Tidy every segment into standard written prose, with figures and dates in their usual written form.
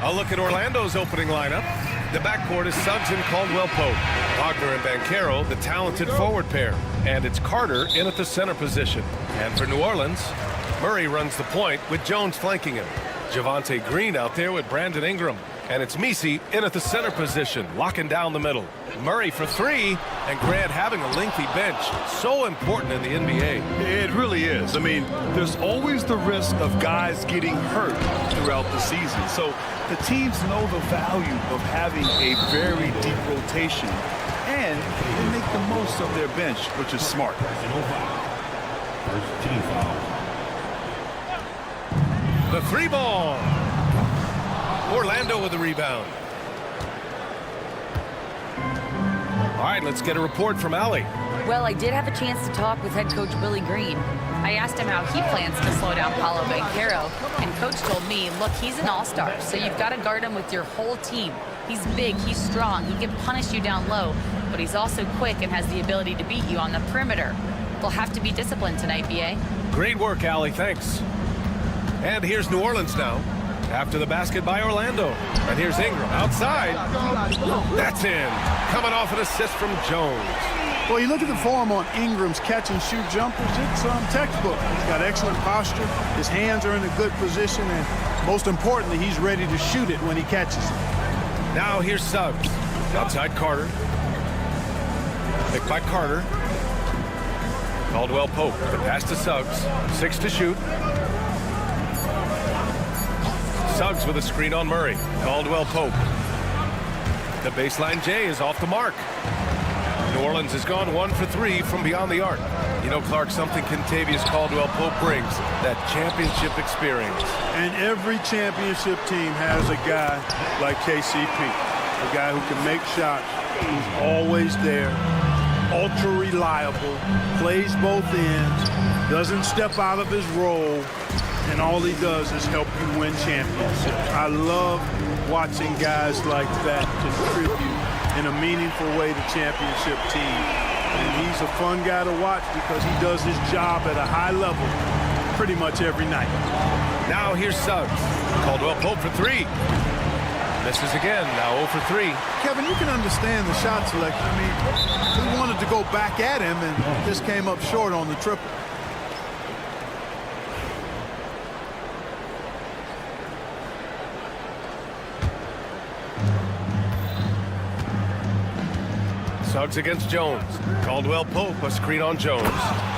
A look at Orlando's opening lineup. The backcourt is Suggs and Caldwell-Pope. Wagner and Banchero, the talented forward pair. And it's Carter in at the center position. And for New Orleans, Murray runs the point with Jones flanking him. Javonte Green out there with Brandon Ingram. And it's Messi in at the center position, locking down the middle. Murray for three, and Grant having a lengthy bench. So important in the NBA. It really is. I mean, there's always the risk of guys getting hurt throughout the season. So the teams know the value of having a very deep rotation, and they make the most of their bench, which is smart. First team foul. The three ball. Orlando with the rebound. All right, let's get a report from Allie. Well, I did have a chance to talk with head coach Willie Green. I asked him how he plans to slow down Paolo Banchero, and coach told me, look, he's an all-star, so you've got to guard him with your whole team. He's big, he's strong, he can punish you down low, but he's also quick and has the ability to beat you on the perimeter. They'll have to be disciplined tonight, B.A. Great work, Allie, thanks. And here's New Orleans now. After the basket by Orlando. And here's Ingram outside. That's in. Coming off an assist from Jones. Well, you look at the form on Ingram's catch-and-shoot jumpers, it's textbook. He's got excellent posture. His hands are in a good position, and most importantly, he's ready to shoot it when he catches it. Now here's Suggs. Outside Carter. Picked by Carter. Caldwell-Pope. The pass to Suggs. 6 to shoot. Suggs with a screen on Murray. Caldwell-Pope. The baseline J is off the mark. New Orleans has gone 1 for 3 from beyond the arc. You know, Clark, something Kentavious Caldwell-Pope brings, that championship experience. And every championship team has a guy like KCP, a guy who can make shots, who's always there, ultra reliable, plays both ends, doesn't step out of his role, and all he does is help you win championships. I love watching guys like that contribute in a meaningful way to championship teams. And he's a fun guy to watch because he does his job at a high level pretty much every night. Now here's Suggs. Caldwell-Pope for 3. Misses again, now 0 for 3. Kevin, you can understand the shot selection. I mean, we wanted to go back at him and just came up short on the triple. Suggs against Jones. Caldwell-Pope, a screen on Jones.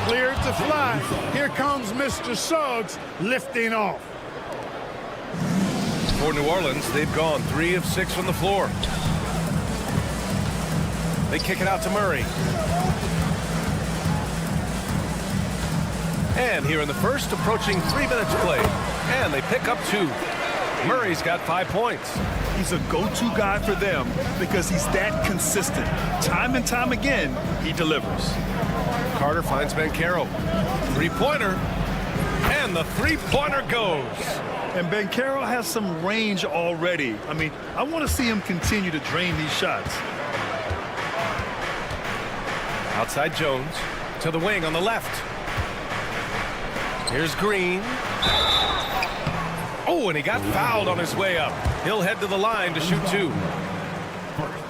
Cleared to fly. Here comes Mr. Suggs lifting off. For New Orleans, they've gone 3 of 6 from the floor. They kick it out to Murray. And here in the first, approaching 3 minutes played. And they pick up 2. Murray's got 5 points. He's a go-to guy for them because he's that consistent. Time and time again, he delivers. Carter finds Banchero. Three-pointer. And the three-pointer goes. And Banchero has some range already. I mean, I want to see him continue to drain these shots. Outside Jones to the wing on the left. Here's Green. Oh, and he got fouled on his way up. He'll head to the line to shoot 2.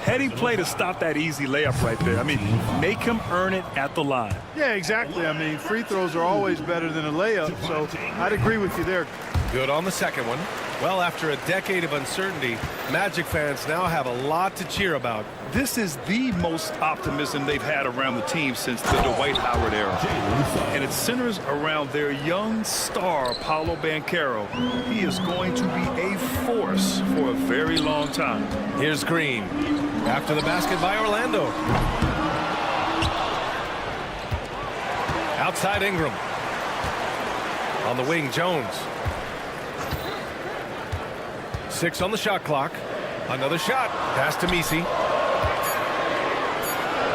Heading play to stop that easy layup right there. I mean, make him earn it at the line. Yeah, exactly. I mean, free throws are always better than a layup, so I'd agree with you there. Good on the second one. Well, after a decade of uncertainty, Magic fans now have a lot to cheer about. This is the most optimism they've had around the team since the Dwight Howard era. And it centers around their young star, Paolo Banchero. He is going to be a force for a very long time. Here's Green. After the basket by Orlando. Outside Ingram. On the wing, Jones. 6 on the shot clock. Another shot. Pass to Messi.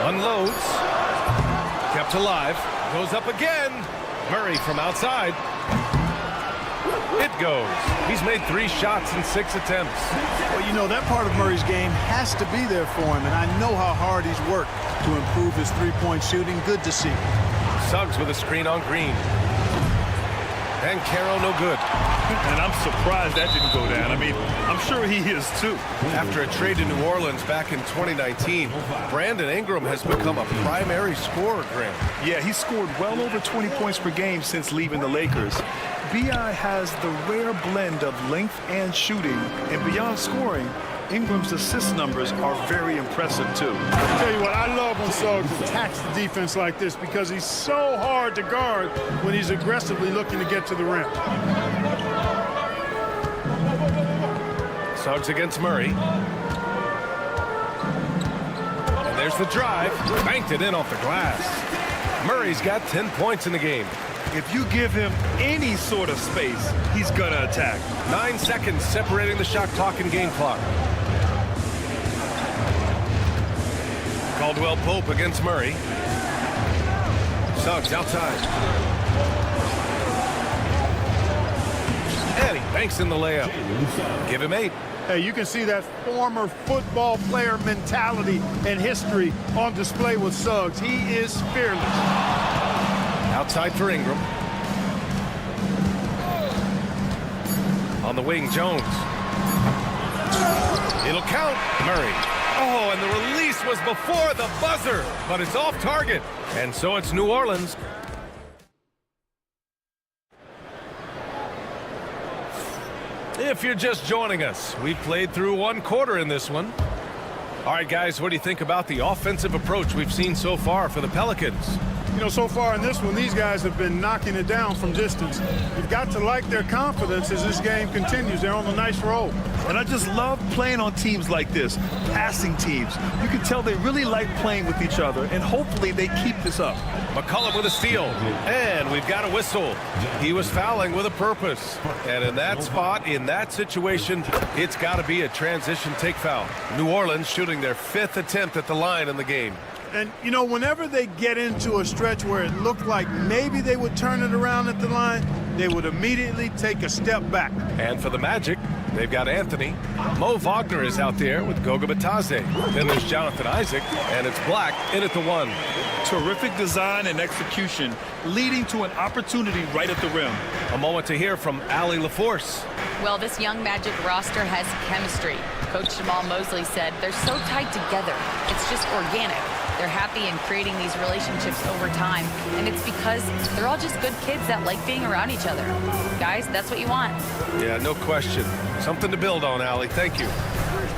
Unloads. Kept alive. Goes up again. Murray from outside. It goes. He's made 3 shots in 6 attempts. Well, you know, that part of Murray's game has to be there for him, and I know how hard he's worked to improve his three-point shooting. Good to see. Suggs with a screen on Green. Banchero no good. And I'm surprised that didn't go down. I mean, I'm sure he is too. After a trade to New Orleans back in 2019, Brandon Ingram has become a primary scorer, Grant. Yeah, he scored well over 20 points per game since leaving the Lakers. B.I. has the rare blend of length and shooting, and beyond scoring, Ingram's assist numbers are very impressive too. I'll tell you what, I love when Suggs attacks the defense like this because he's so hard to guard when he's aggressively looking to get to the rim. Suggs against Murray. And there's the drive. Banked it in off the glass. Murray's got 10 points in the game. If you give him any sort of space, he's gonna attack. 9 seconds separating the shot clock and game clock. Caldwell Pope against Murray. Suggs outside. And he banks in the layup. Give him 8. Hey, you can see that former football player mentality and history on display with Suggs. He is fearless. Outside for Ingram. On the wing, Jones. It'll count. Murray. Oh, and the release was before the buzzer, but it's off target. And so it's New Orleans. If you're just joining us, we've played through 1 quarter in this one. All right, guys, what do you think about the offensive approach we've seen so far for the Pelicans? You know, so far in this one, these guys have been knocking it down from distance. You've got to like their confidence as this game continues. They're on a nice roll. And I just love playing on teams like this, passing teams. You can tell they really like playing with each other, and hopefully they keep this up. McCollum with a steal, and we've got a whistle. He was fouling with a purpose, and in that spot, in that situation, it's got to be a transition take foul. New Orleans shooting their 5th attempt at the line in the game. And, you know, whenever they get into a stretch where it looked like maybe they would turn it around at the line, they would immediately take a step back. And for the Magic, they've got Anthony. Mo Wagner is out there with Goga Bitadze. Then there's Jonathan Isaac, and it's Black in at the 1. Terrific design and execution, leading to an opportunity right at the rim. A moment to hear from Allie LaForce. Well, this young Magic roster has chemistry. Coach Jamal Mosley said they're so tight together. It's just organic. They're happy in creating these relationships over time, and it's because they're all just good kids that like being around each other. Guys, that's what you want. Yeah, no question. Something to build on, Allie. Thank you.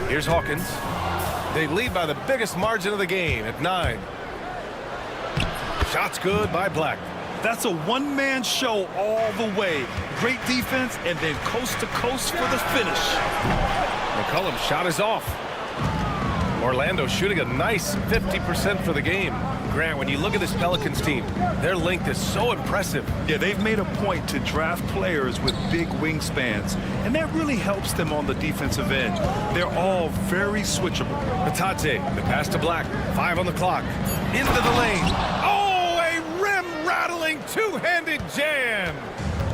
Here's Hawkins. They lead by the biggest margin of the game at 9. Shots good by Black. That's a one-man show all the way. Great defense, and then coast to coast for the finish. McCollum's shot is off. Orlando shooting a nice 50% for the game. Grant, when you look at this Pelicans team, their length is so impressive. Yeah, they've made a point to draft players with big wingspans, and that really helps them on the defensive end. They're all very switchable. Bitadze, the pass to Black. 5 on the clock. Into the lane. Oh, a rim-rattling two-handed jam.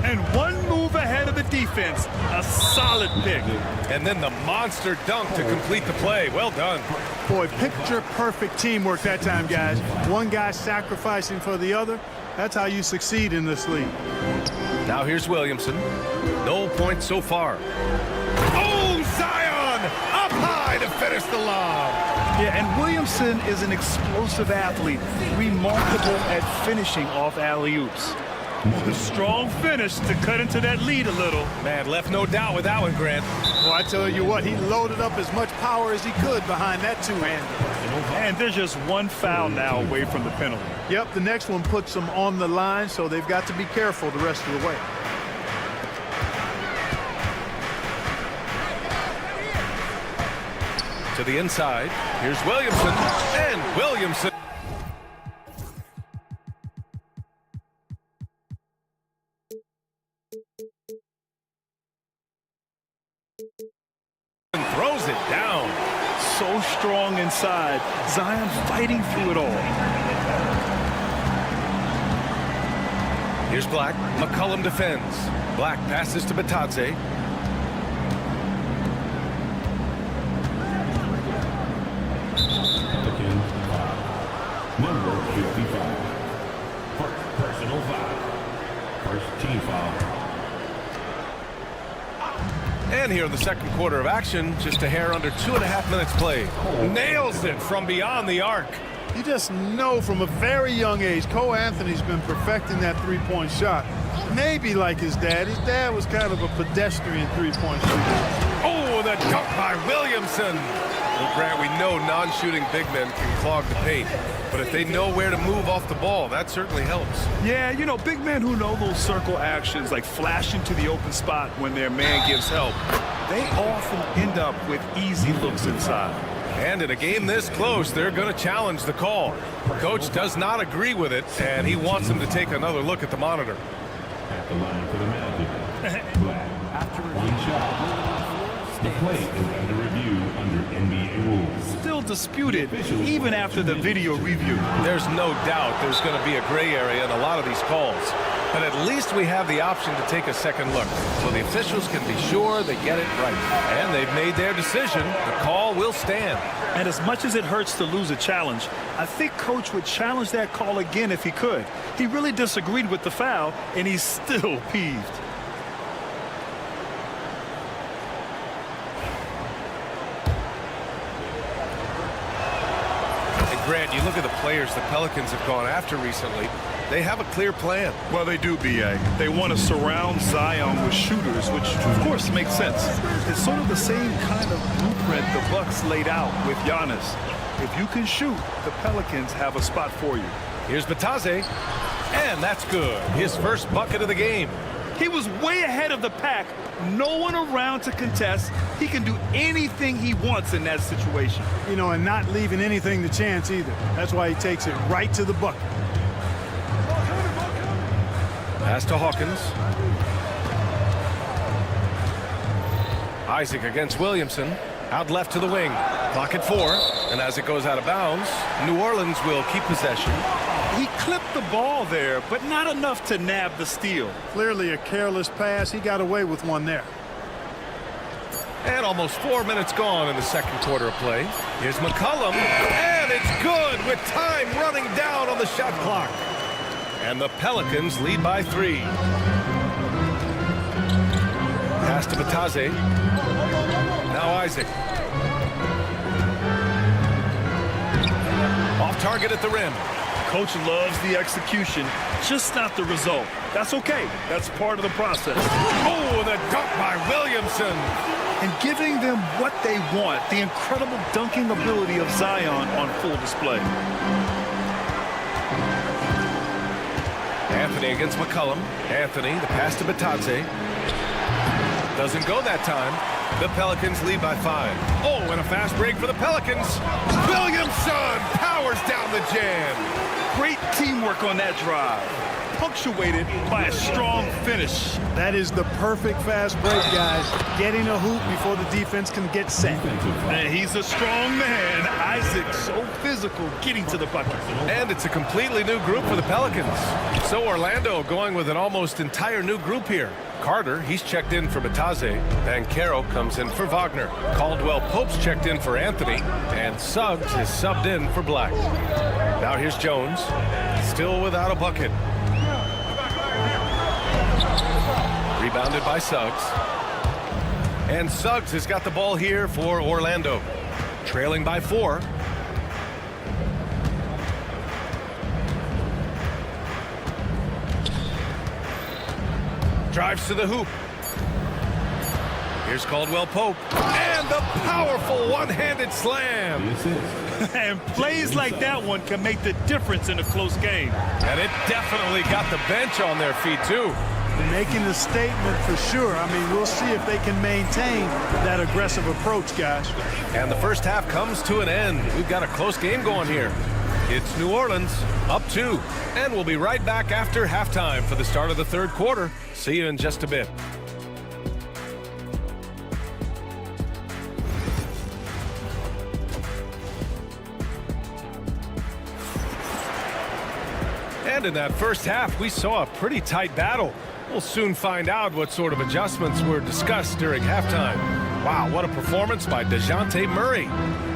And one move ahead of the defense. A solid pick. And then the monster dunk to complete the play. Well done. Boy, picture-perfect teamwork that time, guys. One guy sacrificing for the other. That's how you succeed in this league. Now here's Williamson. No points so far. Oh, Zion! Up high to finish the lob. Yeah, and Williamson is an explosive athlete. Remarkable at finishing off alley-oops. A strong finish to cut into that lead a little. Man, left no doubt with that one, Grant. Well, I tell you what, he loaded up as much power as he could behind that two-hander. And there's just one foul now away from the penalty. Yep, the next one puts them on the line, so they've got to be careful the rest of the way. To the inside. Here's Williamson. And Williamson. Throws it down. So strong inside. Zion fighting through it all. Here's Black. McCollum defends. Black passes to Bitadze. Pelicans 5. Number 55. Personal foul. First team foul. And here in the second quarter of action, just a hair under 2.5 minutes played. Nails it from beyond the arc. You just know from a very young age, Cole Anthony's been perfecting that three-point shot. Maybe like his dad. His dad was kind of a pedestrian three-point shooter. Oh, the dunk by Williamson. Well, Grant, we know non-shooting big men can clog the paint, but if they know where to move off the ball, that certainly helps. Yeah, you know, big men who know those circle actions, like flashing to the open spot when their man gives help, they often end up with easy looks inside. And in a game this close, they're going to challenge the call. Coach does not agree with it, and he wants them to take another look at the monitor. At the line for the Magic. Black. After one shot. The play is under review under NBA rules. Still disputed even after the video review. There's no doubt there's going to be a gray area in a lot of these calls. But at least we have the option to take a second look, so the officials can be sure they get it right. And they've made their decision. The call will stand. And as much as it hurts to lose a challenge, I think Coach would challenge that call again if he could. He really disagreed with the foul, and he's still peeved. Grant, you look at the players the Pelicans have gone after recently, they have a clear plan. Well, they do, B.A. They want to surround Zion with shooters, which, of course, makes sense. It's sort of the same kind of blueprint the Bucks laid out with Giannis. If you can shoot, the Pelicans have a spot for you. Here's Batadze, and that's good. His first bucket of the game. He was way ahead of the pack. No one around to contest. He can do anything he wants in that situation. You know, and not leaving anything to chance either. That's why he takes it right to the bucket. Pass to Hawkins. Isaac against Williamson. Out left to the wing. Clock at 4. And as it goes out of bounds, New Orleans will keep possession. He clipped the ball there, but not enough to nab the steal. Clearly a careless pass. He got away with one there. And almost 4 minutes gone in the second quarter of play. Here's McCollum, and it's good with time running down on the shot clock. And the Pelicans lead by 3. Pass to Batadze. Now Isaac. Off target at the rim. Coach loves the execution, just not the result. That's okay. That's part of the process. Oh, the dunk by Williamson. And giving them what they want, the incredible dunking ability of Zion on full display. Anthony against McCollum. Anthony, the pass to Batadze. Doesn't go that time. The Pelicans lead by 5. Oh, and a fast break for the Pelicans. Williamson powers down the jam. Great teamwork on that drive, punctuated by a strong finish. That is the perfect fast break, guys. Getting a hoop before the defense can get set. And he's a strong man. Isaac, so physical, getting to the bucket. And it's a completely new group for the Pelicans. So Orlando going with an almost entire new group here. Carter, he's checked in for Batadze. Banchero comes in for Wagner. Caldwell Pope's checked in for Anthony. And Suggs is subbed in for Black. Now here's Jones, still without a bucket. Rebounded by Suggs. And Suggs has got the ball here for Orlando. Trailing by 4. Drives to the hoop. Here's Caldwell Pope. And the powerful one-handed slam. And plays like that one can make the difference in a close game. And it definitely got the bench on their feet, too. Making a statement for sure. I mean, we'll see if they can maintain that aggressive approach, guys. And the first half comes to an end. We've got a close game going here. It's New Orleans up 2. And we'll be right back after halftime for the start of the third quarter. See you in just a bit. And in that first half, we saw a pretty tight battle. We'll soon find out what sort of adjustments were discussed during halftime. Wow, what a performance by DeJounte Murray.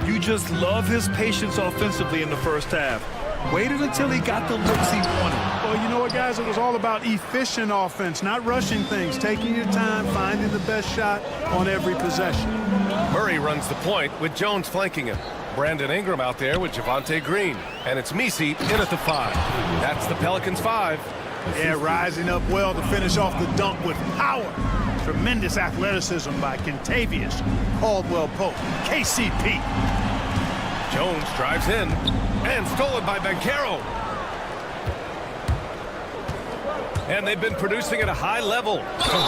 You just love his patience offensively in the first half. Waited until he got the looks he wanted. Well, you know what, guys? It was all about efficient offense, not rushing things, taking your time, finding the best shot on every possession. Murray runs the point with Jones flanking him. Brandon Ingram out there with Javonte Green. And it's Messi in at the 5. That's the Pelicans 5. Yeah, rising up well to finish off the dunk with power. Tremendous athleticism by Kentavious Caldwell-Pope, KCP. Jones drives in and stolen by Banchero. And they've been producing at a high level.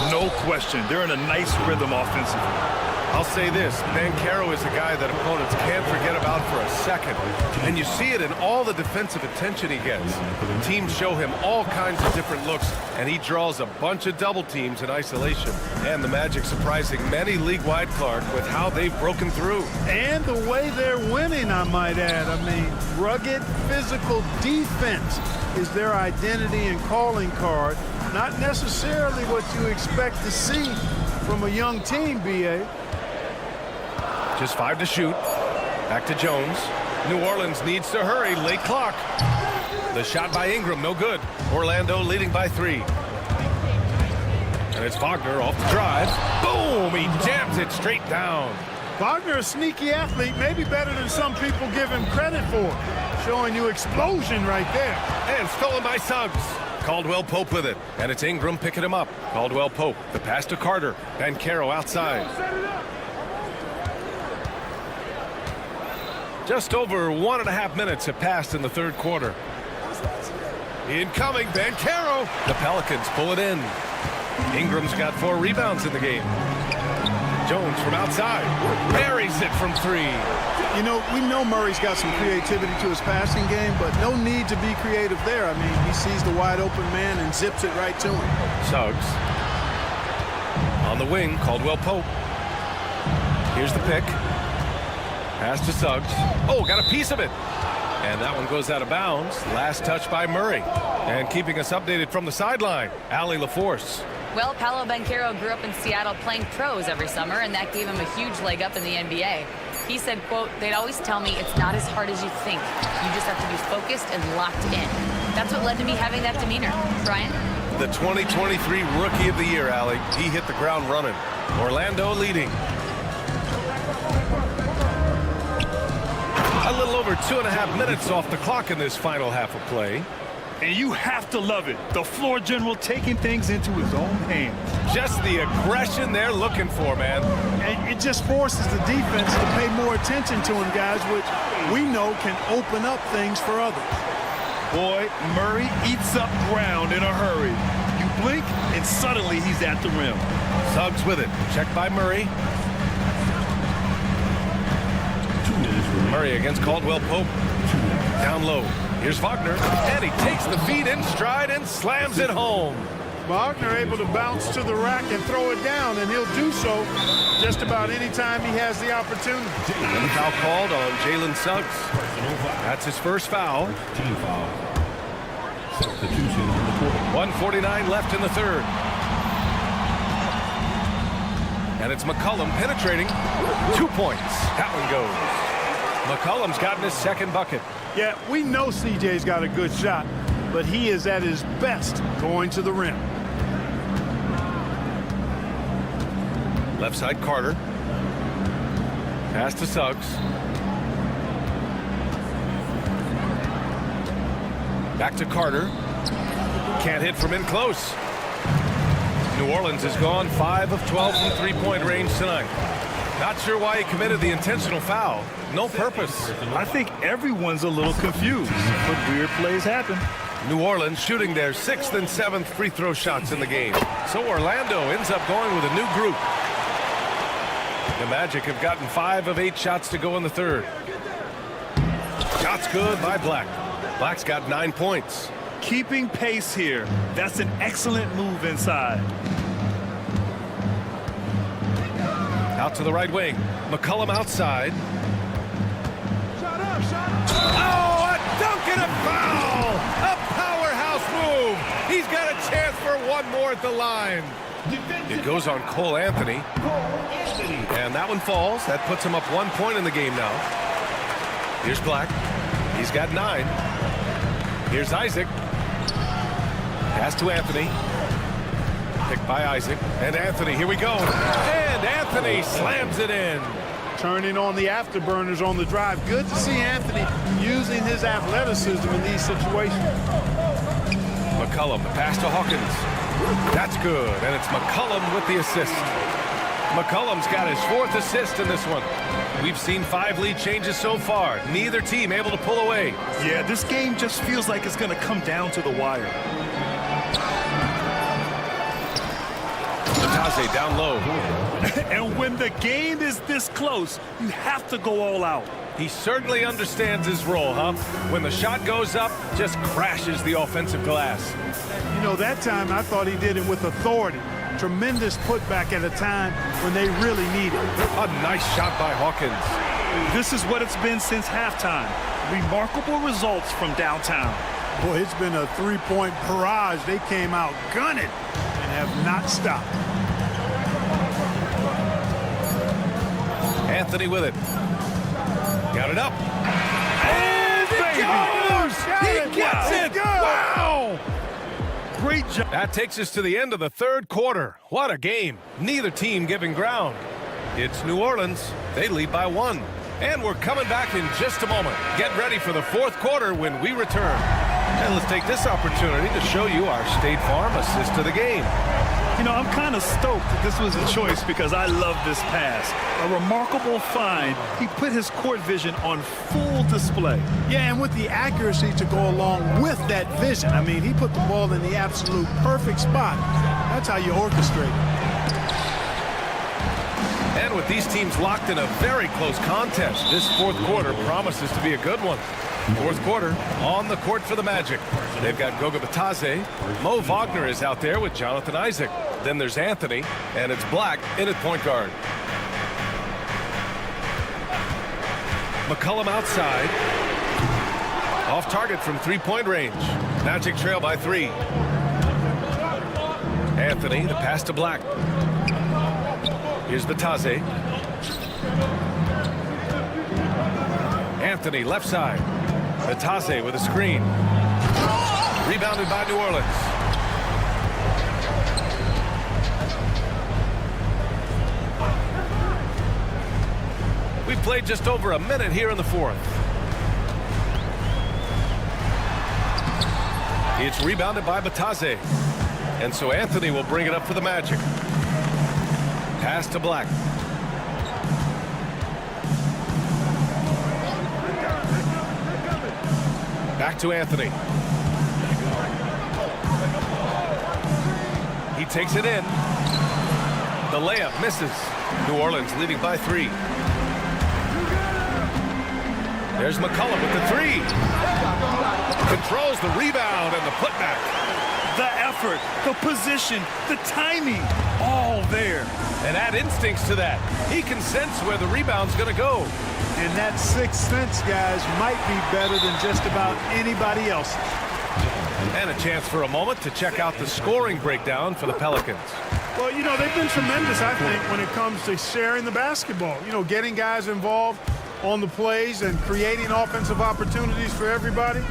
No question. They're in a nice rhythm offensively. I'll say this, Banchero is a guy that opponents can't forget about for a second. And you see it in all the defensive attention he gets. Teams show him all kinds of different looks, and he draws a bunch of double teams in isolation. And the Magic surprising many league-wide, Clark, with how they've broken through. And the way they're winning, I might add. I mean, rugged physical defense is their identity and calling card. Not necessarily what you expect to see from a young team, B.A. Just 5 to shoot. Back to Jones. New Orleans needs to hurry. Late clock. The shot by Ingram, no good. Orlando leading by 3. And it's Wagner off the drive. Boom! He jams it straight down. Wagner, a sneaky athlete, maybe better than some people give him credit for. Showing you explosion right there. And stolen by Suggs. Caldwell-Pope with it. And it's Ingram picking him up. Caldwell-Pope. The pass to Carter. Banchero outside. Just over 1.5 minutes have passed in the third quarter. Incoming, Banchero. The Pelicans pull it in. Ingram's got 4 rebounds in the game. Jones from outside. Buries it from 3. You know, we know Murray's got some creativity to his passing game, but no need to be creative there. I mean, he sees the wide open man and zips it right to him. Suggs. On the wing, Caldwell-Pope. Here's the pick. Pass to Suggs. Oh, got a piece of it. And that one goes out of bounds. Last touch by Murray. And keeping us updated from the sideline, Allie LaForce. Well, Paolo Banchero grew up in Seattle playing pros every summer, and that gave him a huge leg up in the NBA. He said, quote, "They'd always tell me it's not as hard as you think. You just have to be focused and locked in." That's what led to me having that demeanor. Brian? The 2023 Rookie of the Year, Allie. He hit the ground running. Orlando leading. A little over 2.5 minutes off the clock in this final half of play. And you have to love it. The floor general taking things into his own hands. Just the aggression they're looking for, man. And it just forces the defense to pay more attention to him, guys, which we know can open up things for others. Boy, Murray eats up ground in a hurry. You blink, and suddenly he's at the rim. Suggs with it. Checked by Murray. Murray against Caldwell-Pope. Down low. Here's Wagner. And he takes the feed in stride and slams it home. Wagner able to bounce to the rack and throw it down, and he'll do so just about any time he has the opportunity. And the foul called on Jalen Suggs. That's his first foul. Team foul. Substitution on the court. 1:49 left in the third. And it's McCollum penetrating. 2 points. That one goes. McCollum's gotten his second bucket. Yeah, we know CJ's got a good shot, but he is at his best going to the rim. Left side Carter. Pass to Suggs. Back to Carter. Can't hit from in close. New Orleans has gone 5 of 12 from three-point range tonight. Not sure why he committed the intentional foul. No purpose. I think everyone's a little confused, but weird plays happen. New Orleans shooting their 6th and 7th free throw shots in the game. So Orlando ends up going with a new group. The Magic have gotten 5 of 8 shots to go in the third. Shots good by Black. Black's got 9 points. Keeping pace here. That's an excellent move inside. Out to the right wing. McCollum outside. Oh, a dunk and a foul! A powerhouse move! He's got a chance for one more at the line. It goes on Cole Anthony. And that one falls. That puts him up 1 point in the game now. Here's Black. He's got 9. Here's Isaac. Pass to Anthony. Picked by Isaac. And Anthony, here we go. And Anthony slams it in. Turning on the afterburners on the drive. Good to see Anthony using his athleticism in these situations. McCollum, the pass to Hawkins. That's good, and it's McCollum with the assist. McCollum's got his 4th assist in this one. We've seen 5 lead changes so far. Neither team able to pull away. Yeah, this game just feels like it's going to come down to the wire. Matase down low. And when the game is this close, you have to go all out. He certainly understands his role, huh? When the shot goes up, just crashes the offensive glass. You know, that time I thought he did it with authority. Tremendous putback at a time when they really need it. A nice shot by Hawkins. This is what it's been since halftime. Remarkable results from downtown. Boy, it's been a 3-point barrage. They came out gunning and have not stopped. Anthony with it. Got it up. And He gets it! Wow! Great job. That takes us to the end of the 3rd quarter. What a game. Neither team giving ground. It's New Orleans. They lead by 1. And we're coming back in just a moment. Get ready for the 4th quarter when we return. And let's take this opportunity to show you our State Farm assist of the game. You know, I'm kind of stoked that this was a choice because I love this pass. A remarkable find. He put his court vision on full display. Yeah, and with the accuracy to go along with that vision. I mean, he put the ball in the absolute perfect spot. That's how you orchestrate it. And with these teams locked in a very close contest, this 4th quarter promises to be a good one. 4th quarter on the court for the Magic. They've got Goga Batase. Mo Wagner is out there with Jonathan Isaac. Then there's Anthony, and it's Black in at point guard. McCollum outside. Off target from 3-point range. Magic trail by 3. Anthony, the pass to Black. Here's Batase. Anthony, left side. Batase with a screen. Rebounded by New Orleans. We've played just over a minute here in the 4th. It's rebounded by Batase. And so Anthony will bring it up for the Magic. Pass to Black. Back to Anthony. He takes it in. The layup misses. New Orleans leading by 3. There's McCollum with the 3. Controls the rebound and the putback. The effort, the position, the timing, all there. And add instincts to that. He can sense where the rebound's going to go. And that 6th sense, guys, might be better than just about anybody else. And a chance for a moment to check out the scoring breakdown for the Pelicans. Well, you know, they've been tremendous, I think, when it comes to sharing the basketball. You know, getting guys involved on the plays and creating offensive opportunities for everybody.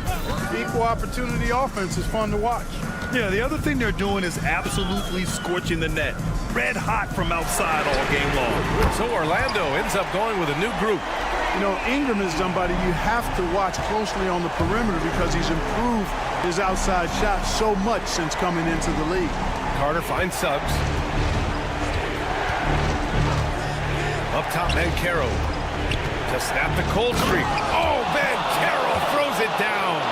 Equal opportunity offense is fun to watch. Yeah, the other thing they're doing is absolutely scorching the net. Red hot from outside all game long. So Orlando ends up going with a new group. You know, Ingram is somebody you have to watch closely on the perimeter because he's improved his outside shot so much since coming into the league. Carter finds Suggs. Up top, Banchero to snap the cold streak. Oh, Banchero throws it down.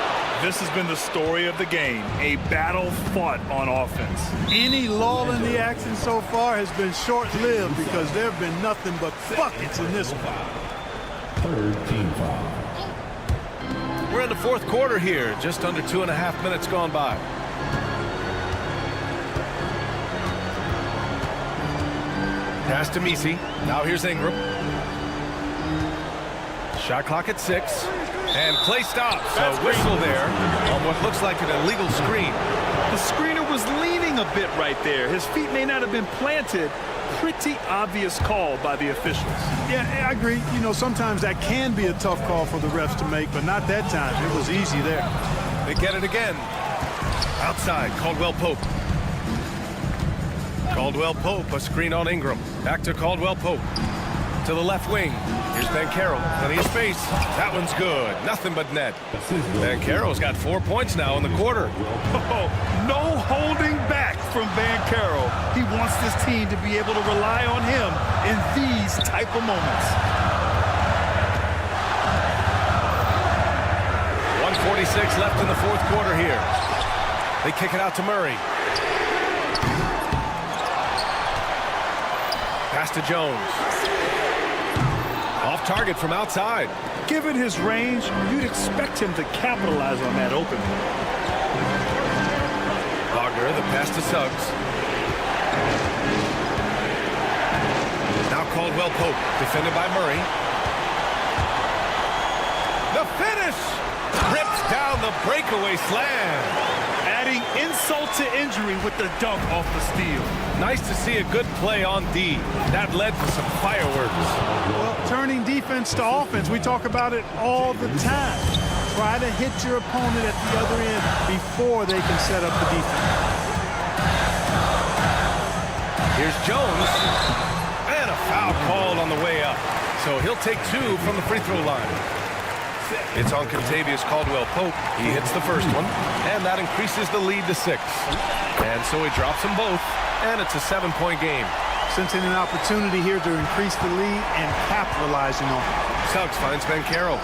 This has been the story of the game, a battle fought on offense. Any lull in the action so far has been short-lived because there have been nothing but buckets in this one. 3rd team foul. We're in the 4th quarter here, just under 2.5 minutes gone by. Pass to Misi. Now here's Ingram. Shot clock at 6. And play stops. A whistle there on what looks like an illegal screen. The screener was leaning skidding a bit right there. His feet may not have been planted. Pretty obvious call by the officials. Yeah, I agree. You know, sometimes that can be a tough call for the refs to make, but not that time. It was easy there. They get it again. Outside, Caldwell Pope. Caldwell Pope, a screen on Ingram. Back to Caldwell Pope. To the left wing. Here's Banchero. Plenty of space. That one's good. Nothing but net. Banchero's got 4 points now in the quarter. Oh, no holding back from Banchero. He wants this team to be able to rely on him in these type of moments. 1:46 left in the fourth quarter here. They kick it out to Murray. Pass to Jones. Off target from outside. Given his range, you'd expect him to capitalize on that opening. Wagner, the pass to Suggs. Now Caldwell Pope, defended by Murray. The finish! Rips down the breakaway slam. Adding insult to injury with the dunk off the steal. Nice to see a good play on D. That led to some fireworks. Well, turning defense to offense, we talk about it all the time. Try to hit your opponent at the other end before they can set up the defense. Here's Jones. And a foul called on the way up. So he'll take 2 from the free throw line. It's on Contavious Caldwell Pope. He hits the first one, and that increases the lead to 6. And so he drops them both, and it's a 7-point game. Sensing an opportunity here to increase the lead and capitalizing on it. Suggs finds Banchero.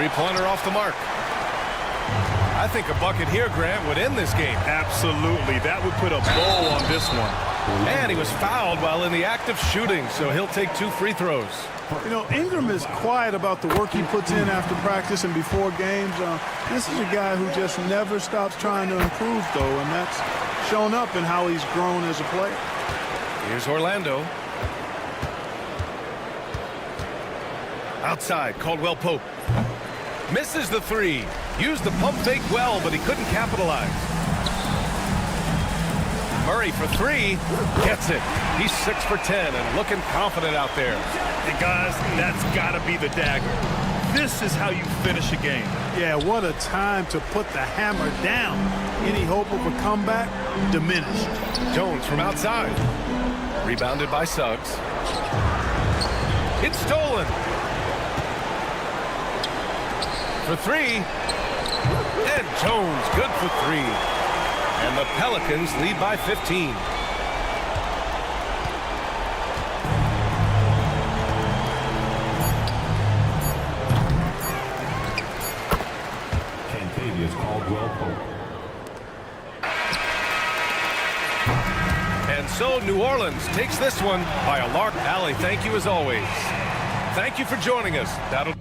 Three-pointer off the mark. I think a bucket here, Grant, would end this game. Absolutely. That would put a bow on this one. And he was fouled while in the act of shooting, so he'll take 2 free throws. You know, Ingram is quiet about the work he puts in after practice and before games. This is a guy who just never stops trying to improve, though, and that's shown up in how he's grown as a player. Here's Orlando. Outside, Caldwell Pope. Misses the 3. Used the pump fake well, but he couldn't capitalize. Murray for 3. Gets it. He's 6 for 10 and looking confident out there. And guys, that's got to be the dagger. This is how you finish a game. Yeah, what a time to put the hammer down. Any hope of a comeback? Diminished. Jones from outside. Rebounded by Suggs. It's stolen. For 3. And Jones good for 3. And the Pelicans lead by 15. Contavious Caldwell Pope. And so New Orleans takes this one by a lark. Allie, thank you as always. Thank you for joining us. That'll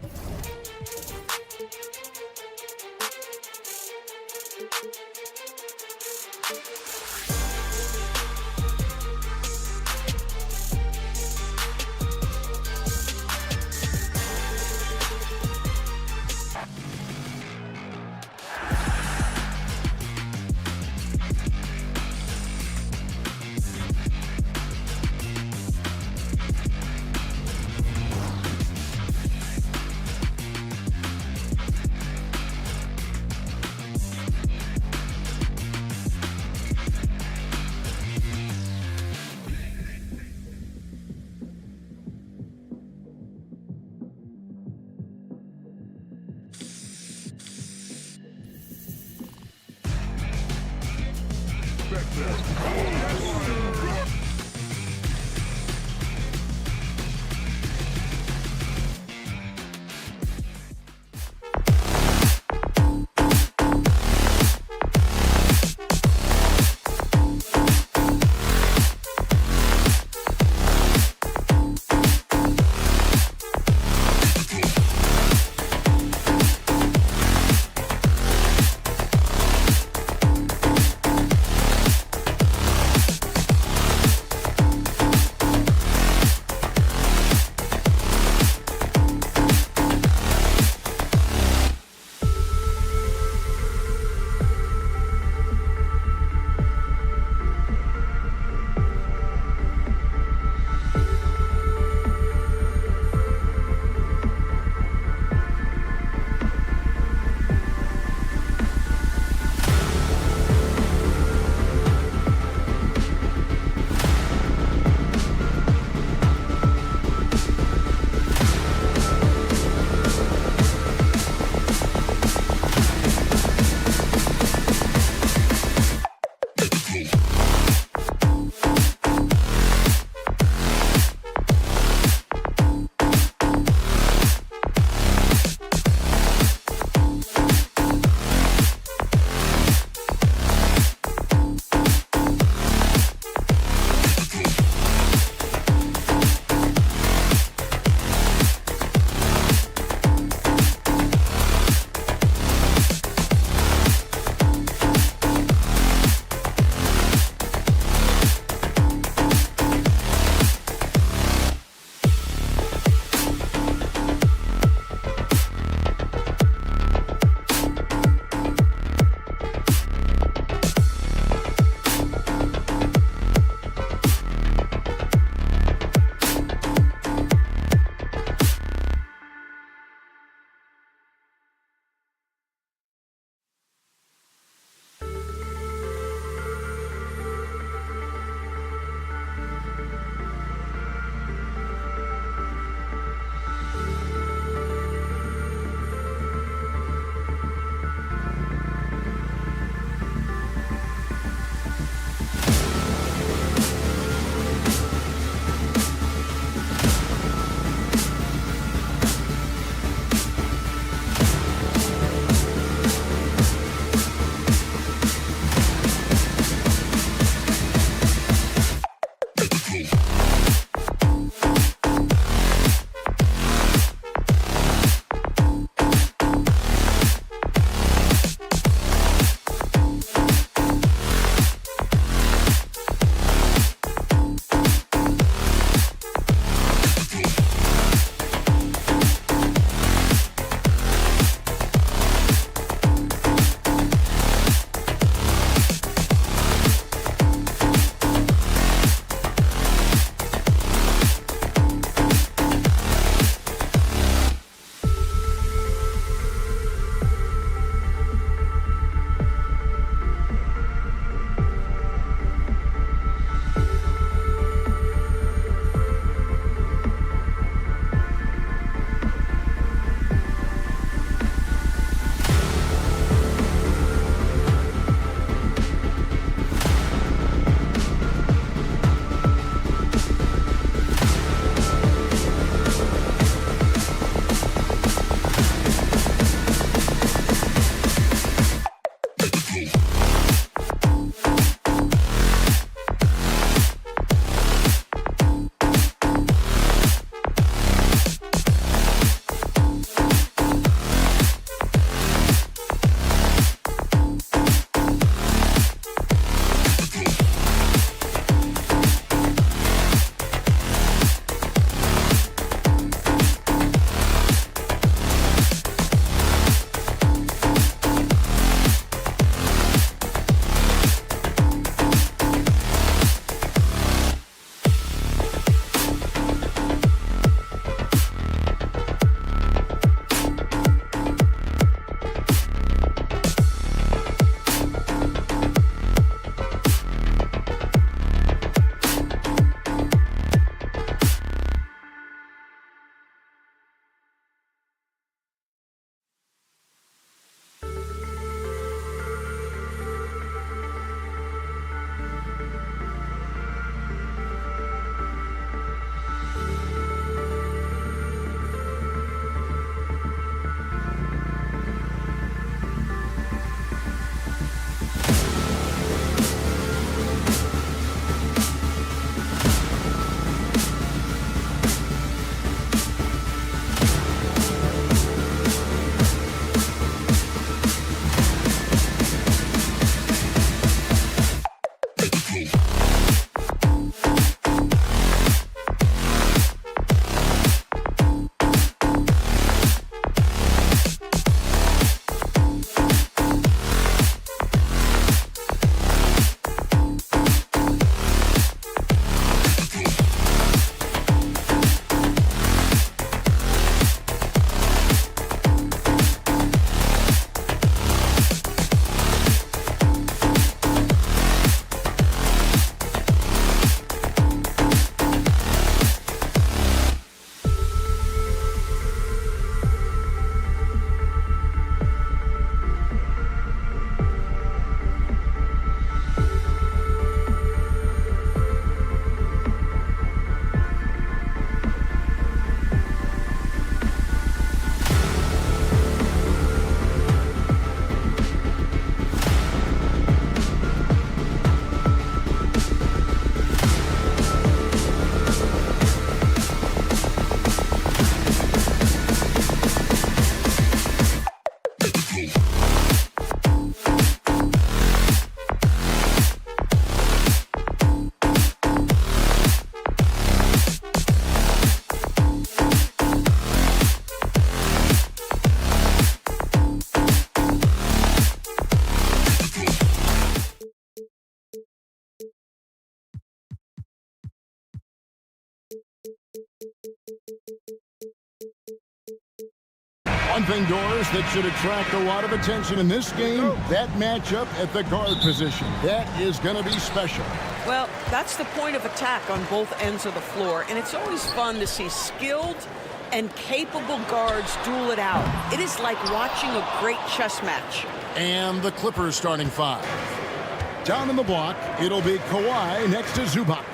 One thing, Doris, that should attract a lot of attention in this game, that matchup at the guard position. That is going to be special. Well, that's the point of attack on both ends of the floor, and it's always fun to see skilled and capable guards duel it out. It is like watching a great chess match. And the Clippers starting 5. Down in the block, it'll be Kawhi next to Zubac.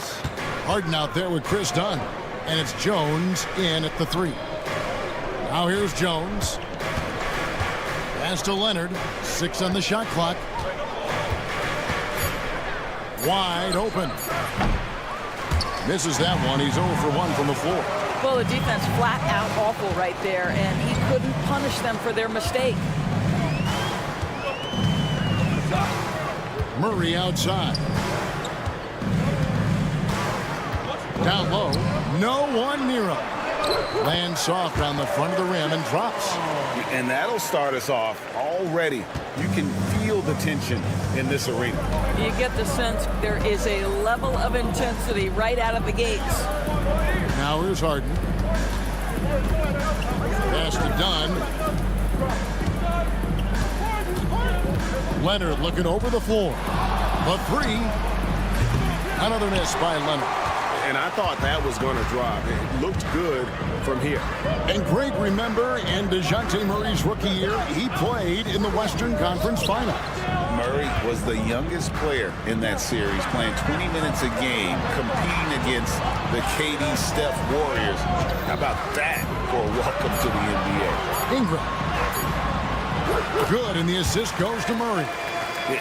Harden out there with Chris Dunn. And it's Jones in at the 3. Now here's Jones. Pass to Leonard. 6 on the shot clock. Wide open. Misses that one. He's 0 for 1 from the floor. Well, the defense flat out awful right there, and he couldn't punish them for their mistake. Murray outside. Down low. No one near him. Lands soft on the front of the rim and drops. And that'll start us off already. You can feel the tension in this arena. You get the sense there is a level of intensity right out of the gates. Now here's Harden. Pass to Dunn. Leonard looking over the floor. The 3. Another miss by Leonard. And I thought that was going to drop. It looked good from here. And Greg, remember, in DeJounte Murray's rookie year, he played in the Western Conference Finals. Murray was the youngest player in that series, playing 20 minutes a game, competing against the KD Steph Warriors. How about that for a welcome to the NBA? Ingram. Good, and the assist goes to Murray.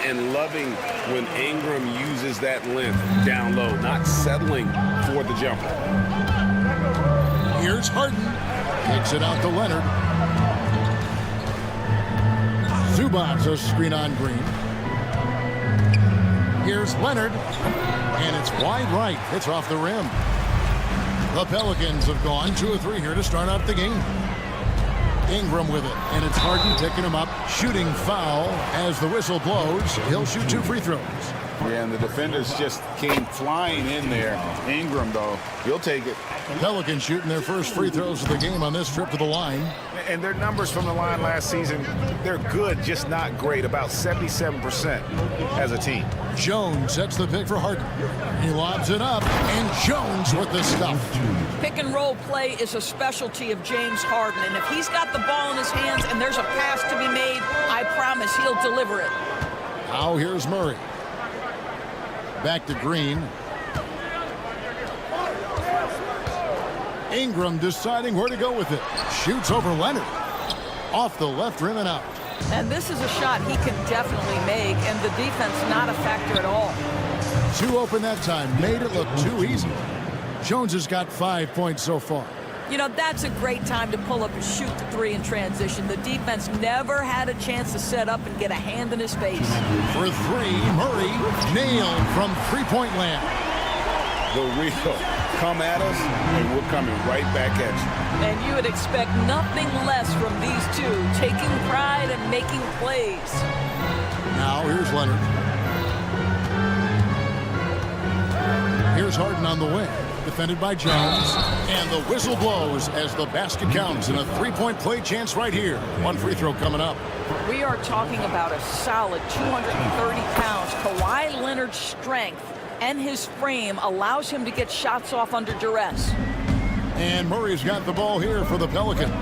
And loving when Ingram uses that length down low, not settling for the jumper. Here's Harden. Kicks it out to Leonard. Zubac, a screen on Green. Here's Leonard. And it's wide right. It's off the rim. The Pelicans have gone 2 of 3 here to start out the game. Ingram with it, and it's Harden picking him up, shooting foul as the whistle blows. He'll shoot 2 free throws. Yeah, and the defenders just came flying in there. Ingram, though, he'll take it. Pelicans shooting their first free throws of the game on this trip to the line. And their numbers from the line last season, they're good, just not great, about 77% as a team. Jones sets the pick for Harden. He lobs it up, and Jones with the stuff. Pick and roll play is a specialty of James Harden, and if he's got the ball in his hands and there's a pass to be made, I promise he'll deliver it. Now here's Murray. Back to Green. Ingram deciding where to go with it. Shoots over Leonard. Off the left rim and out. And this is a shot he can definitely make, and the defense not a factor at all. 2 open that time. Made it look too easy. Jones has got 5 points so far. You know, that's a great time to pull up and shoot the 3 in transition. The defense never had a chance to set up and get a hand in his face. For 3, Murray nailed from 3-point land. The real come at us, and we're coming right back at you. And you would expect nothing less from these 2, taking pride and making plays. Now here's Leonard. Here's Harden on the wing. Defended by Jones. And the whistle blows as the basket counts. And a 3-point play chance right here. 1 free throw coming up. We are talking about a solid 230 pounds. Kawhi Leonard's strength and his frame allows him to get shots off under duress. And Murray's got the ball here for the Pelicans.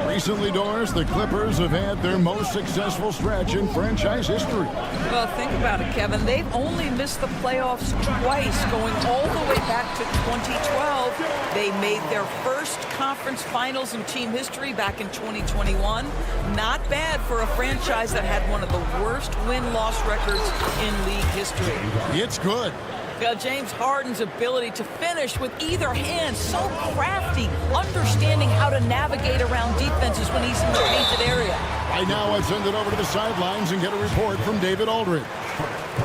Recently, Doris, the Clippers have had their most successful stretch in franchise history. Well, think about it, Kevin. They've only missed the playoffs twice, going all the way back to 2012. They made their first conference finals in team history back in 2021. Not bad for a franchise that had one of the worst win-loss records in league history. It's good. James Harden's ability to finish with either hand, so crafty, understanding how to navigate around defenses when he's in the painted area. Right now, I'll send it over to the sidelines and get a report from David Aldridge.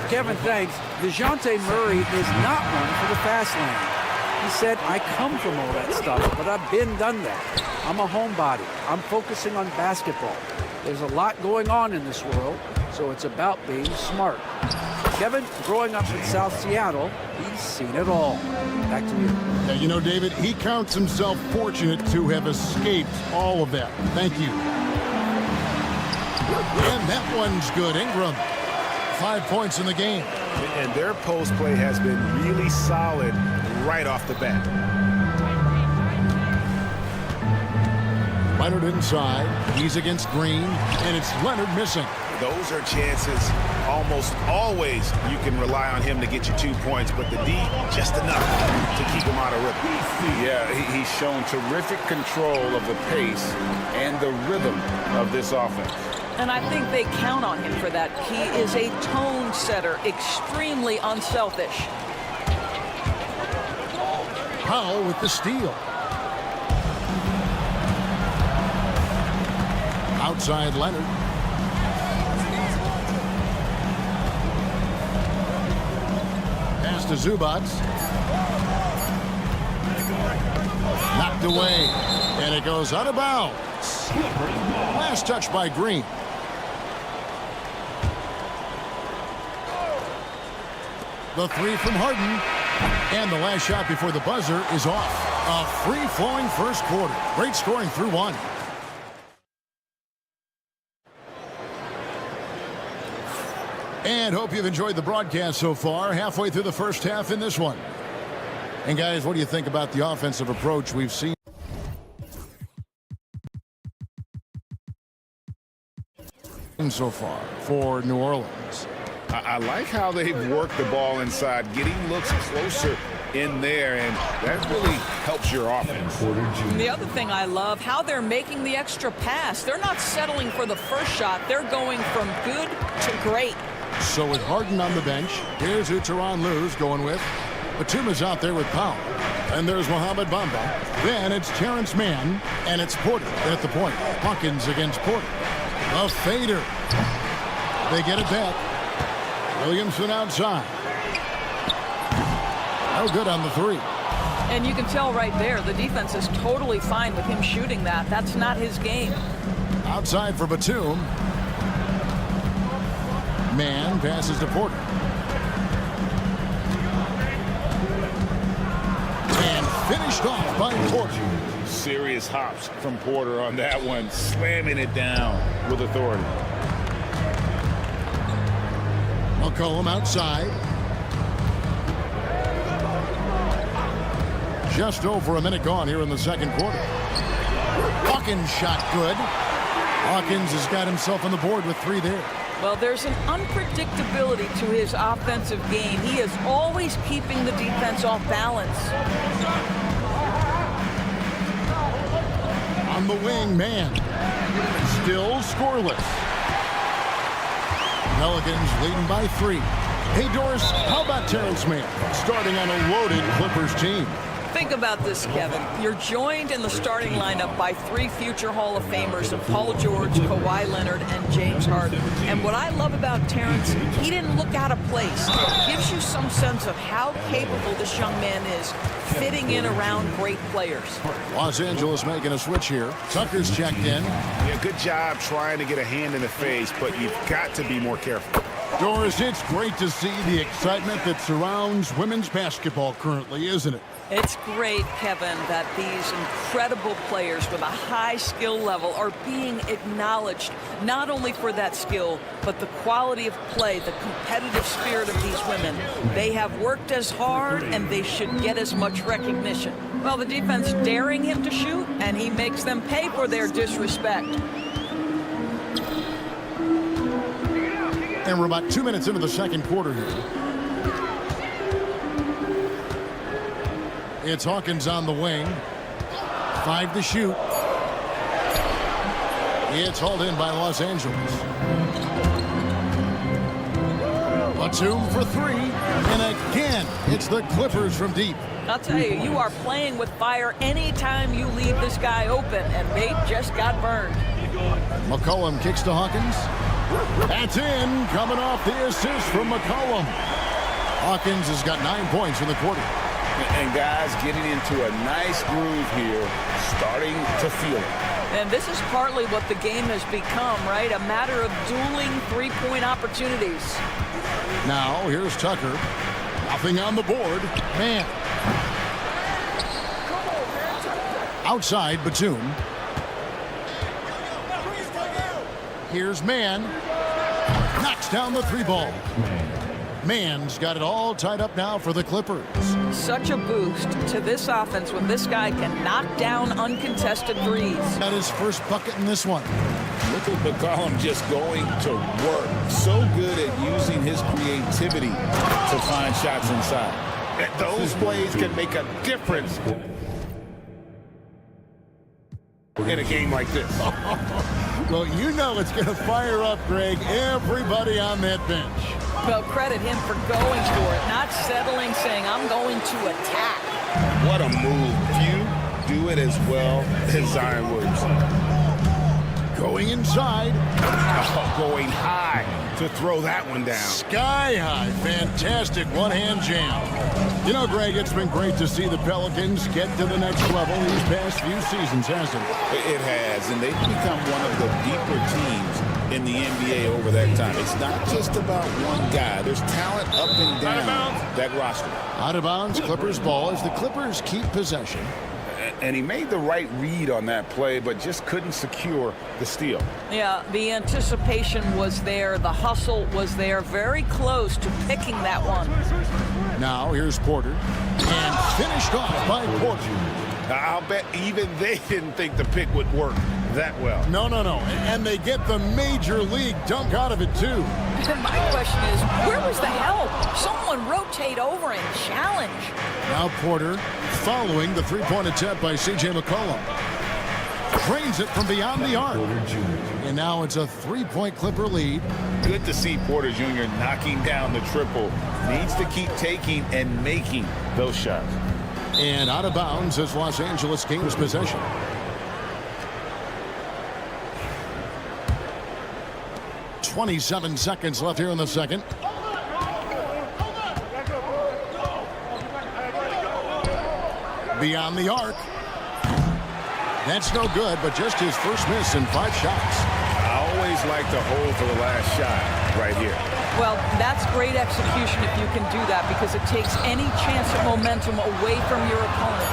Kevin, thanks. DeJounte Murray is not one for the fast lane. He said, I come from all that stuff, but I've done that. I'm a homebody. I'm focusing on basketball. There's a lot going on in this world, so it's about being smart. Kevin, growing up in South Seattle, he's seen it all. Back to you. Yeah, you know, David, he counts himself fortunate to have escaped all of that. Thank you. that one's good. Ingram, 5 points in the game. And their post play has been really solid right off the bat. Leonard inside. He's against Green, and it's Leonard missing. Those are chances almost always you can rely on him to get you 2 points, but the D just enough to keep him out of rhythm. Yeah, he's shown terrific control of the pace and the rhythm of this offense. And I think they count on him for that. He is a tone setter, extremely unselfish. Powell with the steal. Outside Leonard. Pass to Zubac. Knocked away. And it goes out of bounds. Last touch by Green. The three from Harden. And the last shot before the buzzer is off. A free-flowing first quarter. Great scoring through one. And hope you've enjoyed the broadcast so far. Halfway through the first half in this one. And guys, what do you think about the offensive approach we've seen so far for New Orleans? I like how they've worked the ball inside, getting looks closer in there, and that really helps your offense. And the other thing I love, how they're making the extra pass. They're not settling for the first shot. They're going from good to great. So with Harden on the bench, here's who Tyronn Lue's going with. Batum is out there with Powell. And there's Mohamed Bamba. Then it's Terrence Mann, and it's Porter at the point. Hawkins against Porter. A fader. They get it back. Williamson outside. No good on the three. And you can tell right there, the defense is totally fine with him shooting that. That's not his game. Outside for Batum. Mann passes to Porter. And finished off by Porter. Serious hops from Porter on that one, slamming it down with authority. McCollum outside. Just over a minute gone here in the second quarter. Hawkins shot good. Hawkins has got himself on the board with three there. Well, there's an unpredictability to his offensive game. He is always keeping the defense off balance. On the wing, man. Still scoreless. Pelicans leading by 3. Hey, Doris, how about Terrence Mann starting on a loaded Clippers team? Think about this, Kevin. You're joined in the starting lineup by 3 future Hall of Famers of Paul George, Kawhi Leonard, and James Harden. And what I love about Terrence, he didn't look out of place. It gives you some sense of how capable this young man is fitting in around great players. Los Angeles making a switch here. Tucker's checked in. Yeah, good job trying to get a hand in the face, but you've got to be more careful. Doris, it's great to see the excitement that surrounds women's basketball currently, isn't it? It's great, Kevin, that these incredible players with a high skill level are being acknowledged, not only for that skill, but the quality of play, the competitive spirit of these women. They have worked as hard, and they should get as much recognition. Well, the defense daring him to shoot, and he makes them pay for their disrespect. And we're about 2 minutes into the second quarter here. It's Hawkins on the wing. 5 to shoot. It's hauled in by Los Angeles. Batum for 3. And again, it's the Clippers from deep. I'll tell you, you are playing with fire anytime you leave this guy open, and they just got burned. McCollum kicks to Hawkins. That's in, coming off the assist from McCollum. Hawkins has got 9 points in the quarter. And guys getting into a nice groove here, starting to feel it. And this is partly what the game has become, right? A matter of dueling three-point opportunities. Now, here's Tucker. Nothing on the board. Man. Outside, Batum. Here's Mann. down the 3 ball. Mann's got it all tied up now for the Clippers. Such a boost to this offense when this guy can knock down uncontested threes. Got his first bucket in this one. Look at McCollum just going to work. So good at using his creativity to find shots inside. Those plays can make a difference in a game like this. Well, you know it's going to fire up, Greg, everybody on that bench. Well, credit him for going for it, not settling, saying, I'm going to attack. What a move. Few do it as well as Zion Williamson. Going inside. Going high to throw that one down. Sky high. Fantastic one-hand jam. You know, Greg, it's been great to see the Pelicans get to the next level these past few seasons, hasn't it? It has, and they've become one of the deeper teams in the NBA over that time. It's not just about one guy. There's talent up and down that roster. Out of bounds, Clippers ball as the Clippers keep possession. And he made the right read on that play, but just couldn't secure the steal. Yeah, the anticipation was there. The hustle was there. Very close to picking that one. Now here's Porter. And finished off by Porter. I'll bet even they didn't think the pick would work that well. No. And they get the major league dunk out of it, too. My question is, where was the help? Someone rotate over and challenge. Now Porter following the three-point attempt by C.J. McCollum. Drains it from beyond the arc. And now it's a 3-point Clipper lead. Good to see Porter Jr. knocking down the triple. Needs to keep taking and making those shots. And out of bounds as Los Angeles gains possession. .27 seconds left here in the second. Beyond the arc. That's no good, but just his first miss in 5 shots. I always like to hold for the last shot right here. Well, that's great execution if you can do that, because it takes any chance of momentum away from your opponent.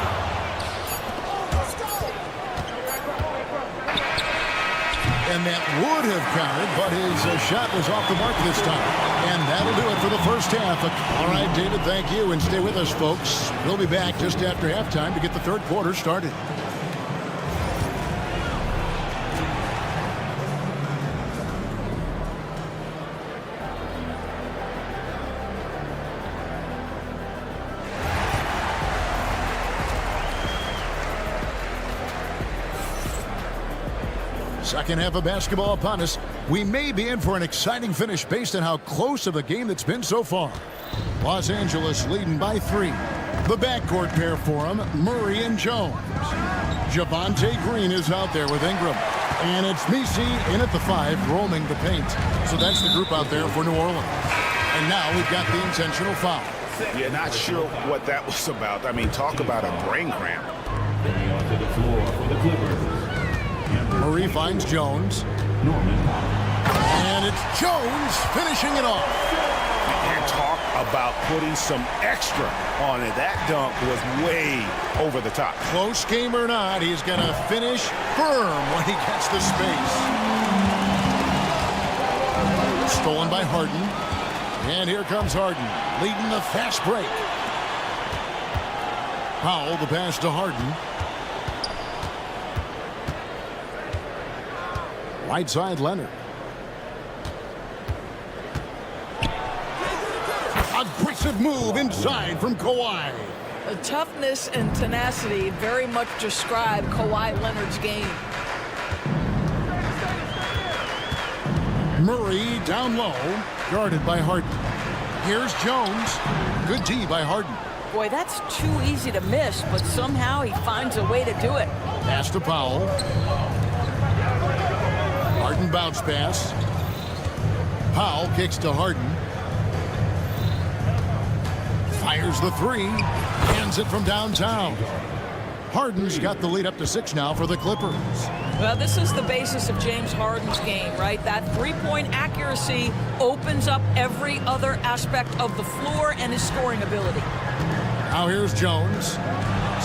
And that would have counted, but his shot was off the mark this time. And that'll do it for the first half. All right, David, thank you. And stay with us, folks. We'll be back just after halftime to get the third quarter started. Second half of basketball upon us. We may be in for an exciting finish based on how close of a game that's been so far. Los Angeles leading by 3. The backcourt pair for him, Murray and Jones. Javonte Green is out there with Ingram. And it's Messi in at the 5, roaming the paint. So that's the group out there for New Orleans. And now we've got the intentional foul. Yeah, not sure what that was about. I mean, talk about a brain cramp. Coming onto the floor for the Clippers. Murray finds Jones. And it's Jones finishing it off. And talk about putting some extra on it. That dunk was way over the top. Close game or not, he's going to finish firm when he gets the space. Stolen by Harden. And here comes Harden, leading the fast break. Powell, the pass to Harden. Right side, Leonard. Aggressive move inside from Kawhi. The toughness and tenacity very much describe Kawhi Leonard's game. Murray down low, guarded by Harden. Here's Jones. Good D by Harden. Boy, that's too easy to miss, but somehow he finds a way to do it. Pass to Powell. Harden bounce pass. Powell kicks to Harden. Fires the 3. Hands it from downtown. Harden's got the lead up to 6 now for the Clippers. Well, this is the basis of James Harden's game, right? That three-point accuracy opens up every other aspect of the floor and his scoring ability. Now here's Jones.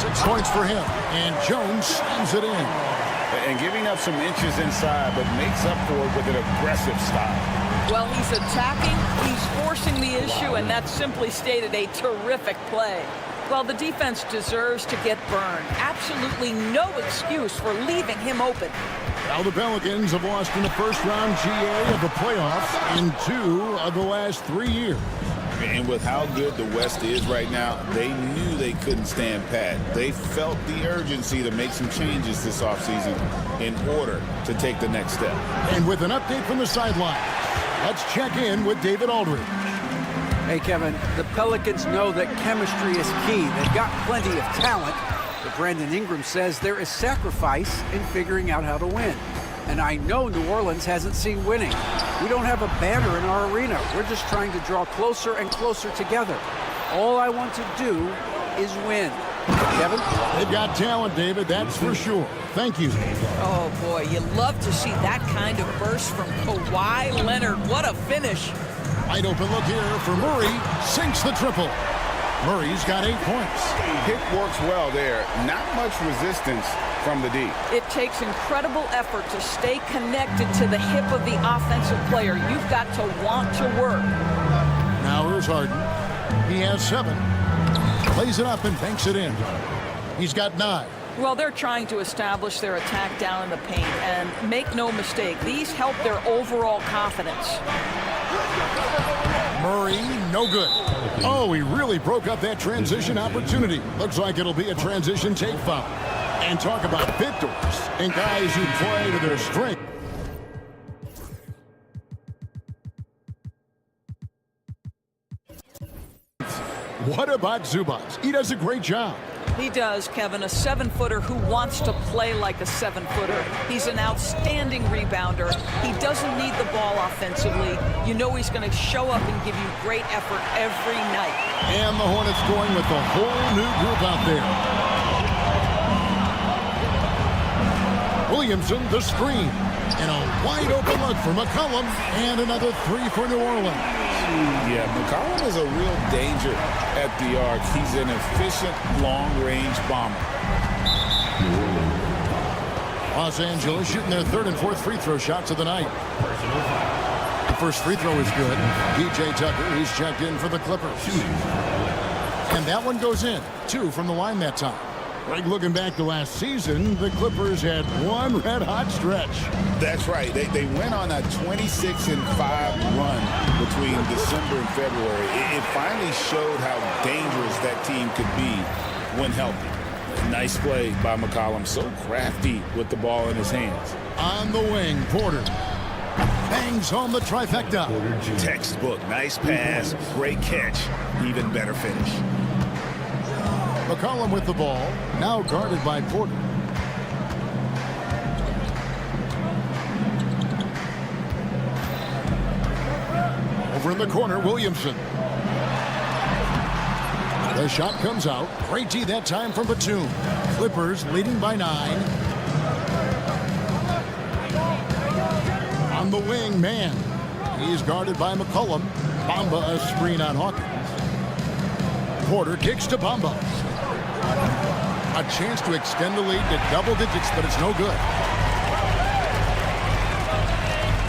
6 points for him. And Jones slams it in. And giving up some inches inside, but makes up for it with an aggressive style. Well, he's attacking, he's forcing the issue, and that's simply stated a terrific play. Well, the defense deserves to get burned. Absolutely no excuse for leaving him open. Now the Pelicans have lost in the first-round GA of the playoffs in 2 of the last 3 years. And with how good the West is right now, they knew they couldn't stand pat. They felt the urgency to make some changes this offseason in order to take the next step. And with an update from the sideline, let's check in with David Aldridge. Hey, Kevin, the Pelicans know that chemistry is key. They've got plenty of talent, but Brandon Ingram says there is sacrifice in figuring out how to win. And I know New Orleans hasn't seen winning. We don't have a banner in our arena. We're just trying to draw closer and closer together. All I want to do is win. Kevin? They've got talent, David, that's for sure. Thank you. Oh, boy, you love to see that kind of burst from Kawhi Leonard. What a finish. Wide open look here for Murray. Sinks the triple. Murray's got 8 points. Pick works well there. Not much resistance from the D. It takes incredible effort to stay connected to the hip of the offensive player. You've got to want to work. Now here's Harden. He has 7. Plays it up and banks it in. He's got 9. Well, they're trying to establish their attack down in the paint. And make no mistake, these help their overall confidence. Murray, no good. Oh, he really broke up that transition opportunity. Looks like it'll be a transition take foul. And talk about victors and guys who play to their strength. What about Zubac? He does a great job. He does, Kevin, a 7-footer who wants to play like a 7-footer. He's an outstanding rebounder. He doesn't need the ball offensively. You know he's going to show up and give you great effort every night. And the Hornets going with the whole new group out there. Williamson, the screen. And a wide open look for McCollum. And another 3 for New Orleans. Yeah, McCollum is a real danger at the arc. He's an efficient long-range bomber. Los Angeles shooting their 3rd and 4th free throw shots of the night. The first free throw is good. PJ Tucker, he's checked in for the Clippers. And that one goes in. 2 from the line that time. Greg, looking back to last season, the Clippers had one red-hot stretch. That's right. They went on a 26-5 run between December and February. It finally showed how dangerous that team could be when healthy. Nice play by McCollum. So crafty with the ball in his hands. On the wing, Porter bangs home the trifecta. Textbook. Nice pass. Great catch. Even better finish. McCollum with the ball, now guarded by Porter. Over in the corner, Williamson. The shot comes out. Great D that time from Batum. Clippers leading by 9. On the wing, man. He's guarded by McCollum. Bamba a screen on Hawkins. Porter kicks to Bamba. A chance to extend the lead to double digits, but it's no good.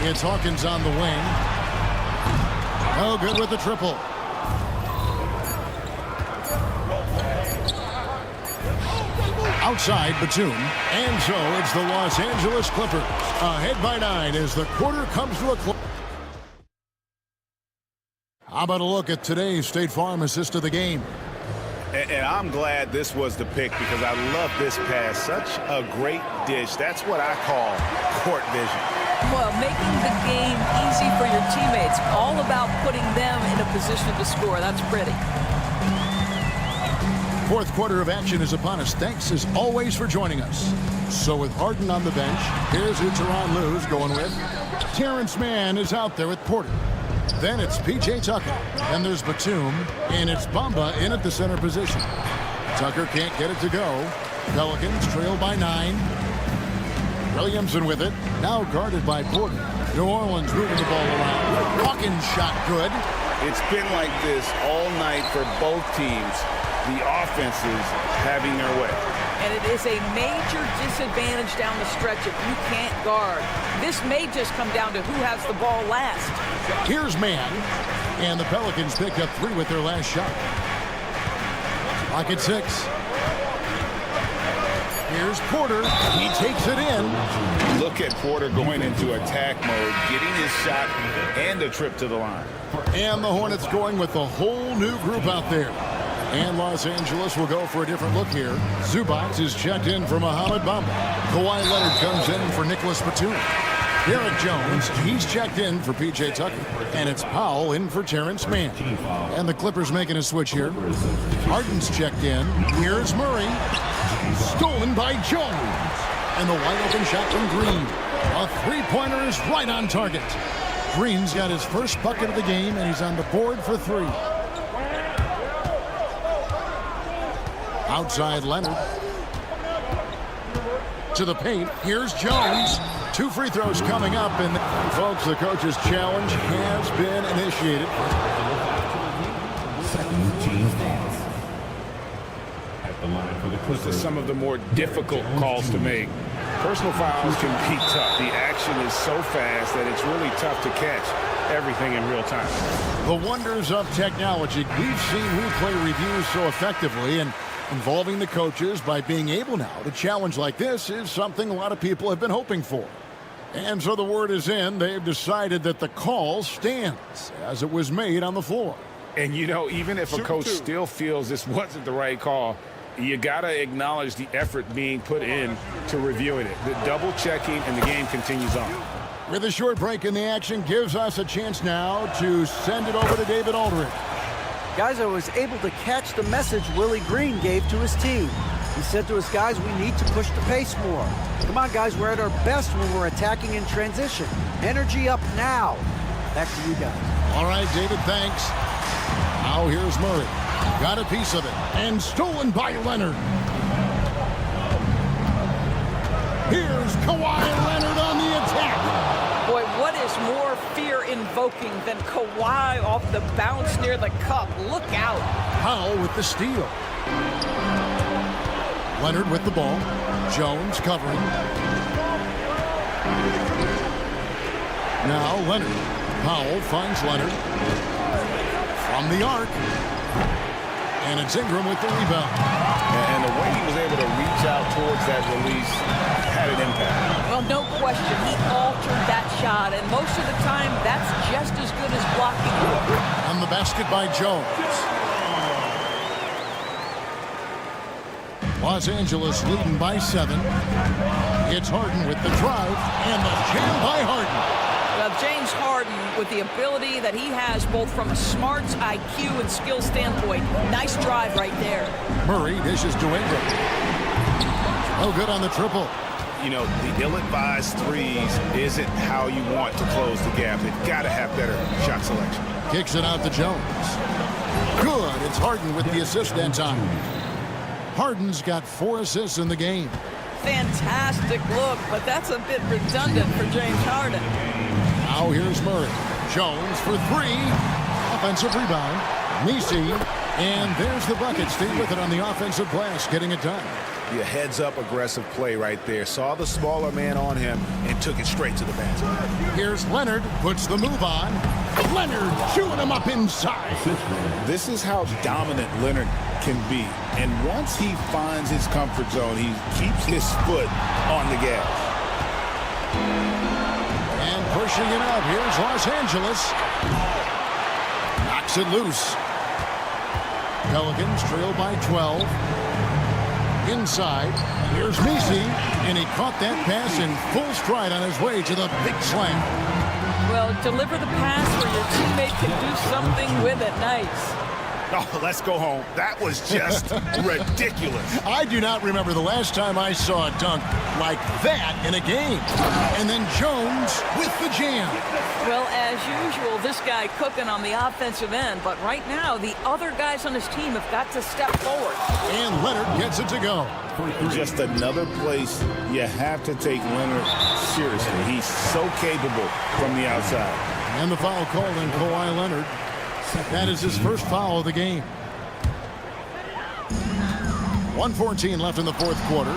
It's Hawkins on the wing. No good with the triple. Outside, Batum. And so it's the Los Angeles Clippers ahead by 9 as the quarter comes to a close. How about a look at today's State Farm assist of the game? And I'm glad this was the pick because I love this pass. Such a great dish. That's what I call court vision. Well, making the game easy for your teammates. All about putting them in a position to score. That's pretty. Fourth quarter of action is upon us. Thanks as always for joining us. So with Harden on the bench, here's who Tyronn Lue's going with. Terrence Mann is out there with Porter. Then it's PJ Tucker. Then there's Batum. And it's Bamba in at the center position. Tucker can't get it to go. Pelicans trail by 9. Williamson with it. Now guarded by Porter. New Orleans moving the ball around. Hawkins shot good. It's been like this all night for both teams. The offenses having their way. and it is a major disadvantage down the stretch if you can't guard. This may just come down to who has the ball last. Here's man, and the Pelicans pick up 3 with their last shot. Lock at 6. Here's Porter. He takes it in. Look at Porter going into attack mode, getting his shot and a trip to the line. And the Hornets going with a whole new group out there. And Los Angeles will go for a different look here. Zubac is checked in for Mohamed Bamba. Kawhi Leonard comes in for Nicholas Batum. Derek Jones, he's checked in for P.J. Tucker. And it's Powell in for Terrence Mann. And the Clippers making a switch here. Harden's checked in. Here's Murray. Stolen by Jones. And the wide open shot from Green. A three-pointer is right on target. Green's got his first bucket of the game, and he's on the board for 3. Outside Leonard. To the paint. Here's Jones. 2 free throws coming up. And folks, the coach's challenge has been initiated. Second team fouls. At the line for the Clippers. This is some of the more difficult calls to make. Personal fouls can be tough. The action is so fast that it's really tough to catch everything in real time. The wonders of technology. We've seen replay reviews so effectively, and involving the coaches by being able now to challenge like this is something a lot of people have been hoping for. And so the word is in. They've decided that the call stands as it was made on the floor. And, you know, even if a coach still feels this wasn't the right call, you got to acknowledge the effort being put in to reviewing it. The double checking, and the game continues on. With a short break in the action gives us a chance now to send it over to David Aldridge. Guys, I was able to catch the message Willie Green gave to his team. He said to his guys, we need to push the pace more. Come on, guys, we're at our best when we're attacking in transition. Energy up now. Back to you guys. All right, David, thanks. Now here's Murray. Got a piece of it. And stolen by Leonard. Here's Kawhi Leonard on the attack. Boy, what is more fear-invoking than Kawhi off the bounce near the cup? Look out. Powell with the steal. Leonard with the ball. Jones covering. Now Leonard. Powell finds Leonard. From the arc. And it's Ingram with the rebound. And the way he was able to reach out towards that release had an impact. Well, no question. He altered that shot, and most of the time, that's just as good as blocking. On the basket by Jones. Los Angeles leading by 7. It's Harden with the drive, and the jam by Harden. Well, James Harden, with the ability that he has both from a smarts, IQ, and skill standpoint, nice drive right there. Murray dishes to Ingram. Oh, good on the triple. You know, the ill-advised threes isn't how you want to close the gap. They've got to have better shot selection. Kicks it out to Jones. Good. It's Harden with the assist that time. Harden's got 4 assists in the game. Fantastic look, but that's a bit redundant for James Harden. Now here's Murray. Jones for 3. Offensive rebound. Nisi. And there's the bucket. Stay with it on the offensive glass, getting it done. Yeah, heads-up aggressive play right there. Saw the smaller man on him and took it straight to the basket. Here's Leonard. Puts the move on. Leonard chewing him up inside. This is how dominant Leonard can be. And once he finds his comfort zone, he keeps his foot on the gas. And pushing it out. Here's Los Angeles. Knocks it loose. Pelicans trail by 12. Inside. Here's Nisi. And he caught that pass in full stride on his way to the big slam. Well, deliver the pass where your teammate can do something with it. Nice. Oh, let's go home. That was just ridiculous. I do not remember the last time I saw a dunk like that in a game. And then Jones with the jam. Well, as usual, this guy cooking on the offensive end. But right now, the other guys on his team have got to step forward. And Leonard gets it to go. Just another place you have to take Leonard seriously. He's so capable from the outside. And the foul called on Kawhi Leonard. That is his first foul of the game. 1:14 left in the fourth quarter.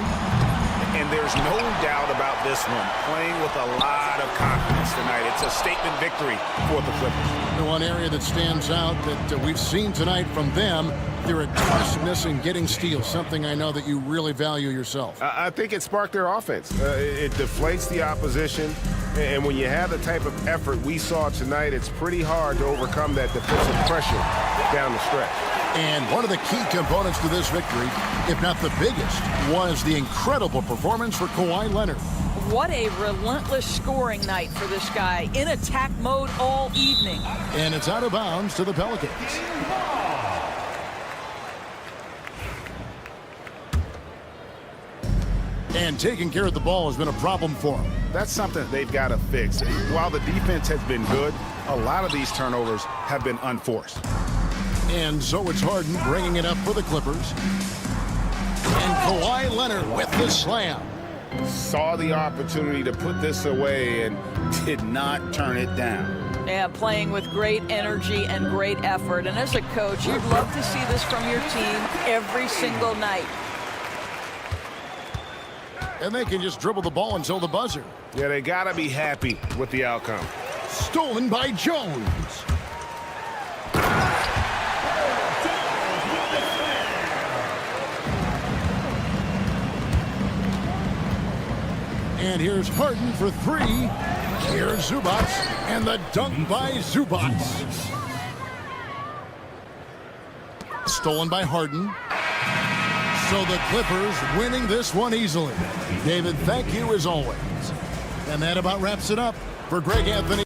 And there's no doubt about this one. Playing with a lot of confidence tonight. It's a statement victory for the Clippers. The one area that stands out that we've seen tonight from them, their aggressiveness in getting steals, something I know that you really value yourself. I think it sparked their offense. It deflates the opposition. And when you have the type of effort we saw tonight, it's pretty hard to overcome that defensive pressure down the stretch. And one of the key components to this victory, if not the biggest, was the incredible performance for Kawhi Leonard. What a relentless scoring night for this guy, in attack mode all evening. And it's out of bounds to the Pelicans. And taking care of the ball has been a problem for them. That's something they've got to fix. While the defense has been good, a lot of these turnovers have been unforced. And so it's Harden bringing it up for the Clippers. And Kawhi Leonard with the slam. Saw the opportunity to put this away and did not turn it down. Yeah, playing with great energy and great effort. And as a coach, you'd love to see this from your team every single night. And they can just dribble the ball until the buzzer. Yeah, they got to be happy with the outcome. Stolen by Jones. And here's Harden for three. Here's Zubac, and the dunk by Zubac. Stolen by Harden. So the Clippers winning this one easily. David, thank you as always. And that about wraps it up for Greg Anthony.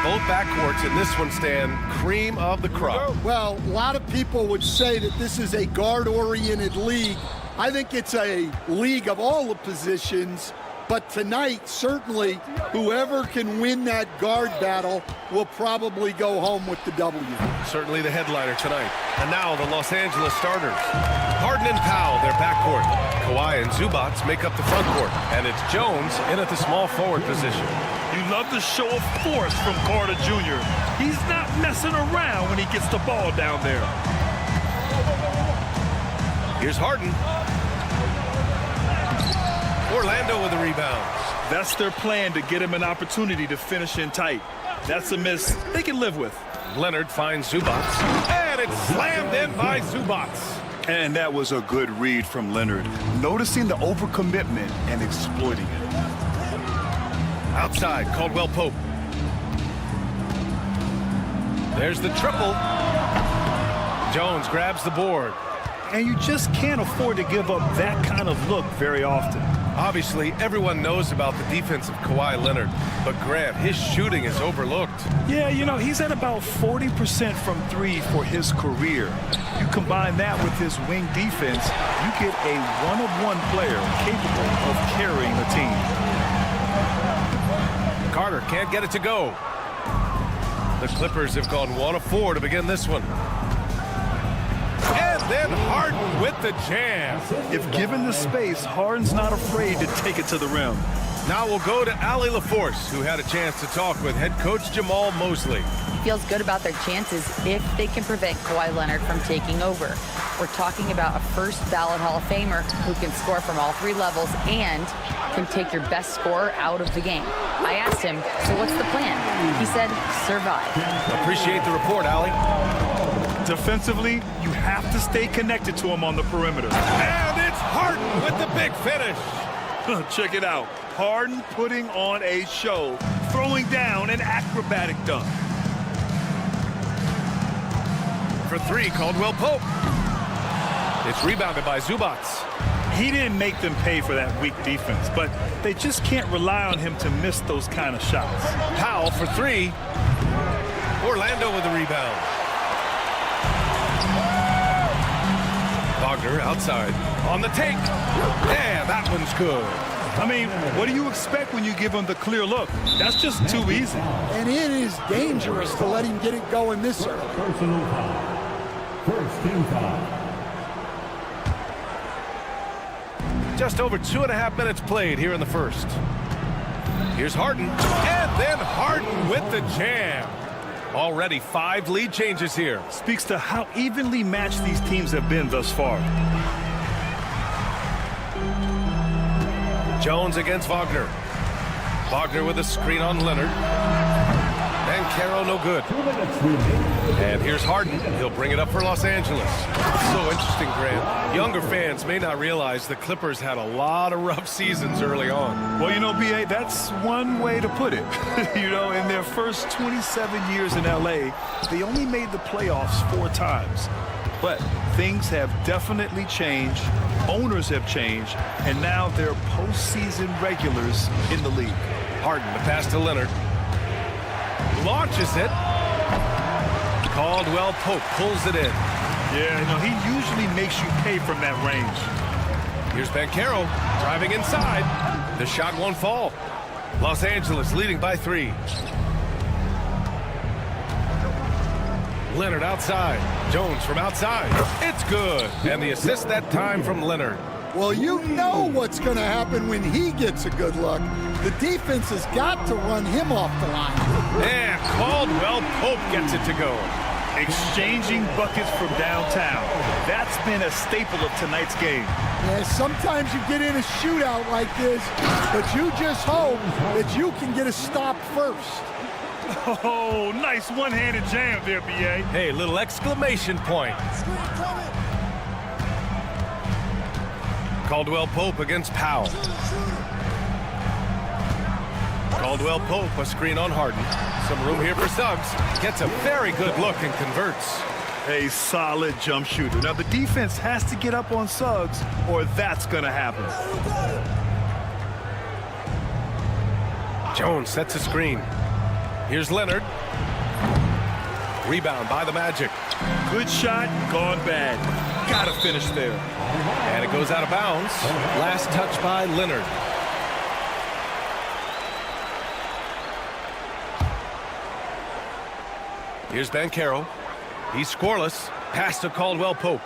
Both backcourts in this one stand cream of the crop. Well, a lot of people would say that this is a guard-oriented league. I think it's a league of all the positions, but tonight, certainly, whoever can win that guard battle will probably go home with the W. Certainly the headliner tonight. And now the Los Angeles starters. Harden and Powell, their backcourt. Kawhi and Zubac make up the front court. And it's Jones in at the small forward position. You love the show of force from Carter Jr. He's not messing around when he gets the ball down there. Here's Harden. Orlando with a rebound. That's their plan, to get him an opportunity to finish in tight. That's a miss they can live with. Leonard finds Zubac. And it's slammed in by Zubac. And that was a good read from Leonard, noticing the overcommitment and exploiting it. Outside, Caldwell Pope. There's the triple. Jones grabs the board. And you just can't afford to give up that kind of look very often. Obviously, everyone knows about the defense of Kawhi Leonard, but Grant, his shooting is overlooked. Yeah, you know, he's at about 40% from three for his career. You combine that with his wing defense, you get a one-of-one player capable of carrying a team. Carter can't get it to go. The Clippers have gone 1 of 4 to begin this one. And then Harden with the jam. If given the space, Harden's not afraid to take it to the rim. Now we'll go to Allie LaForce, who had a chance to talk with head coach Jamal Mosley. He feels good about their chances if they can prevent Kawhi Leonard from taking over. We're talking about a first ballot Hall of Famer who can score from all 3 levels and can take your best scorer out of the game. I asked him, so what's the plan? He said, survive. Appreciate the report, Allie. Defensively, you have to stay connected to him on the perimeter. And it's Harden with the big finish. Check it out. Harden putting on a show, throwing down an acrobatic dunk. For 3, Caldwell Pope. It's rebounded by Zubac. He didn't make them pay for that weak defense, but they just can't rely on him to miss those kind of shots. Powell for 3. Orlando with the rebound. Wagner outside on the take. And that one's good. I mean, what do you expect when you give him the clear look? That's just too easy. And it is dangerous to let him get it going this early. Personal foul. First team foul. Just over 2.5 minutes played here in the first. Here's Harden. And then Harden with the jam. Already 5 lead changes here. Speaks to how evenly matched these teams have been thus far. Jones against Wagner. Wagner with a screen on Leonard. And Caro no good. And here's Harden. He'll bring it up for Los Angeles. So interesting, Grant. Younger fans may not realize the Clippers had a lot of rough seasons early on. Well, you know, B.A., that's one way to put it. You know, in their first 27 years in L.A., they only made the playoffs 4 times. But things have definitely changed. Owners have changed. And now they're postseason regulars in the league. Harden, the pass to Leonard. Launches it. Caldwell Pope pulls it in. Yeah, you know, he usually makes you pay from that range. Here's Banchero driving inside. The shot won't fall. Los Angeles leading by 3. Leonard outside. Jones from outside. It's good. And the assist that time from Leonard. Well, you know what's going to happen when he gets a good look. The defense has got to run him off the line. And Caldwell Pope gets it to go. Exchanging buckets from downtown. That's been a staple of tonight's game. Yeah, sometimes you get in a shootout like this, but you just hope that you can get a stop first. Oh, nice one-handed jam there, B.A. Hey, little exclamation point. Caldwell Pope against Powell. Caldwell Pope, a screen on Harden. Some room here for Suggs. Gets a very good look and converts. A solid jump shooter. Now, the defense has to get up on Suggs, or that's going to happen. Jones sets a screen. Here's Leonard. Rebound by the Magic. Good shot, gone bad. Gotta finish there. And it goes out of bounds. Last touch by Leonard. Here's Banchero. He's scoreless. Pass to Caldwell Pope.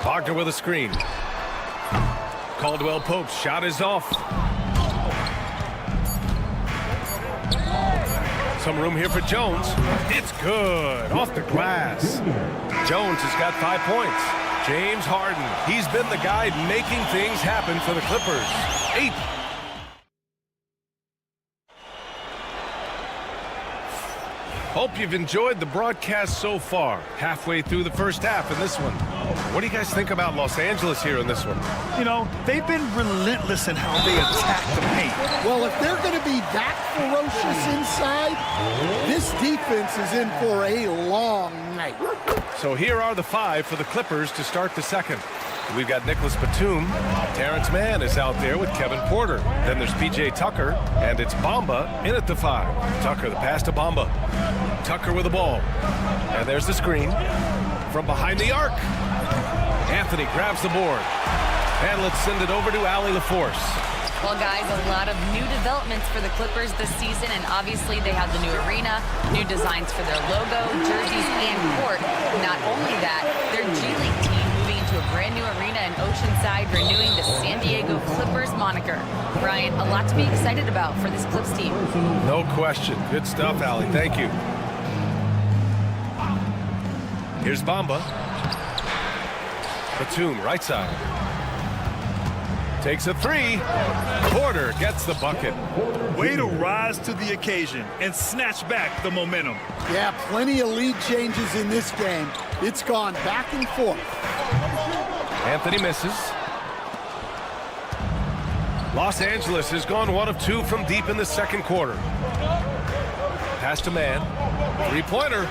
Wagner with a screen. Caldwell Pope's shot is off. Some room here for Jones. It's good. Off the glass. Jones has got 5 points. James Harden. He's been the guy making things happen for the Clippers. 8. Hope you've enjoyed the broadcast so far. Halfway through the first half in this one. What do you guys think about Los Angeles here in this one? You know, they've been relentless in how they attack the paint. Well, if they're going to be that ferocious inside, this defense is in for a long night. So here are the 5 for the Clippers to start the second. We've got Nicholas Batum. Terrence Mann is out there with Kevin Porter. Then there's P.J. Tucker, and it's Bamba in at the 5. Tucker, the pass to Bamba. Tucker with the ball. And there's the screen from behind the arc. Anthony grabs the board. And let's send it over to Allie LaForce. Well, guys, a lot of new developments for the Clippers this season, and obviously they have the new arena, new designs for their logo, jerseys, and court. Not only that, their G League team moving into a brand new arena in Oceanside, renewing the San Diego Clippers moniker. Brian, a lot to be excited about for this Clips team. No question. Good stuff, Allie. Thank you. Here's Bamba. Batum, right side. Takes a 3. Porter gets the bucket. Way to rise to the occasion and snatch back the momentum. Yeah, plenty of lead changes in this game. It's gone back and forth. Anthony misses. Los Angeles has gone 1 of 2 from deep in the second quarter. Pass to Mann. 3-pointer.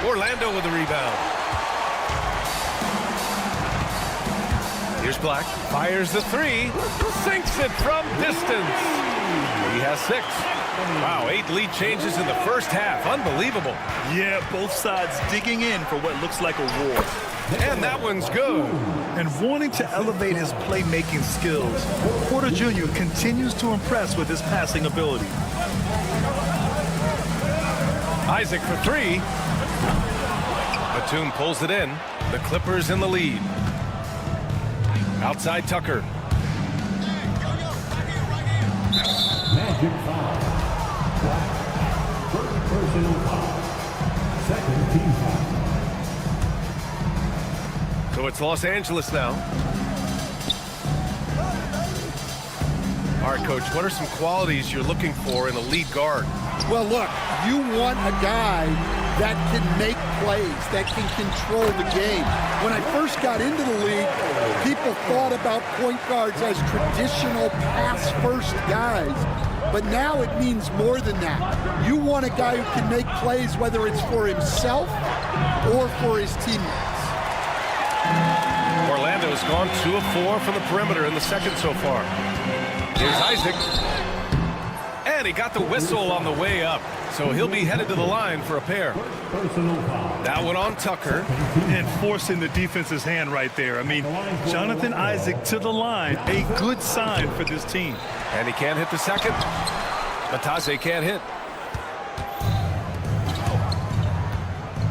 Orlando with the rebound. Here's Black. Fires the 3. Sinks it from distance. He has 6. Wow, 8 lead changes in the first half. Unbelievable. Yeah, both sides digging in for what looks like a war. And that one's good. And wanting to elevate his playmaking skills, Porter Jr. continues to impress with his passing ability. Isaac for 3. Batum pulls it in. The Clippers in the lead. Outside Tucker. Magic foul. First personal foul. Second team foul. So it's Los Angeles now. All right, Coach, what are some qualities you're looking for in a lead guard? Well, look, you want a guy that can make plays, that can control the game. When I first got into the league, people thought about point guards as traditional pass-first guys. But now it means more than that. You want a guy who can make plays, whether it's for himself or for his teammates. Orlando has gone 2 of 4 from the perimeter in the second so far. Here's Isaac. And he got the whistle on the way up. So he'll be headed to the line for a pair. That one on Tucker. And forcing the defense's hand right there. I mean, Jonathan Isaac to the line. A good sign for this team. And he can't hit the second. Matase can't hit.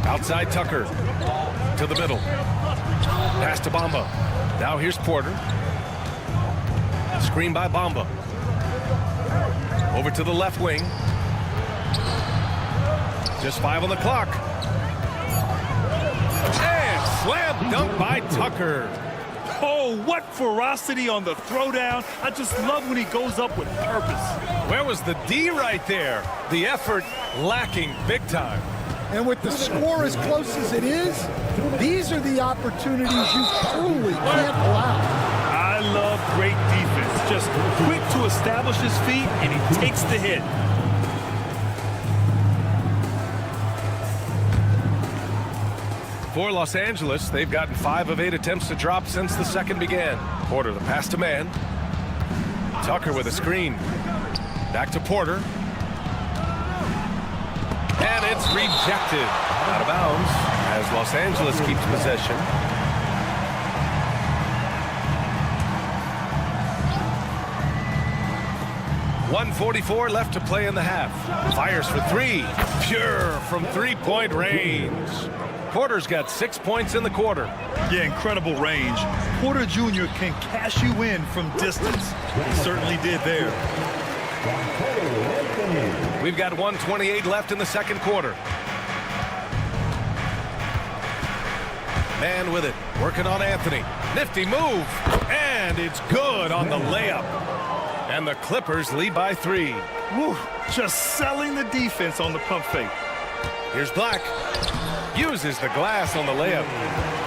Outside Tucker. To the middle. Pass to Bamba. Now here's Porter. Screen by Bamba. Over to the left wing. Just 5 on the clock. And slam dunk by Tucker. Oh, what ferocity on the throwdown. I just love when he goes up with purpose. Where was the D right there? The effort lacking big time. And with the score as close as it is, these are the opportunities you truly can't allow. I love great defense. Just quick to establish his feet, and he takes the hit. For Los Angeles, they've gotten 5 of 8 attempts to drop since the second began. Porter, the pass to Mann. Tucker with a screen. Back to Porter. And it's rejected. Out of bounds as Los Angeles keeps possession. .144 left to play in the half. Fires for three. Pure from three-point range. Porter's got 6 points in the quarter. Yeah, incredible range. Porter Jr. can cash you in from distance. He certainly did there. We've got 1:28 left in the second quarter. Man with it, working on Anthony. Nifty move, and it's good on the layup. And the Clippers lead by 3. Woo, just selling the defense on the pump fake. Here's Black. Uses the glass on the layup.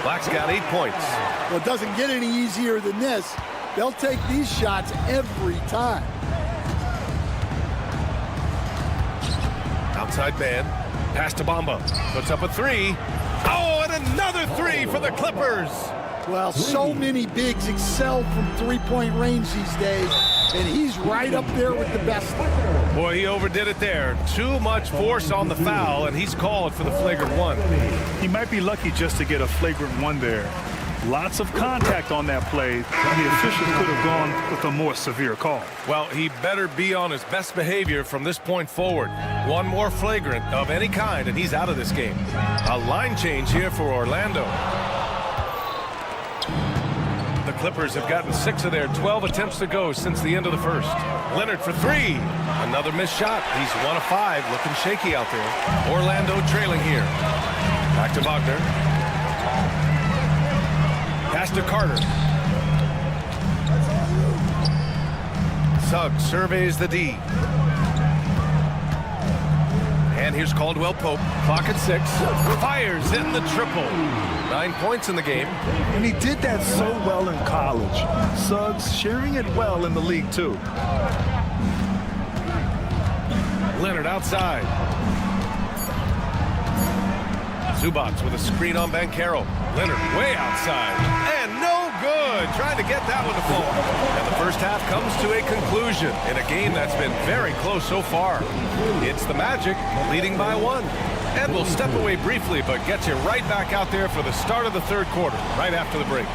Black's got 8 points. Well, it doesn't get any easier than this. They'll take these shots every time. Outside man. Pass to Bamba. Puts up a 3. Oh, and another 3 for the Clippers. Well, so many bigs excel from three-point range these days, and he's right up there with the best. Boy, he overdid it there. Too much force on the foul, and he's called for the flagrant 1. He might be lucky just to get a flagrant 1 there. Lots of contact on that play, and the officials could have gone with a more severe call. Well, he better be on his best behavior from this point forward. One more flagrant of any kind, and he's out of this game. A line change here for Orlando. The Clippers have gotten 6 of their 12 attempts to go since the end of the first. Leonard for 3. Another missed shot. He's 1 of 5, looking shaky out there. Orlando trailing here. Back to Wagner. Pass to Carter. Suggs surveys the D. And here's Caldwell Pope. Clock at 6. Fires in the triple. 9 points in the game. And he did that so well in college. Suggs sharing it well in the league, too. Leonard outside. Zubats with a screen on Banchero. Leonard way outside. And no good. Trying to get that one to fall. And the first half comes to a conclusion in a game that's been very close so far. It's the Magic leading by 1. And we'll step away briefly, but get you right back out there for the start of the third quarter, right after the break.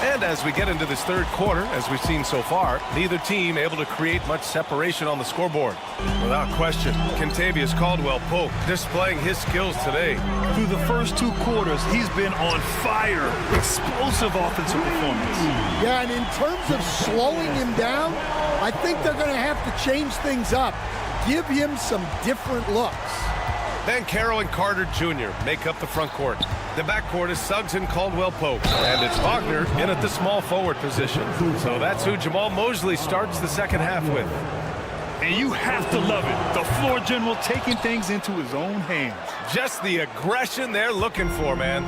And as we get into this third quarter, as we've seen so far, neither team able to create much separation on the scoreboard. Without question, Kentavious Caldwell-Pope displaying his skills today. Through the first 2 quarters, he's been on fire. Explosive offensive performance. Yeah, and in terms of slowing him down, I think they're going to have to change things up. Give him some different looks. Banchero and Carter Jr. make up the front court. The backcourt is Suggs and Caldwell-Pope. And it's Wagner in at the small forward position. So that's who Jamal Mosley starts the second half with. And you have to love it. The floor general taking things into his own hands. Just the aggression they're looking for, man.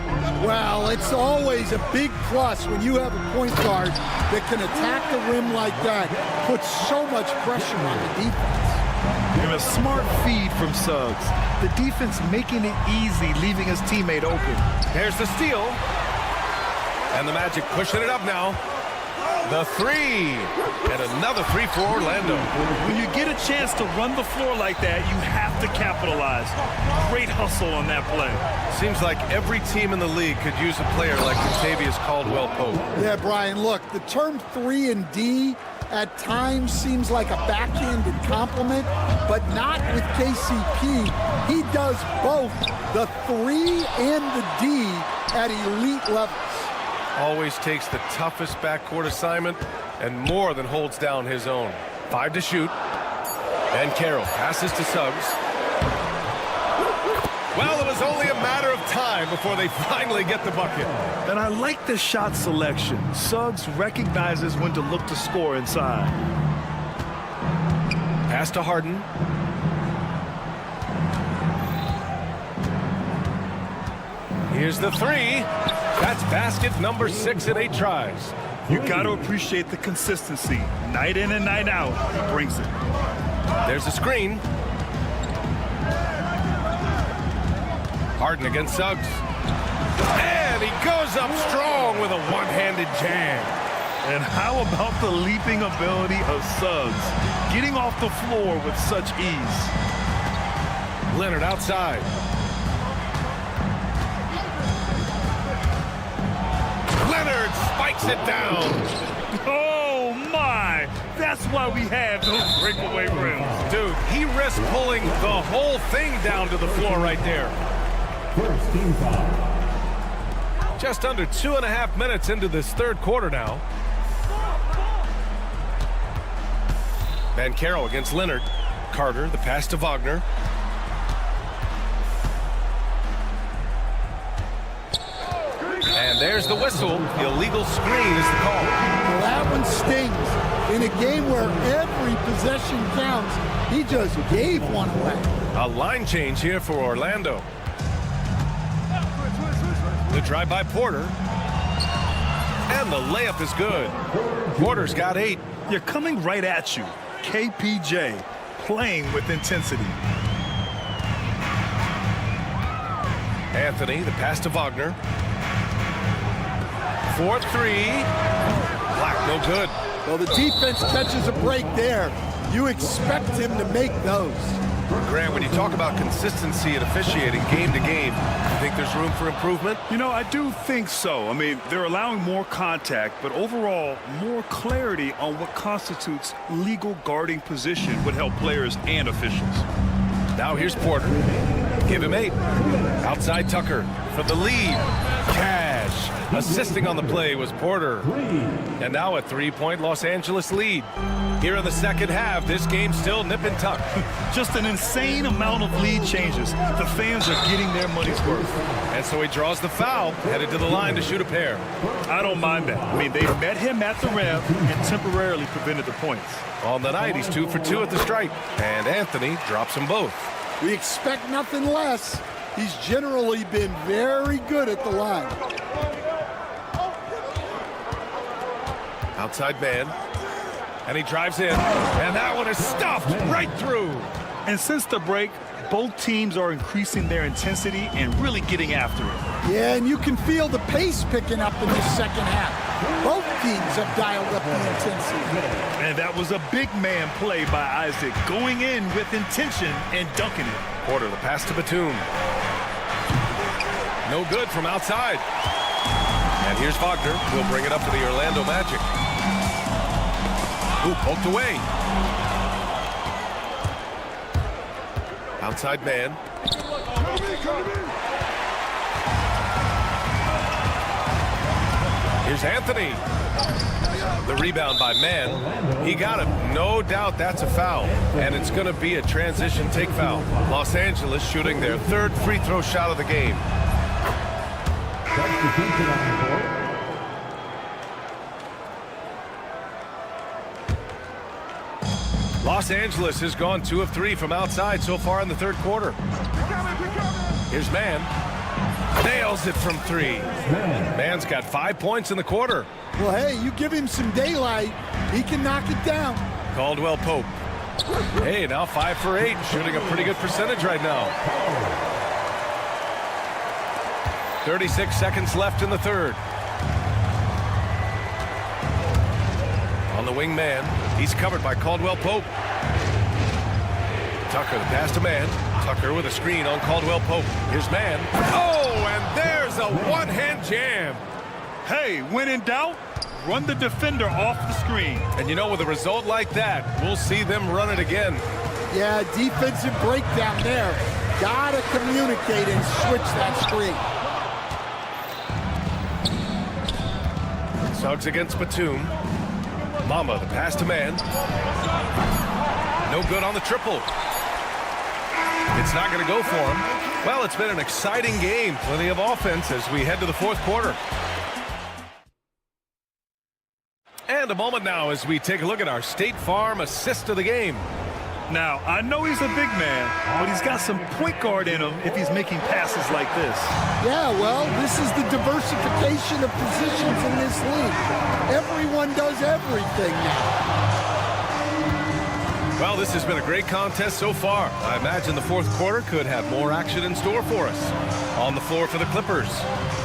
Well, it's always a big plus when you have a point guard that can attack the rim like that, put so much pressure on the defense. And a smart feed from Suggs. The defense making it easy, leaving his teammate open. Here's the steal. And the Magic pushing it up now. The 3. And another 3 for Orlando. When you get a chance to run the floor like that, you have to capitalize. Great hustle on that play. Seems like every team in the league could use a player like Kentavious Caldwell-Pope. Yeah, Brian, look, the term 3 and D at times seems like a backhanded compliment, but not with KCP. He does both the 3 and the D at elite levels. Always takes the toughest backcourt assignment and more than holds down his own. 5 to shoot. And Carroll passes to Suggs. Well, it was only a matter of time before they finally get the bucket. And I like the shot selection. Suggs recognizes when to look to score inside. Pass to Harden. Here's the 3. That's basket number 6 in 8 tries. You got to appreciate the consistency. Night in and night out, he brings it. There's a screen. Harden against Suggs. And he goes up strong with a one-handed jam. And how about the leaping ability of Suggs? Getting off the floor with such ease. Leonard outside. Leonard spikes it down. Oh, my. That's why we have those breakaway rims. Dude, he risked pulling the whole thing down to the floor right there. First team foul. Just under 2.5 minutes into this third quarter now. Banchero against Leonard. Carter, the pass to Wagner. And there's the whistle. Illegal screen is the call. Well, that one stings. In a game where every possession counts, he just gave one away. A line change here for Orlando. The drive by Porter. And the layup is good. Porter's got 8. You're coming right at you. KPJ playing with intensity. Anthony, the pass to Wagner. 4-3. Black, no good. Well, the defense catches a break there. You expect him to make those. Grant, when you talk about consistency and officiating game to game, you think there's room for improvement? You know, I do think so. I mean, they're allowing more contact, but overall, more clarity on what constitutes legal guarding position would help players and officials. Now here's Porter. Give him 8. Outside Tucker for the lead. Cash. Assisting on the play was Porter. And now a 3-point Los Angeles lead. Here in the second half, this game's still nip and tuck. Just an insane amount of lead changes. The fans are getting their money's worth. And so he draws the foul, headed to the line to shoot a pair. I don't mind that. I mean, they met him at the rim and temporarily prevented the points. On the night, he's 2 for 2 at the stripe. And Anthony drops them both. We expect nothing less. He's generally been very good at the line. Outside man. And he drives in. And that one is stuffed right through. And since the break, both teams are increasing their intensity and really getting after it. Yeah, and you can feel the pace picking up in the second half. Both teams have dialed up the intensity. And that was a big man play by Isaac, going in with intention and dunking it. Porter, the pass to Batum. No good from outside. And here's Wagner. He'll bring it up to the Orlando Magic. Ooh, poked away. Outside man. Here's Anthony. The rebound by Mann. He got it. No doubt that's a foul. And it's going to be a transition take foul. Los Angeles shooting their 3rd free throw shot of the game. Los Angeles has gone 2 of 3 from outside so far in the third quarter. Here's Mann. Nails it from 3. Mann's got 5 points in the quarter. Well, hey, you give him some daylight, he can knock it down. Caldwell Pope. Hey, now 5 for 8, shooting a pretty good percentage right now. 36 seconds left in the third. On the wing man, he's covered by Caldwell Pope. Tucker, the pass to Mann. Tucker with a screen on Caldwell Pope. Here's Mann. Oh, and there's a one-hand jam. Hey, when in doubt, run the defender off the screen. And you know, with a result like that, we'll see them run it again. Yeah, defensive breakdown there. Gotta communicate and switch that screen. Suggs against Batum. Mama, the pass to Mann. No good on the triple. It's not going to go for him. Well, it's been an exciting game. Plenty of offense as we head to the fourth quarter. And a moment now as we take a look at our State Farm assist of the game. Now, I know he's a big man, but he's got some point guard in him if he's making passes like this. Yeah, well, this is the diversification of positions in this league. Everyone does everything now. Well, this has been a great contest so far. I imagine the fourth quarter could have more action in store for us. On the floor for the Clippers,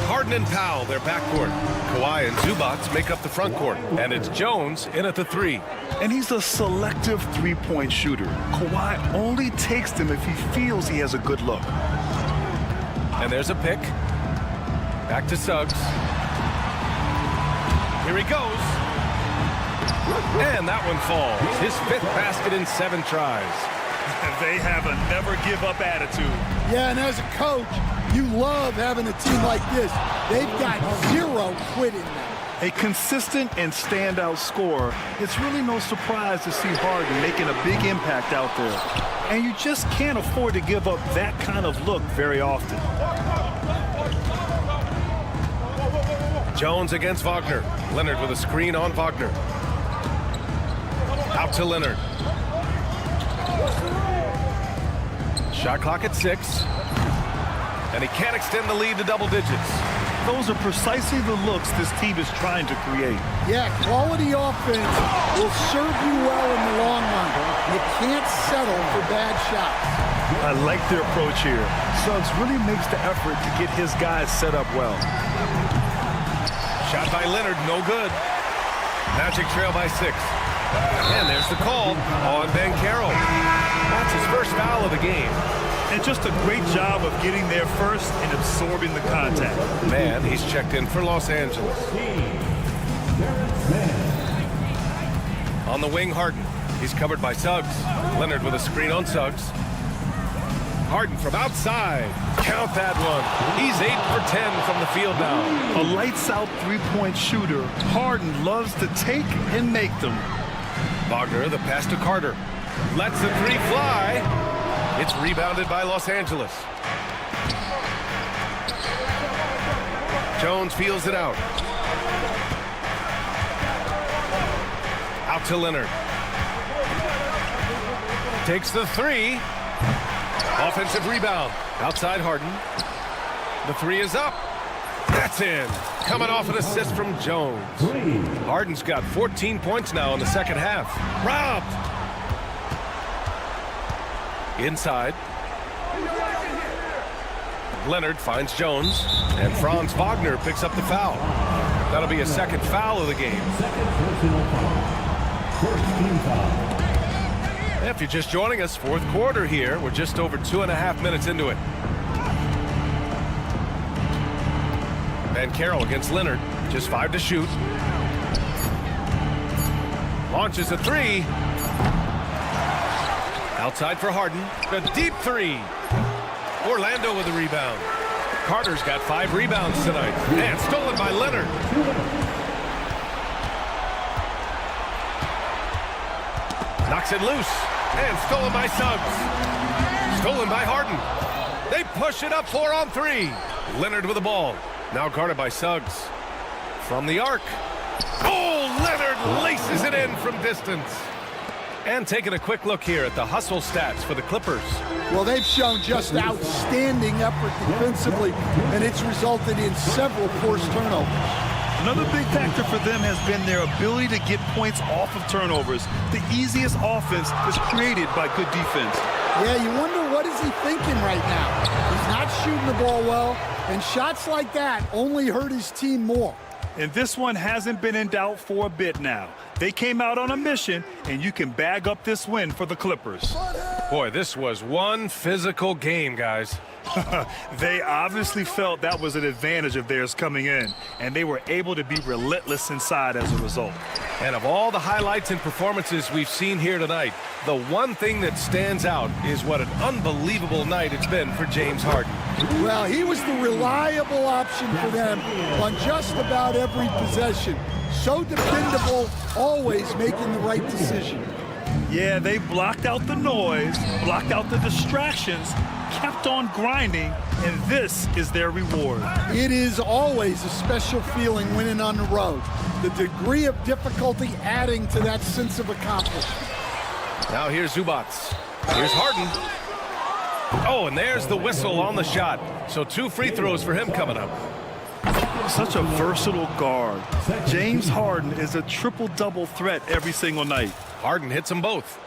Harden and Powell, their backcourt. Kawhi and Zubac make up the front court. And it's Jones in at the 3. And he's a selective three-point shooter. Kawhi only takes them if he feels he has a good look. And there's a pick. Back to Suggs. Here he goes. And that one falls. His 5th basket in 7 tries. They have a never-give-up attitude. Yeah, and as a coach, you love having a team like this. They've got 0 quit in them. A consistent and standout scorer, it's really no surprise to see Harden making a big impact out there. And you just can't afford to give up that kind of look very often. Jones against Wagner. Leonard with a screen on Wagner. Out to Leonard. Shot clock at 6. And he can't extend the lead to double digits. Those are precisely the looks this team is trying to create. Yeah, quality offense will serve you well in the long run. You can't settle for bad shots. I like their approach here. Suggs really makes the effort to get his guys set up well. Shot by Leonard, no good. Magic trail by 6. And there's the call on Banchero. That's his first foul of the game. And just a great job of getting there first and absorbing the contact. Man, he's checked in for Los Angeles. On the wing, Harden. He's covered by Suggs. Leonard with a screen on Suggs. Harden from outside. Count that one. He's 8 for 10 from the field now. A lights-out three-point shooter. Harden loves to take and make them. Wagner, the pass to Carter. Lets the 3 fly. It's rebounded by Los Angeles. Jones feels it out. Out to Leonard. Takes the 3. Offensive rebound. Outside Harden. The 3 is up. That's in. Coming off an assist from Jones. Harden's got 14 points now in the second half. Robbed. Inside. Leonard finds Jones, and Franz Wagner picks up the foul. That'll be a second foul of the game. If you're just joining us, fourth quarter here. We're just over 2.5 minutes into it. Banchero against Leonard. Just 5 to shoot. Launches a 3. Outside for Harden. The deep 3. Orlando with the rebound. Carter's got 5 rebounds tonight. And stolen by Leonard. Knocks it loose. And stolen by Suggs. Stolen by Harden. They push it up 4 on 3. Leonard with the ball. Now guarded by Suggs. From the arc. Oh, Leonard laces it in from distance. And taking a quick look here at the hustle stats for the Clippers. Well, they've shown just outstanding effort defensively, and it's resulted in several forced turnovers. Another big factor for them has been their ability to get points off of turnovers. The easiest offense is created by good defense. Yeah, you wonder what is he thinking right now. He's not shooting the ball well, and shots like that only hurt his team more. And this one hasn't been in doubt for a bit now. They came out on a mission, and you can bag up this win for the Clippers. Boy, this was one physical game, guys. They obviously felt that was an advantage of theirs coming in, and they were able to be relentless inside as a result. And of all the highlights and performances we've seen here tonight, the one thing that stands out is what an unbelievable night it's been for James Harden. Well, he was the reliable option for them on just about every possession. So dependable, always making the right decision. Yeah, they blocked out the noise, blocked out the distractions, kept on grinding, and this is their reward. It is always a special feeling winning on the road. The degree of difficulty adding to that sense of accomplishment. Now here's Zubac. Here's Harden. Oh, and there's the whistle on the shot. So 2 free throws for him coming up. Such a versatile guard. James Harden is a triple-double threat every single night. Harden hits them both.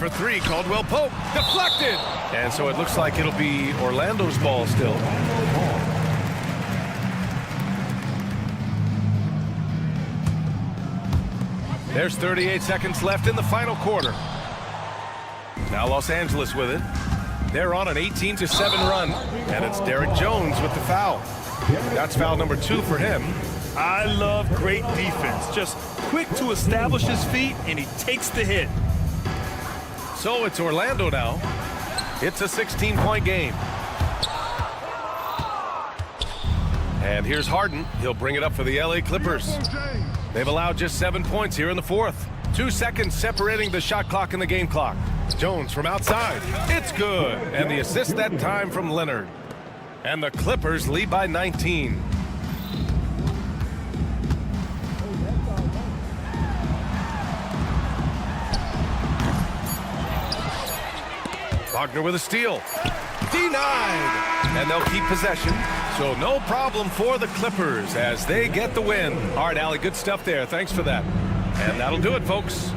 for three, Caldwell Pope. Deflected! And so it looks like it'll be Orlando's ball still. There's 38 seconds left in the final quarter. Now Los Angeles with it. They're on an 18-7 run, and it's Derek Jones with the foul. That's foul number 2 for him. I love great defense. Just quick to establish his feet, and he takes the hit. So it's Orlando now. It's a 16-point game. And here's Harden. He'll bring it up for the LA Clippers. They've allowed just 7 points here in the fourth. 2 seconds separating the shot clock and the game clock. Jones from outside. It's good. And the assist that time from Leonard. And the Clippers lead by 19. Wagner with a steal. Denied. And they'll keep possession. So no problem for the Clippers as they get the win. All right, Allie, good stuff there. Thanks for that. And that'll do it, folks.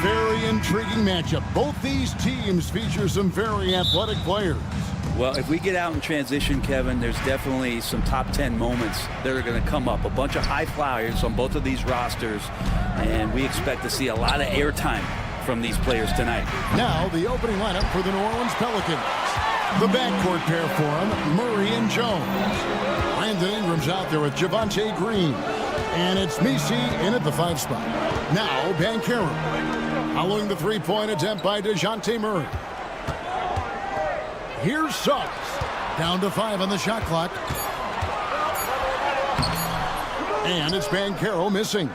very intriguing matchup. Both these teams feature some very athletic players. Well, if we get out in transition, Kevin, there's definitely some top 10 moments that are going to come up. A bunch of high flyers on both of these rosters, and we expect to see a lot of airtime from these players tonight. Now, the opening lineup for the New Orleans Pelicans. The backcourt pair for them, Murray and Jones. Brandon Ingram's out there with Javonte Green. And it's Misi in at the 5 spot. Now, Banchero. Following the three-point attempt by DeJounte Murray. Here's Suggs. Down to 5 on the shot clock. And it's Banchero missing.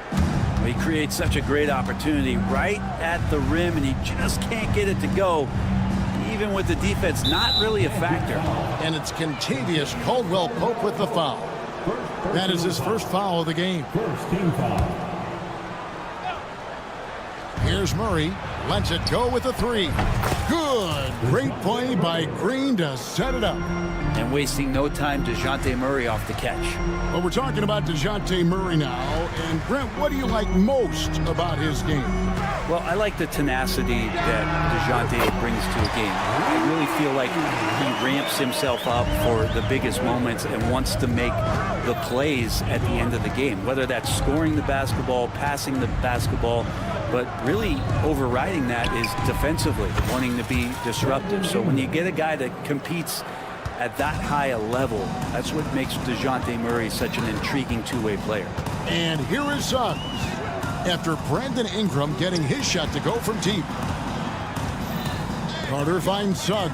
He creates such a great opportunity right at the rim, and he just can't get it to go, even with the defense not really a factor. And it's Contavious Caldwell-Pope with the foul. That is his first foul of the game. First team foul. Here's Murray. Lets it go with a 3. Good. Great play by Green to set it up. And wasting no time, DeJounte Murray off the catch. Well, we're talking about DeJounte Murray now. And Brent, what do you like most about his game? Well, I like the tenacity that DeJounte brings to a game. I really feel like he ramps himself up for the biggest moments and wants to make the plays at the end of the game, whether that's scoring the basketball, passing the basketball, but really overriding that is defensively, wanting to be disruptive. So when you get a guy that competes at that high a level, that's what makes DeJounte Murray such an intriguing two-way player. And here is Suggs. After Brandon Ingram getting his shot to go from deep. Carter finds Suggs.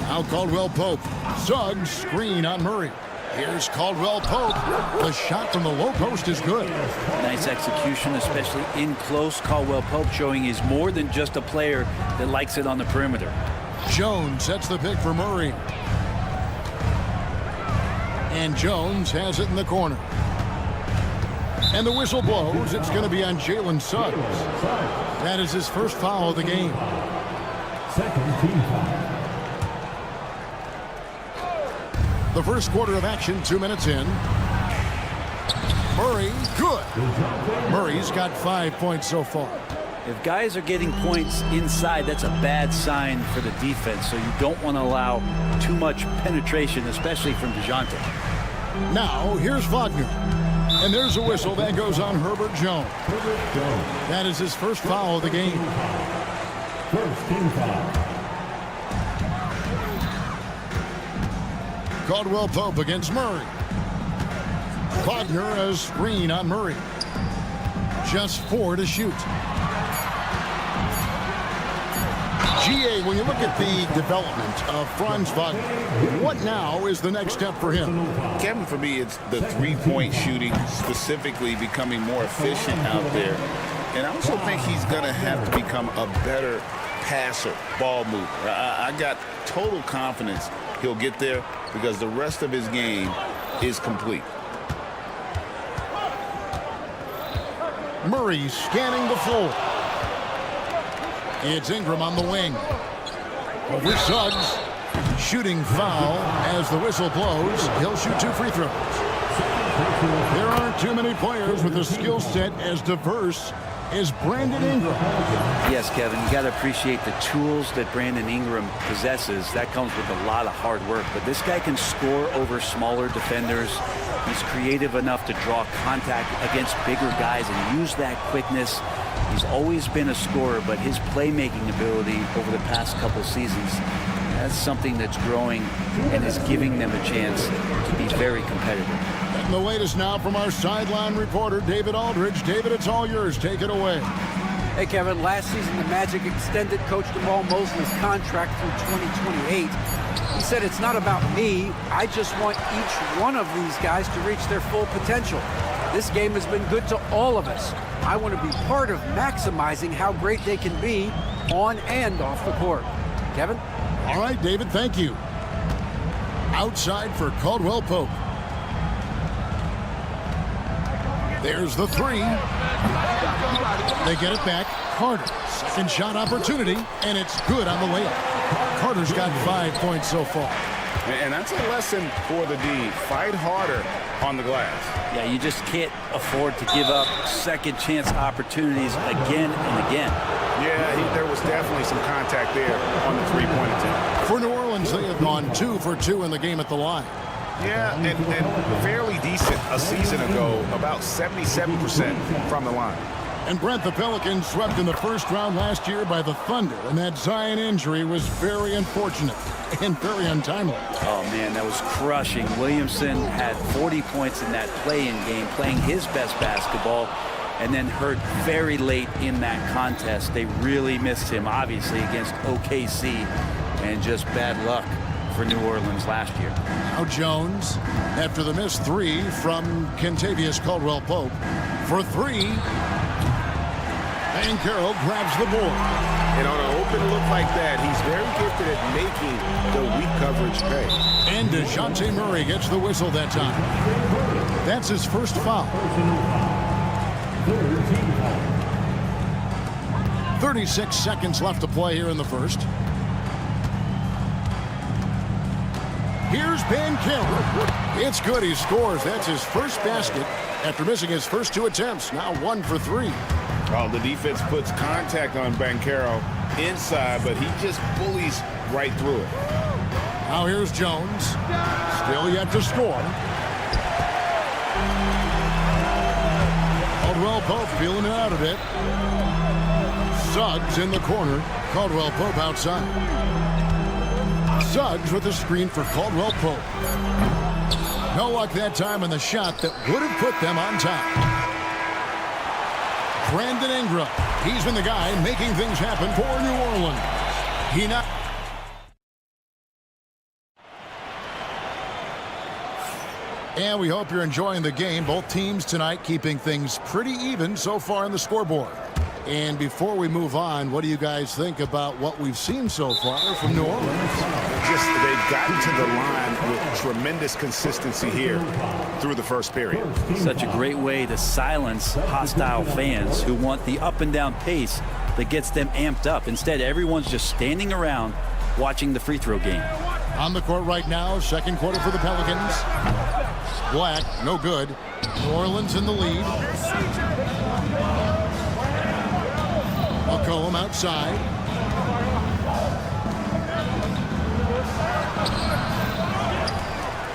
Now Caldwell-Pope. Suggs screen on Murray. Here's Caldwell-Pope. The shot from the low post is good. Nice execution, especially in close. Caldwell-Pope showing he's more than just a player that likes it on the perimeter. Jones sets the pick for Murray. And Jones has it in the corner. And the whistle blows. It's going to be on Jalen Suggs. That is his first foul of the game. Second team foul. The first quarter of action, 2 minutes in. Murray, good. Murray's got 5 points so far. If guys are getting points inside, that's a bad sign for the defense. So you don't want to allow too much penetration, especially from DeJounte. Now, here's Wagner. And there's a whistle that goes on Herbert Jones. That is his first foul of the game. First team foul. Caldwell-Pope against Murray. Wagner a screen on Murray. Just 4 to shoot. GA, when you look at the development of Franz Wagner, what now is the next step for him? Kevin, for me, it's the three-point shooting, specifically becoming more efficient out there. And I also think he's going to have to become a better passer, ball mover. I got total confidence he'll get there because the rest of his game is complete. Murray scanning the floor. It's Ingram on the wing. Over Suggs. Shooting foul as the whistle blows. He'll shoot 2 free throws. There aren't too many players with a skill set as diverse as Brandon Ingram. Yes, Kevin, you got to appreciate the tools that Brandon Ingram possesses. That comes with a lot of hard work. But this guy can score over smaller defenders. He's creative enough to draw contact against bigger guys and use that quickness. He's always been a scorer, but his playmaking ability over the past couple seasons, that's something that's growing and is giving them a chance to be very competitive. And the latest now from our sideline reporter, David Aldridge. David, it's all yours. Take it away. Hey, Kevin, last season the Magic extended Coach Jamal Mosley's contract through 2028. He said, it's not about me. I just want each one of these guys to reach their full potential. This game has been good to all of us. I want to be part of maximizing how great they can be on and off the court. Kevin? All right, David, thank you. Outside for Caldwell-Pope. There's the 3. They get it back. Carter, second shot opportunity, and it's good on the layup. Carter's got 5 points so far. And that's a lesson for the D. Fight harder on the glass. Yeah, you just can't afford to give up second chance opportunities again and again. was definitely some contact there on the three-point attempt. For New Orleans, they have gone 2 for 2 in the game at the line. Yeah, and fairly decent a season ago, about 77% from the line. And Brent, the Pelicans swept in the first round last year by the Thunder, and that Zion injury was very unfortunate and very untimely. Oh, man, that was crushing. Williamson had 40 points in that play-in game, playing his best basketball, and then hurt very late in that contest. They really missed him, obviously, against OKC, and just bad luck for New Orleans last year. Now Jones, after the missed 3 from Kentavious Caldwell-Pope, for 3. Banchero grabs the board. And on an open look like that, he's very gifted at making the weak coverage pay. And DeJounte Murray gets the whistle that time. That's his first foul. 36 seconds left to play here in the first. Here's Banchero. It's good. He scores. That's his first basket after missing his first 2 attempts. Now 1 for 3. Oh, the defense puts contact on Banchero inside, but he just bullies right through it. Now here's Jones. Still yet to score. Caldwell-Pope feeling it out a bit. Suggs in the corner. Caldwell-Pope outside. Suggs with a screen for Caldwell-Pope. No luck that time in the shot that would have put them on top. Brandon Ingram, he's been the guy making things happen for New Orleans. And we hope you're enjoying the game. Both teams tonight keeping things pretty even so far on the scoreboard. And before we move on, what do you guys think about what we've seen so far from New Orleans? They've gotten to the line with tremendous consistency here through the first period. Such a great way to silence hostile fans who want the up and down pace that gets them amped up. Instead, everyone's just standing around watching the free throw game. On the court right now, second quarter for the Pelicans. Black, no good. New Orleans in the lead. McCollum outside.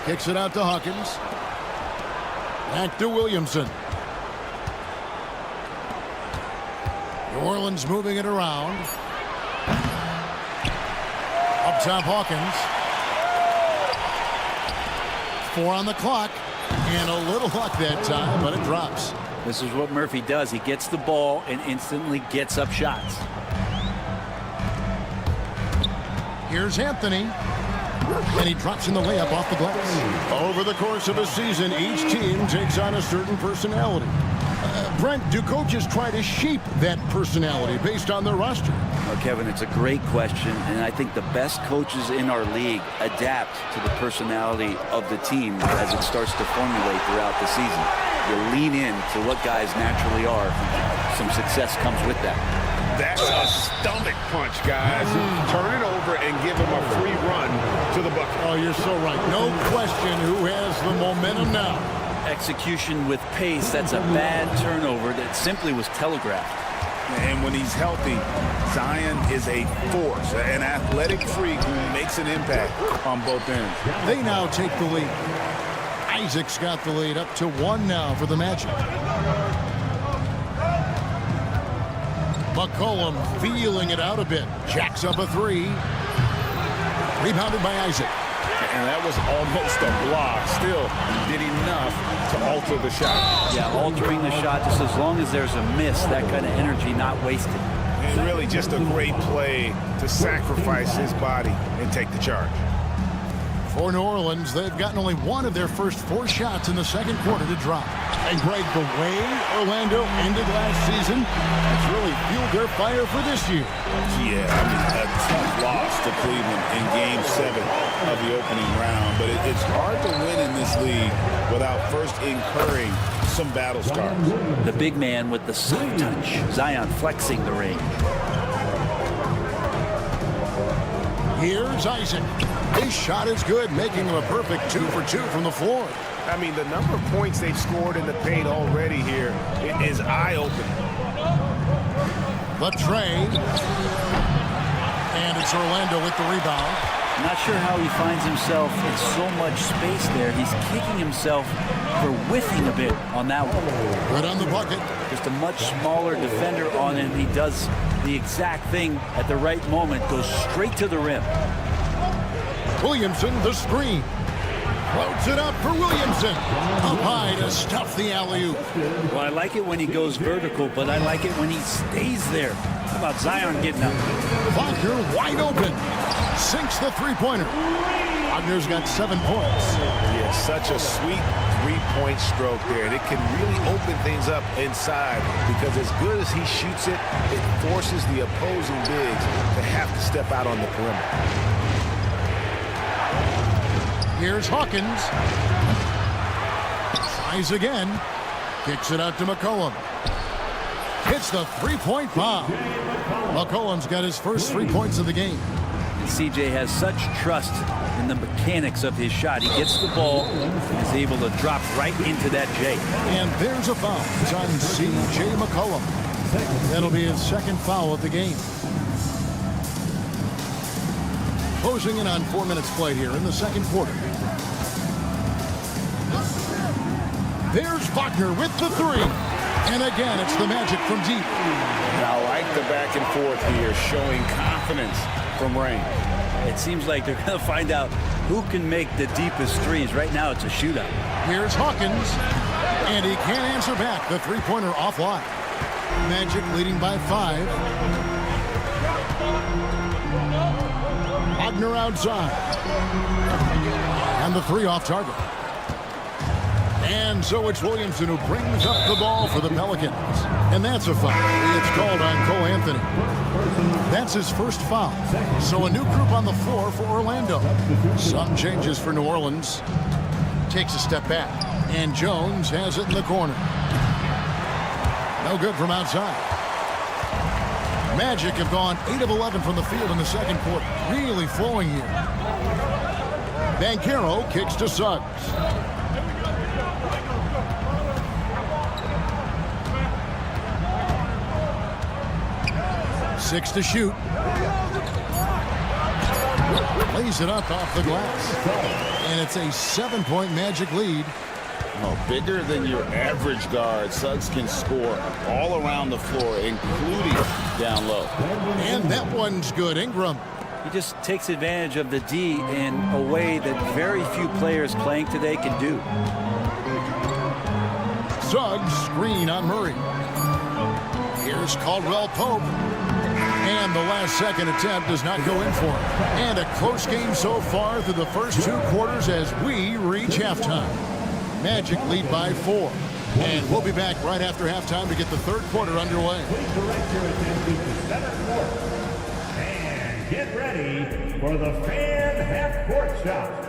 Kicks it out to Hawkins. Back to Williamson. New Orleans moving it around. Up top, Hawkins. 4 on the clock. And a little luck that time, but it drops. This is what Murphy does. He gets the ball and instantly gets up shots. Here's Anthony. And he drops in the layup off the glass. Over the course of a season, each team takes on a certain personality. Brent, do coaches try to shape that personality based on their roster? Well, Kevin, it's a great question, and I think the best coaches in our league adapt to the personality of the team as it starts to formulate throughout the season. You lean in to what guys naturally are. Some success comes with that. That's a stomach punch, guys. Turn it over and give him a free run to the bucket. Oh, you're so right. No question who has the momentum now. Execution with pace. That's a bad turnover that simply was telegraphed. And when he's healthy, Zion is a force, an athletic freak who makes an impact on both ends. They now take the lead. Isaac's got the lead up to 1 now for the Magic. McCollum feeling it out a bit. Jacks up a 3. Rebounded by Isaac. And that was almost a block. Still did enough to alter the shot. Yeah, altering the shot just as long as there's a miss, that kind of energy not wasted. And really just a great play to sacrifice his body and take the charge. For New Orleans, they've gotten only 1 of their first 4 shots in the second quarter to drop. And Greg, the way Orlando ended last season, that's really fueled their fire for this year. Yeah, I mean, a tough loss to Cleveland in Game 7 of the opening round. But it's hard to win in this league without first incurring some battle scars. The big man with the soft touch. Zion flexing the range. Here's Isaac. His shot is good, making him a perfect 2 for 2 from the floor. I mean, the number of points they've scored in the paint already here is eye-opening. The tray. And it's Orlando with the rebound. Not sure how he finds himself in so much space there. He's kicking himself for whiffing a bit on that one. Good on the bucket. Just a much smaller defender on him. He does the exact thing at the right moment. Goes straight to the rim. Williamson, the screen. Floats it up for Williamson. Up high to stuff the alley-oop. Well, I like it when he goes vertical, but I like it when he stays there. How about Zion getting up? Wagner wide open. Sinks the three-pointer. Wagner's got 7 points. Yeah, such a sweet three-point stroke there, and it can really open things up inside because as good as he shoots it, it forces the opposing bigs to have to step out on the perimeter. Here's Hawkins. Tries again. Kicks it out to McCollum. Hits the three-point bomb. McCollum's got his first 3 points of the game. And CJ has such trust in the mechanics of his shot. He gets the ball and is able to drop right into that J. And there's a foul. It's on CJ McCollum. That'll be his second foul of the game. Closing in on 4 minutes played here in the second quarter. There's Wagner with the three. And again, it's the Magic from deep. I like the back and forth here, showing confidence from Rain. It seems like they're going to find out who can make the deepest threes. Right now, it's a shootout. Here's Hawkins. And he can't answer back. The three-pointer offline. Magic leading by 5. Wagner outside. And the three off target. And so it's Williamson who brings up the ball for the Pelicans. And that's a foul. It's called on Cole Anthony. That's his first foul. So a new group on the floor for Orlando. Some changes for New Orleans. Takes a step back. And Jones has it in the corner. No good from outside. Magic have gone 8 of 11 from the field in the second quarter. Really flowing here. Banchero kicks to Suggs. 6 to shoot. Lays it up off the glass. And it's a 7-point Magic lead. Oh, bigger than your average guard. Suggs can score all around the floor, including down low. And that one's good. Ingram. He just takes advantage of the D in a way that very few players playing today can do. Suggs, screen on Murray. Here's Caldwell Pope. And the last second attempt does not go in for him. And a close game so far through the first 2 quarters as we reach halftime. Magic lead by 4. And we'll be back right after halftime to get the third quarter underway. And get ready for the fan half-court shot.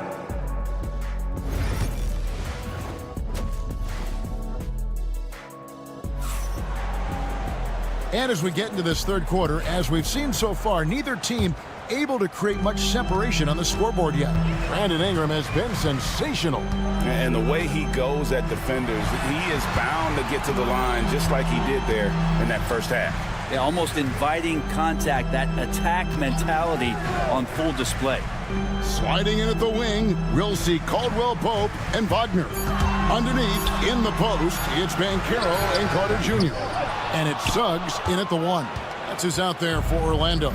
And as we get into this third quarter, as we've seen so far, neither team able to create much separation on the scoreboard yet. Brandon Ingram has been sensational. And the way he goes at defenders, he is bound to get to the line just like he did there in that first half. Yeah, almost inviting contact, that attack mentality on full display. Sliding in at the wing, we'll see Caldwell Pope and Wagner. Underneath, in the post, it's Banchero and Carter Jr. And it's Suggs in at the 1. That's who's out there for Orlando.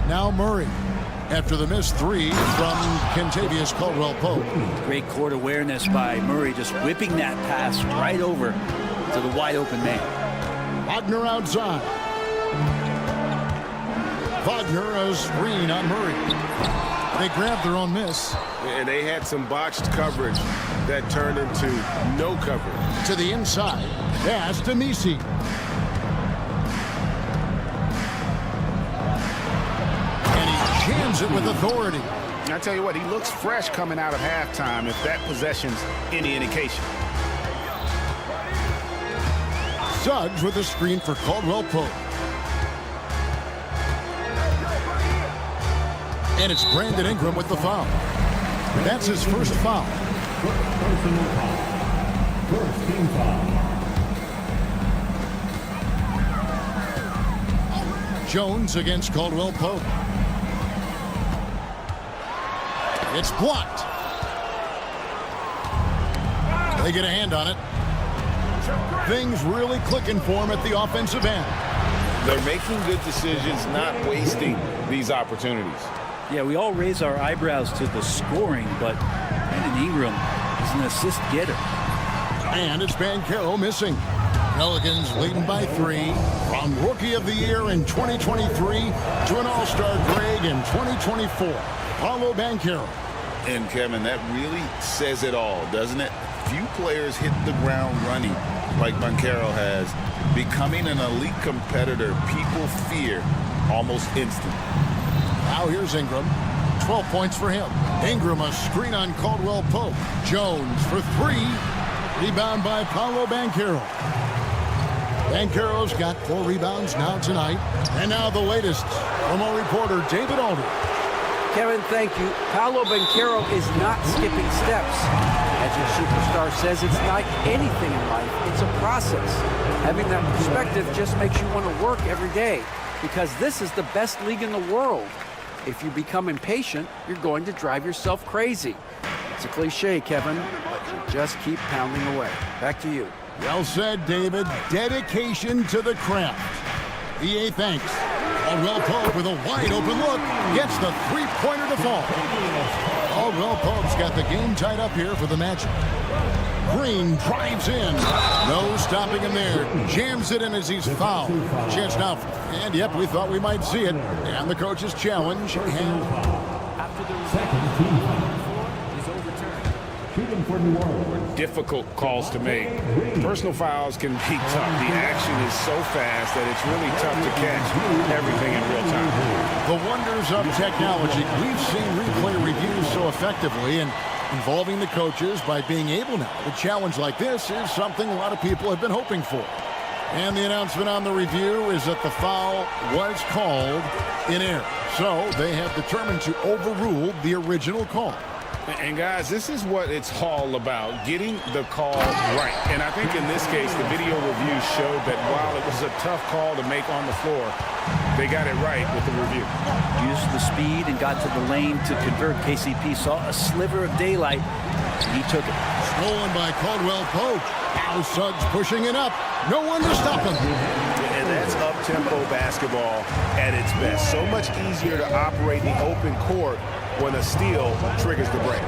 Now Murray. After the missed 3 from Kentavious Caldwell-Pope. Great court awareness by Murray, just whipping that pass right over to the wide open man. Wagner outside. Wagner a screen on Murray. They grabbed their own miss. And they had some botched coverage that turned into no coverage. To the inside. Pass to Misi. Jams it with authority. I tell you what, he looks fresh coming out of halftime if that possession's any indication. Suggs with a screen for Caldwell Pope. And it's Brandon Ingram with the foul. That's his first foul. Personal foul. First team foul. Jones against Caldwell Pope. It's blocked. They get a hand on it. Things really clicking for him at the offensive end. They're making good decisions, not wasting these opportunities. Yeah, we all raise our eyebrows to the scoring, but Brandon Ingram is an assist getter. And it's Banchero missing. Pelicans leading by 3 from Rookie of the Year in 2023 to an All-Star grade in 2024. Paolo Banchero. And Kevin, that really says it all, doesn't it? Few players hit the ground running like Banchero has. Becoming an elite competitor, people fear almost instantly. Now here's Ingram. 12 points for him. Ingram a screen on Caldwell Pope. Jones for 3. Rebound by Paolo Banchero. Banchero's got 4 rebounds now tonight. And now the latest from our reporter, David Alder. Kevin, thank you. Paolo Banchero is not skipping steps. As your superstar says, it's like anything in life. It's a process. Having that perspective just makes you want to work every day, because this is the best league in the world. If you become impatient, you're going to drive yourself crazy. It's a cliche, Kevin, but you just keep pounding away. Back to you. Well said, David. Dedication to the craft. EA thanks. Caldwell Pope with a wide-open look gets the three-pointer to fall. Caldwell Pope's got the game tied up here for the Magic. Green drives in. No stopping him there. Jams it in as he's fouled. Chance now. And, yep, we thought we might see it. And the coach's challenge. And After the second team is overturned. Shooting for New Orleans. Difficult calls to make. Personal fouls can be tough. The action is so fast that it's really tough to catch everything in real time. the wonders of technology. We've seen replay reviews so effectively, and involving the coaches by being able now to challenge like this is something a lot of people have been hoping for. And the announcement on the review is that the foul was called in error. So they have determined to overrule the original call. And guys, this is what it's all about, getting the call right. And I think in this case, the video review showed that while it was a tough call to make on the floor, they got it right with the review. Used the speed and got to the lane to convert. KCP saw a sliver of daylight, and he took it. Stolen by Caldwell Pope. Now Suggs pushing it up. No one to stop him. And that's up-tempo basketball at its best. So much easier to operate the open court when a steal triggers the break.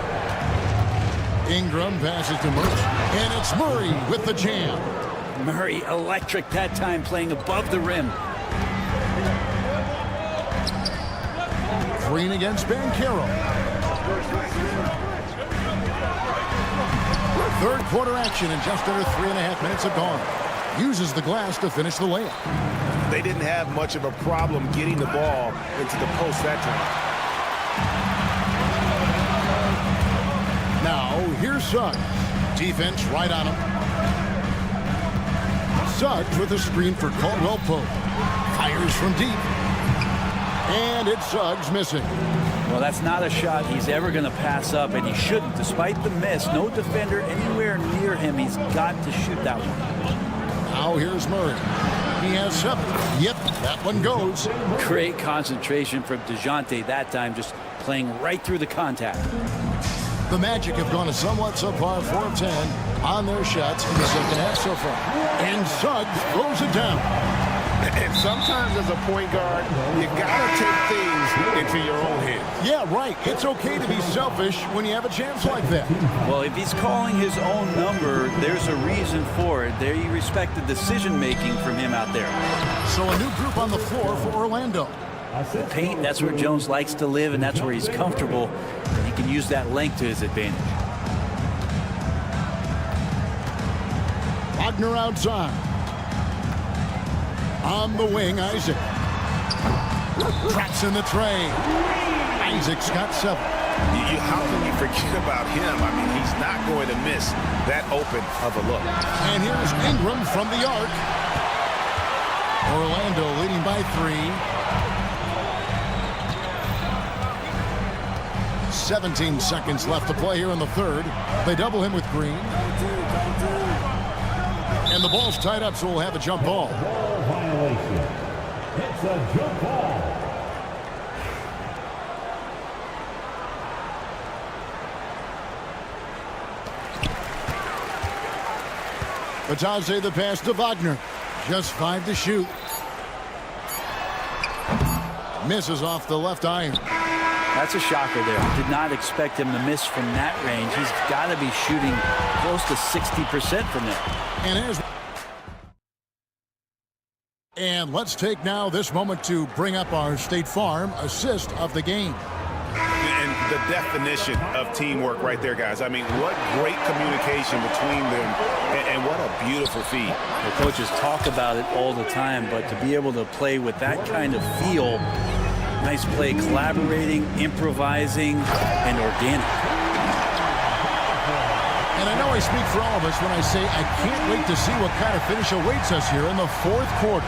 Ingram passes to Murray, and it's Murray with the jam. Murray electric that time, playing above the rim. Green against Banchero. Third quarter action in just under 3.5 minutes have gone. Uses the glass to finish the layup. They didn't have much of a problem getting the ball into the post that time. Now, here's Suggs. Defense right on him. Suggs with a screen for Caldwell Pope. Fires from deep. And it's Suggs missing. Well, that's not a shot he's ever going to pass up, and he shouldn't. Despite the miss, no defender anywhere near him. He's got to shoot that one. Now here's Murray. He has 7. Yep, that one goes. Great concentration from DeJounte that time, just playing right through the contact. The Magic have gone a somewhat subpar 4 of 10 on their shots in the second half so far. And Suggs throws it down. And sometimes as a point guard, you got to take things into your own hands. Yeah, right. It's okay to be selfish when you have a chance like that. Well, if he's calling his own number, there's a reason for it. There you respect the decision-making from him out there. So a new group on the floor for Orlando. The paint, that's where Jones likes to live, and that's where he's comfortable. He can use that length to his advantage. Wagner outside. On the wing, Isaac. Traps in the tray. Isaac's got 7. How can you forget about him? I mean, he's not going to miss that open of a look. And here's Ingram from the arc. Orlando leading by 3. 17 seconds left to play here in the third. They double him with Green. And the ball's tied up, so we'll have a jump ball. Violation. Hit It's a jump ball. Batadze the pass to Wagner. Just 5 to shoot. Misses off the left iron. That's a shocker there. Did not expect him to miss from that range. He's got to be shooting close to 60% from there. And let's take now this moment to bring up our State Farm assist of the game. And the definition of teamwork right there, guys. I mean, what great communication between them, and what a beautiful feed. The coaches talk about it all the time, but to be able to play with that kind of feel, nice play, collaborating, improvising, and organic. And I know I speak for all of us when I say I can't wait to see what kind of finish awaits us here in the fourth quarter.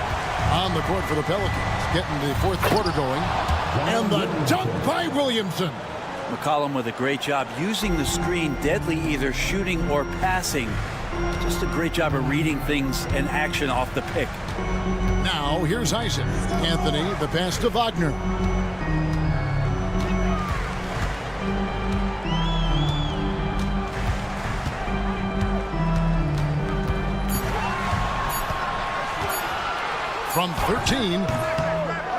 On the court for the Pelicans, getting the fourth quarter going. And the dunk by Williamson. McCollum with a great job using the screen, deadly either shooting or passing. Just a great job of reading things and action off the pick. Now here's Isaac. Anthony, the pass to Wagner. From 13,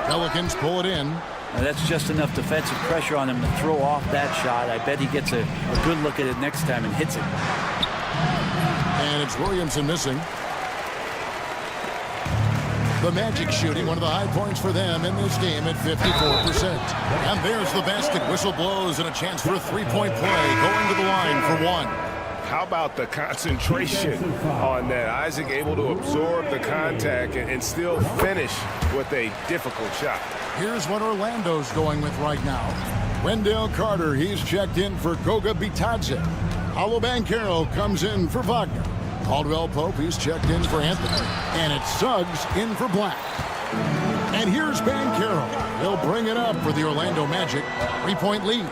Pelicans pull it in. Now that's just enough defensive pressure on him to throw off that shot. I bet he gets a good look at it next time and hits it. And it's Williamson missing. The Magic shooting one of the high points for them in this game at 54%. And there's the basket. Whistle blows and a chance for a three-point play. Going to the line for one. How about the concentration on that? Isaac able to absorb the contact and still finish with a difficult shot. Here's what Orlando's going with right now. Wendell Carter, he's checked in for Goga Bitadze. Paolo Banchero comes in for Wagner. Caldwell Pope, he's checked in for Anthony. And it's Suggs in for Black. And here's Banchero. He'll bring it up for the Orlando Magic. 3-point lead.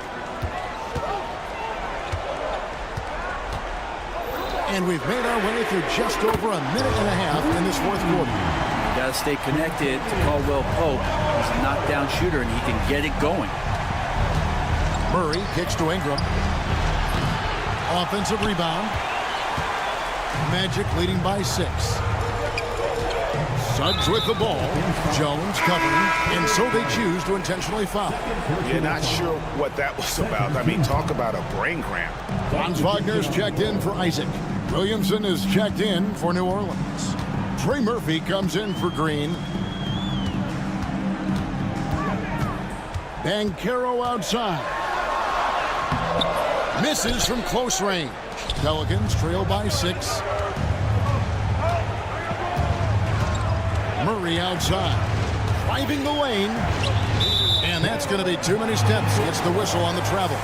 And we've made our way through just over a minute and a half in this fourth quarter. You got to stay connected to Caldwell Pope. He's a knockdown shooter, and he can get it going. Murray kicks to Ingram. Offensive rebound. Magic leading by 6. Suggs with the ball. Jones covering, and so they choose to intentionally foul. You're not sure what that was about. I mean, talk about a brain cramp. Franz Wagner's checked in for Isaac. Williamson is checked in for New Orleans. Trey Murphy comes in for Green. Banchero outside. Misses from close range. Pelicans trail by 6. Murray outside. Driving the lane. And that's going to be too many steps. Gets the whistle on the travel.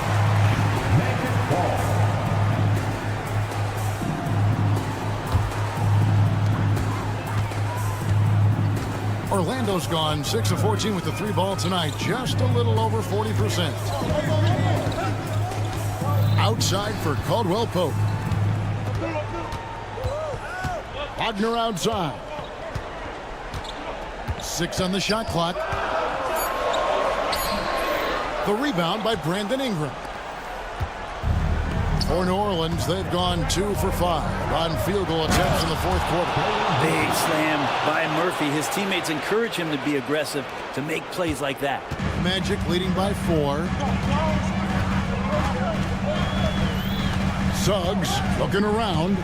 Orlando's gone 6 of 14 with the 3 ball tonight. Just a little over 40%. Outside for Caldwell Pope. Wagner outside. 6 on the shot clock. The rebound by Brandon Ingram. For New Orleans, they've gone 2 for 5 on field goal attempts in the fourth quarter. Big slam by Murphy. His teammates encourage him to be aggressive, to make plays like that. Magic leading by 4. Suggs looking around.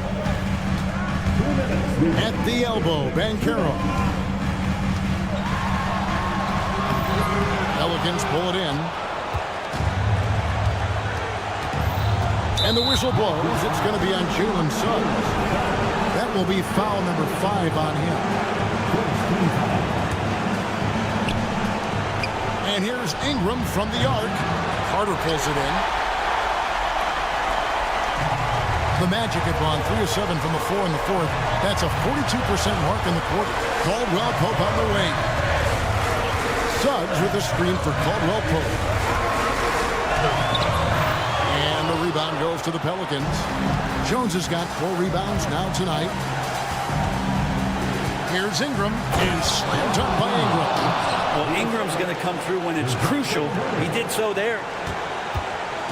At the elbow, Banchero. Pelicans pull it in. And the whistle blows. It's going to be on Jalen Suggs. That will be foul number 5 on him. And here's Ingram from the arc. Carter pulls it in. The Magic have gone 3 of 7 from the floor in the fourth. That's a 42% mark in the quarter. Caldwell Pope on the wing. Suggs with a screen for Caldwell Pope. And the rebound goes to the Pelicans. Jones has got 4 rebounds now tonight. Here's Ingram, and slammed up by Ingram. Well, Ingram's going to come through when it's crucial. He did so there.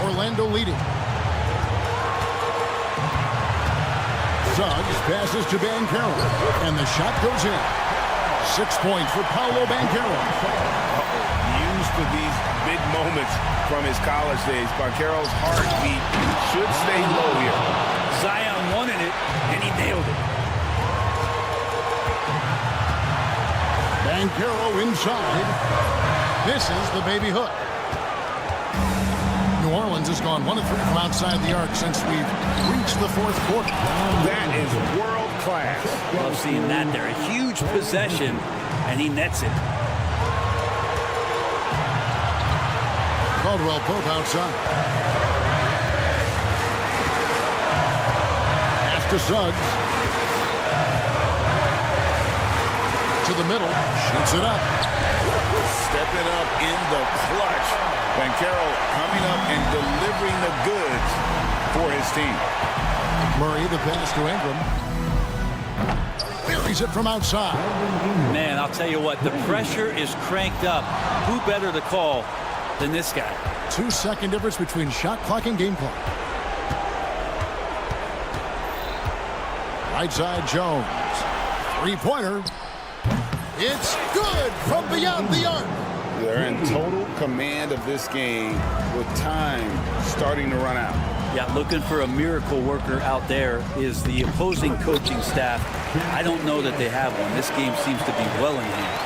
Orlando leading. Suggs passes to Banchero, and the shot goes in. 6 points for Paolo Banchero. Used to these big moments from his college days. Banchero's heartbeat should stay low here. Zion wanted it, and he nailed it. Banchero inside. Misses the baby hook. New Orleans has gone 1 of 3 from outside the arc since we've reached the fourth quarter. That is world class. Love seeing that there. A huge possession, and he nets it. Caldwell Pope outside. Pass to Suggs. To the middle. Shoots it up. Stepping up in the clutch. Banchero coming up and delivering the goods for his team. Murray, the pass to Ingram. Buries it from outside. Man, I'll tell you what, the pressure is cranked up. Who better to call than this guy? 2-second difference between shot clock and game clock. Right side Jones. 3-pointer. It's good from beyond the arc. They're in total command of this game with time starting to run out. Yeah, looking for a miracle worker out there is the opposing coaching staff. I don't know that they have one. This game seems to be well in hand.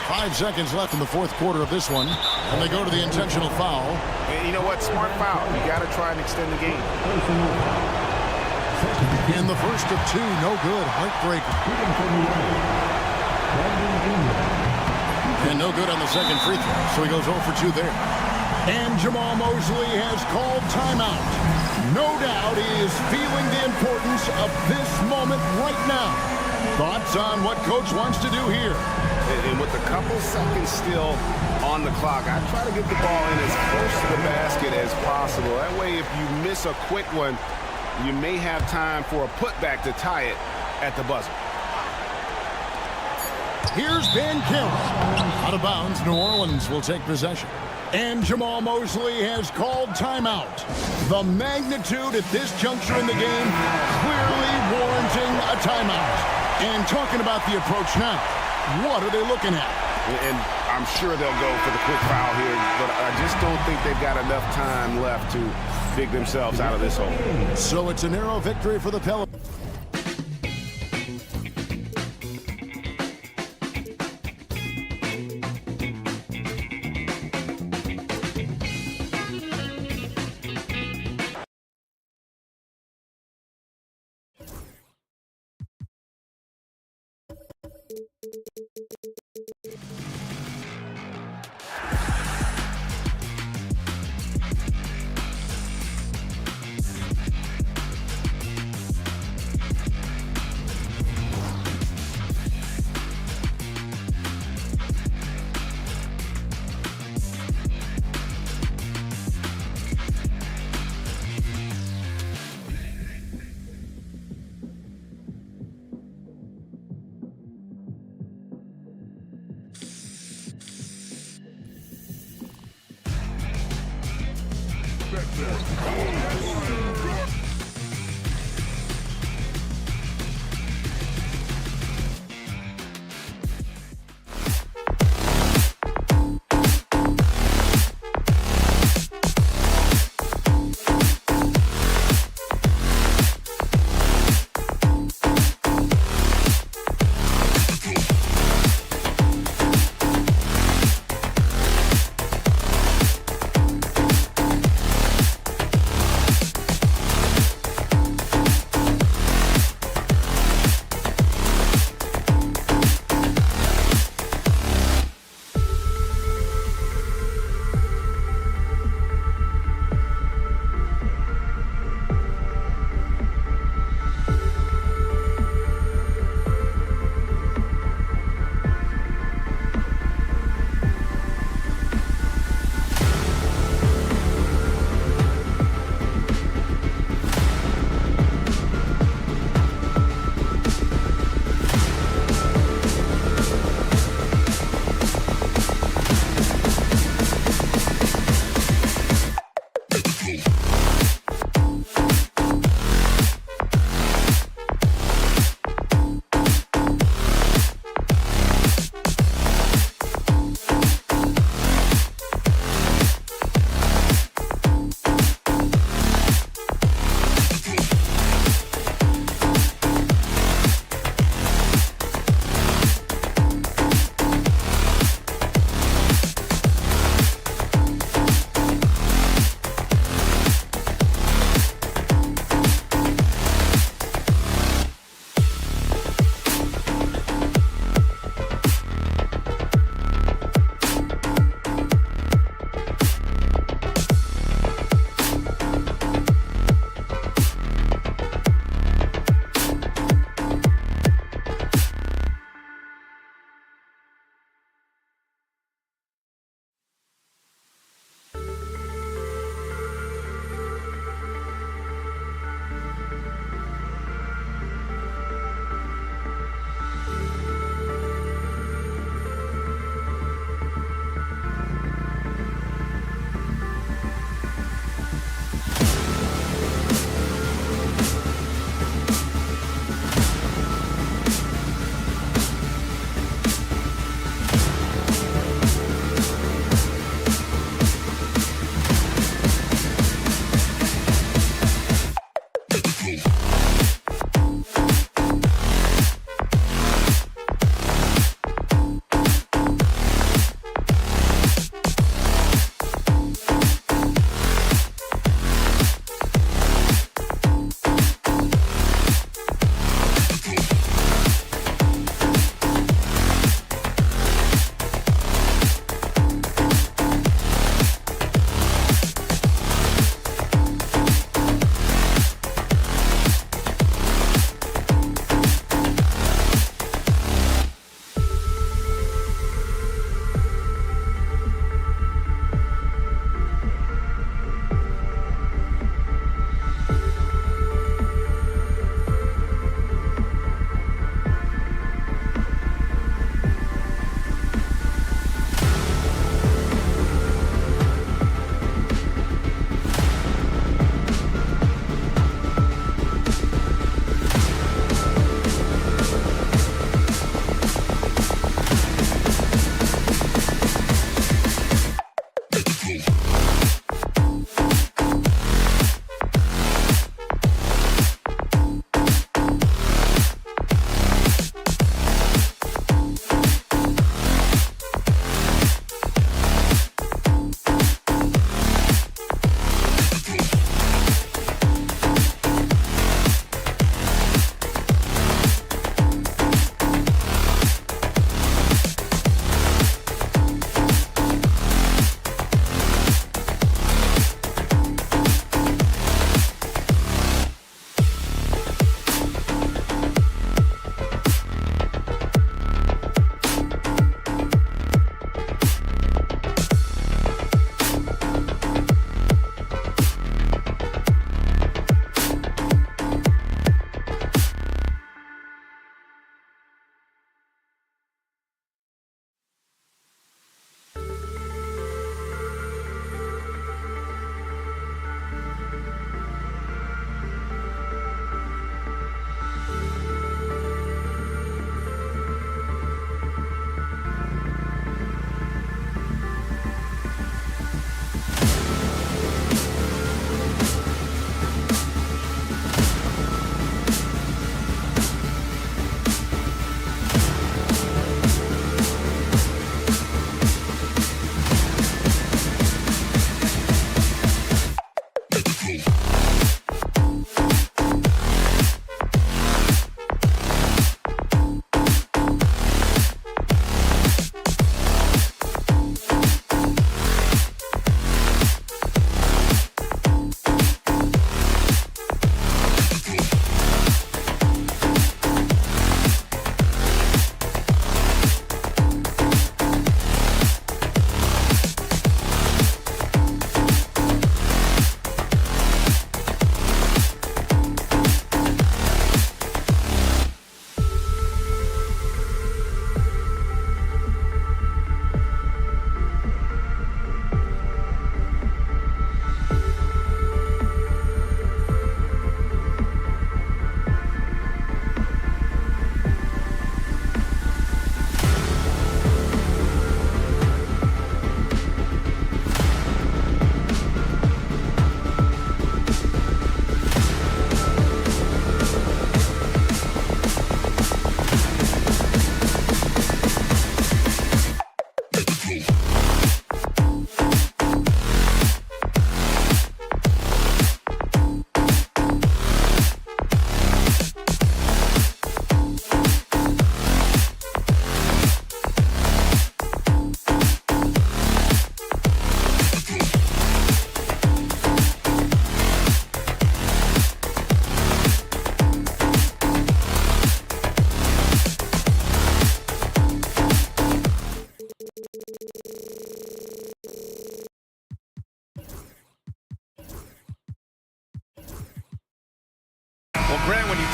5 seconds left in the fourth quarter of this one, and they go to the intentional foul. And you know what? Smart foul. You got to try and extend the game. In the first of 2, no good. Heartbreaker. And no good on the second free throw, so he goes 0 for 2 there. And Jamal Mosley has called timeout. No doubt he is feeling the importance of this moment right now. Thoughts on what Coach wants to do here? And with a couple seconds still on the clock, I try to get the ball in as close to the basket as possible. That way, if you miss a quick one, you may have time for a putback to tie it at the buzzer. Here's Banchero. Out of bounds, New Orleans will take possession. And Jamal Mosley has called timeout. The magnitude at this juncture in the game clearly warranting a timeout. And talking about the approach now, what are they looking at? And I'm sure they'll go for the quick foul here, but I just don't think they've got enough time left to dig themselves out of this hole. So it's a narrow victory for the Pelicans.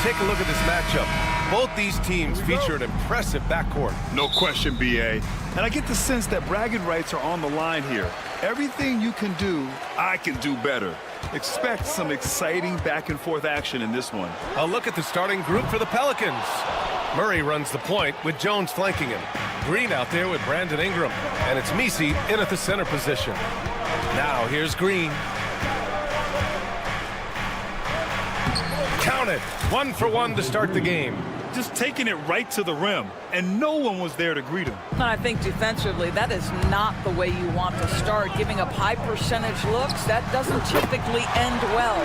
take a look at this matchup. Both these teams feature an impressive backcourt. No question, B.A. And I get the sense that bragging rights are on the line here. Everything you can do, I can do better. Expect some exciting back-and-forth action in this one. A look at the starting group for the Pelicans. Murray runs the point with Jones flanking him. Green out there with Brandon Ingram. And it's Messi in at the center position. Now here's Green. Count it. 1 for 1 to start the game. Just taking it right to the rim, and no one was there to greet him. And I think defensively, that is not the way you want to start. Giving up high percentage looks, that doesn't typically end well.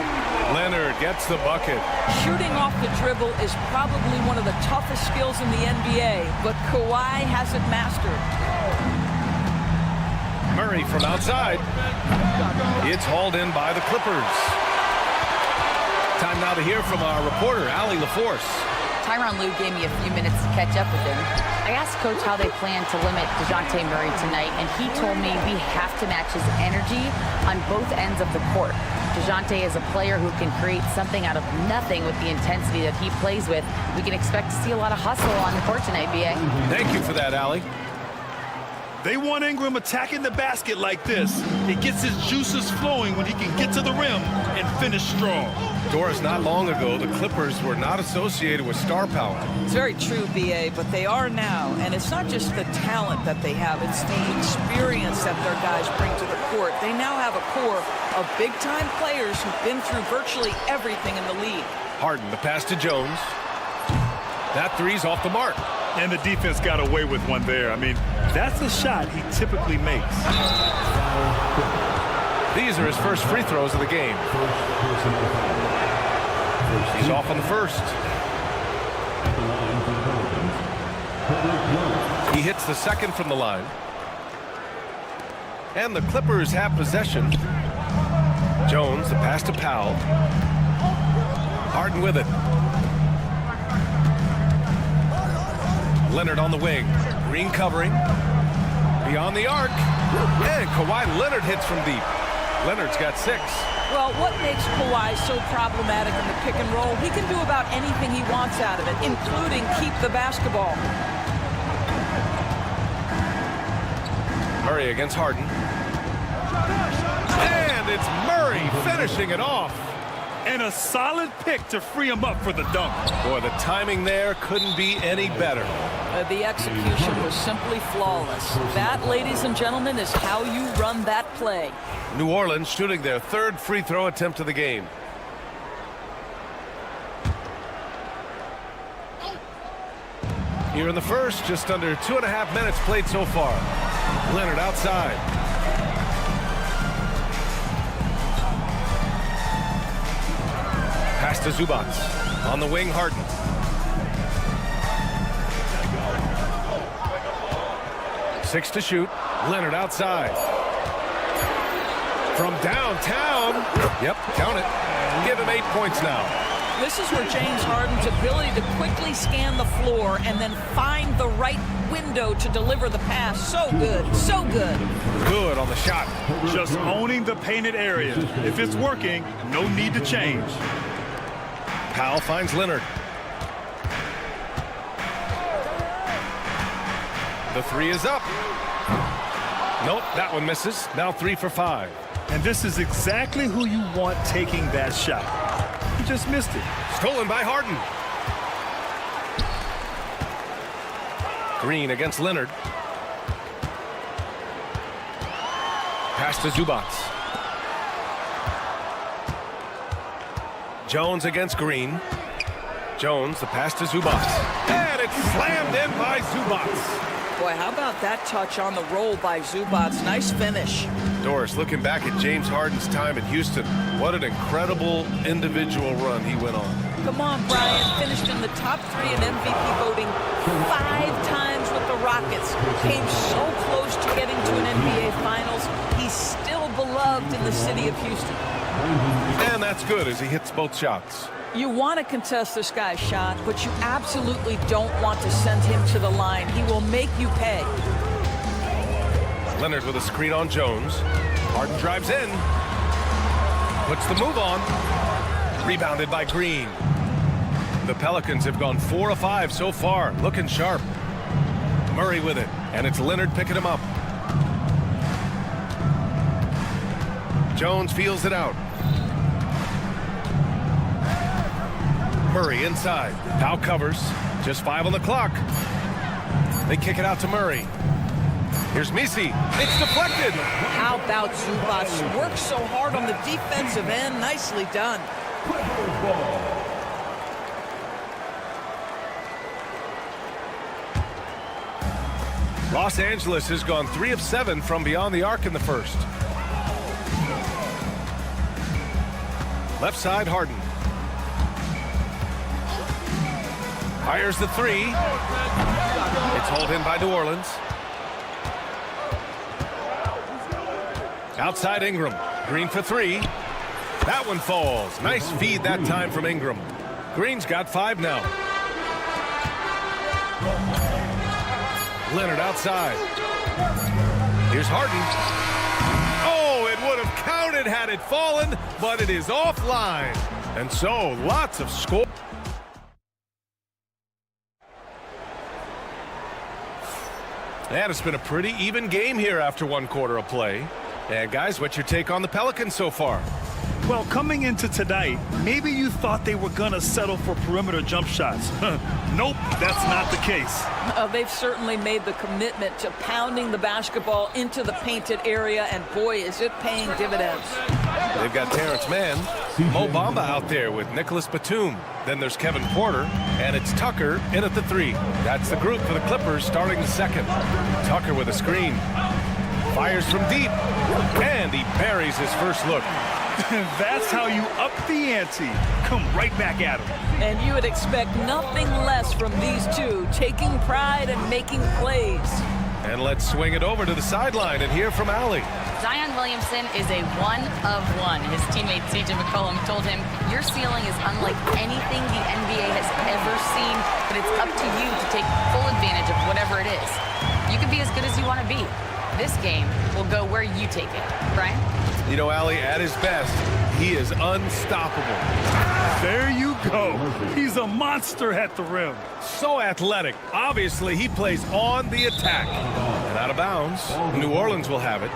Leonard gets the bucket. Shooting off the dribble is probably one of the toughest skills in the NBA, but Kawhi has it mastered. Murray from outside. It's hauled in by the Clippers. Time now to hear from our reporter, Allie LaForce. Tyronn Lue gave me a few minutes to catch up with him. I asked Coach how they plan to limit DeJounte Murray tonight, and he told me we have to match his energy on both ends of the court. DeJounte is a player who can create something out of nothing with the intensity that he plays with. We can expect to see a lot of hustle on the court tonight, B.A. Thank you for that, Allie. They want Ingram attacking the basket like this. It gets his juices flowing when he can get to the rim and finish strong. Doris, not long ago, the Clippers were not associated with star power. It's very true, B.A., but they are now. And it's not just the talent that they have. It's the experience that their guys bring to the court. They now have a core of big-time players who've been through virtually everything in the league. Harden, the pass to Jones. That three's off the mark. And the defense got away with one there. I mean, that's a shot he typically makes. These are his first free throws of the game. He's off on the first. He hits the second from the line. And the Clippers have possession. Jones, the pass to Powell. Harden with it. Leonard on the wing. Green covering. Beyond the arc. And Kawhi Leonard hits from deep. Leonard's got 6. Well, what makes Kawhi so problematic in the pick and roll? He can do about anything he wants out of it, including keep the basketball. Murray against Harden. And it's Murray finishing it off. And a solid pick to free him up for the dunk. Boy, the timing there couldn't be any better. The execution was simply flawless. That, ladies and gentlemen, is how you run that play. New Orleans shooting their 3rd free throw attempt of the game. Here in the first, just under 2.5 minutes played so far. Leonard outside. Pass to Zubats. On the wing, Harden. Six to shoot. Leonard outside. From downtown. Yep, count it. Give him 8 points now. This is where James Harden's ability to quickly scan the floor and then find the right window to deliver the pass. So good, so good. Good on the shot. Just owning the painted area. If it's working, no need to change. Powell finds Leonard. The three is up. Nope, that one misses. Now 3 for 5. And this is exactly who you want taking that shot. He just missed it. Stolen by Harden. Green against Leonard. Pass to Zubats. Jones against Green. Jones, the pass to Zubats. And it's slammed in by Zubats. Boy, how about that touch on the roll by Zubats? Nice finish. Doris, looking back at James Harden's time in Houston, what an incredible individual run he went on. Come on, Brian. Finished in the top 3 in MVP voting 5 times with the Rockets. Came so close to getting to an NBA Finals. He's still beloved in the city of Houston. And that's good as he hits both shots. You want to contest this guy's shot, but you absolutely don't want to send him to the line. He will make you pay. Leonard with a screen on Jones. Harden drives in. Puts the move on. Rebounded by Green. The Pelicans have gone 4 of 5 so far, looking sharp. Murray with it, and it's Leonard picking him up. Jones feels it out. Murray inside. Powell covers. Just 5 on the clock. They kick it out to Murray. Here's Misi. It's deflected. How about Zubac? Worked so hard on the defensive end. Nicely done. Los Angeles has gone 3 of 7 from beyond the arc in the first. Left side, Harden. Fires the 3. It's hauled in by New Orleans. Outside Ingram. Green for 3. That one falls. Nice feed that time from Ingram. Green's got 5 now. Leonard outside. Here's Harden. Oh, it would have counted had it fallen, but it is offline. And so, lots of score. And it's been a pretty even game here after 1 quarter of play. And guys, what's your take on the Pelicans so far? Well, coming into tonight, maybe you thought they were going to settle for perimeter jump shots. Nope, that's not the case. They've certainly made the commitment to pounding the basketball into the painted area, and boy, is it paying dividends. They've got Terrence Mann, Mo Bamba out there with Nicholas Batum. Then there's Kevin Porter, and it's Tucker in at the 3. That's the group for the Clippers starting the second. Tucker with a screen. Fires from deep, and he buries his first look. That's how you up the ante. Come right back at him. And you would expect nothing less from these two, taking pride and making plays. And let's swing it over to the sideline and hear from Allie. Zion Williamson is a 1 of 1. His teammate C.J. McCollum told him, your ceiling is unlike anything the NBA has ever seen, but it's up to you to take full advantage of whatever it is. You can be as good as you want to be. This game will go where you take it. Brian? You know, Allie, at his best, he is unstoppable. There you go. He's a monster at the rim. So athletic. Obviously, he plays on the attack. And out of bounds, New Orleans will have it.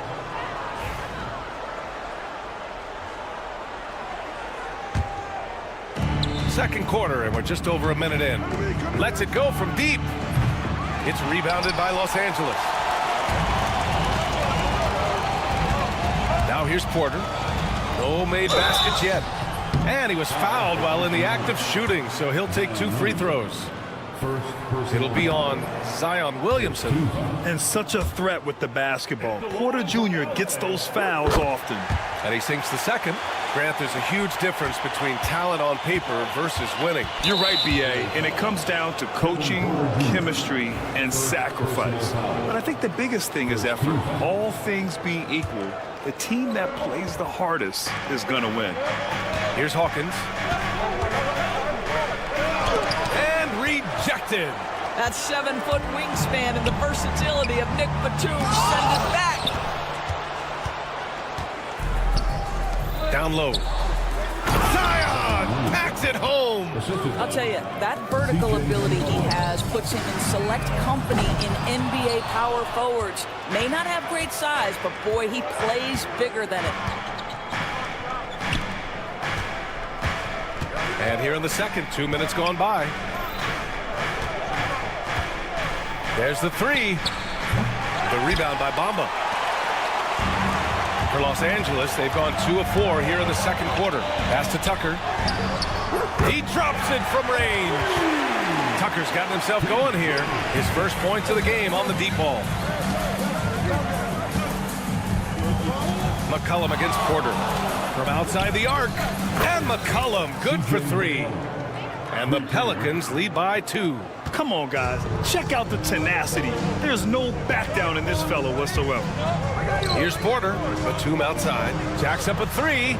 Second quarter, and we're just over a minute in. Lets it go from deep. It's rebounded by Los Angeles. Now here's Porter. No made baskets yet. And he was fouled while in the act of shooting, so he'll take 2 free throws. It'll be on Zion Williamson. And such a threat with the basketball. Porter Jr. gets those fouls often. And he sinks the second. Grant, there's a huge difference between talent on paper versus winning. You're right, B.A., and it comes down to coaching, chemistry, and sacrifice. But I think the biggest thing is effort. All things being equal, the team that plays the hardest is going to win. Here's Hawkins. And rejected. That 7-foot wingspan and the versatility of Nick Batum send it back. Down low. Zion packs it home. I'll tell you, that vertical ability he has puts him in select company in NBA power forwards. May not have great size, but boy, he plays bigger than it. And here in the second, 2 minutes gone by. There's the 3. The rebound by Bamba. For Los Angeles, they've gone 2 of 4 here in the second quarter. Pass to Tucker. He drops it from range. Tucker's gotten himself going here. His first points of the game on the deep ball. McCollum against Porter. From outside the arc. And McCollum, good for 3. And the Pelicans lead by 2. Come on, guys. Check out the tenacity. There's no back down in this fellow whatsoever. Here's Porter. Batum outside. Jacks up a 3.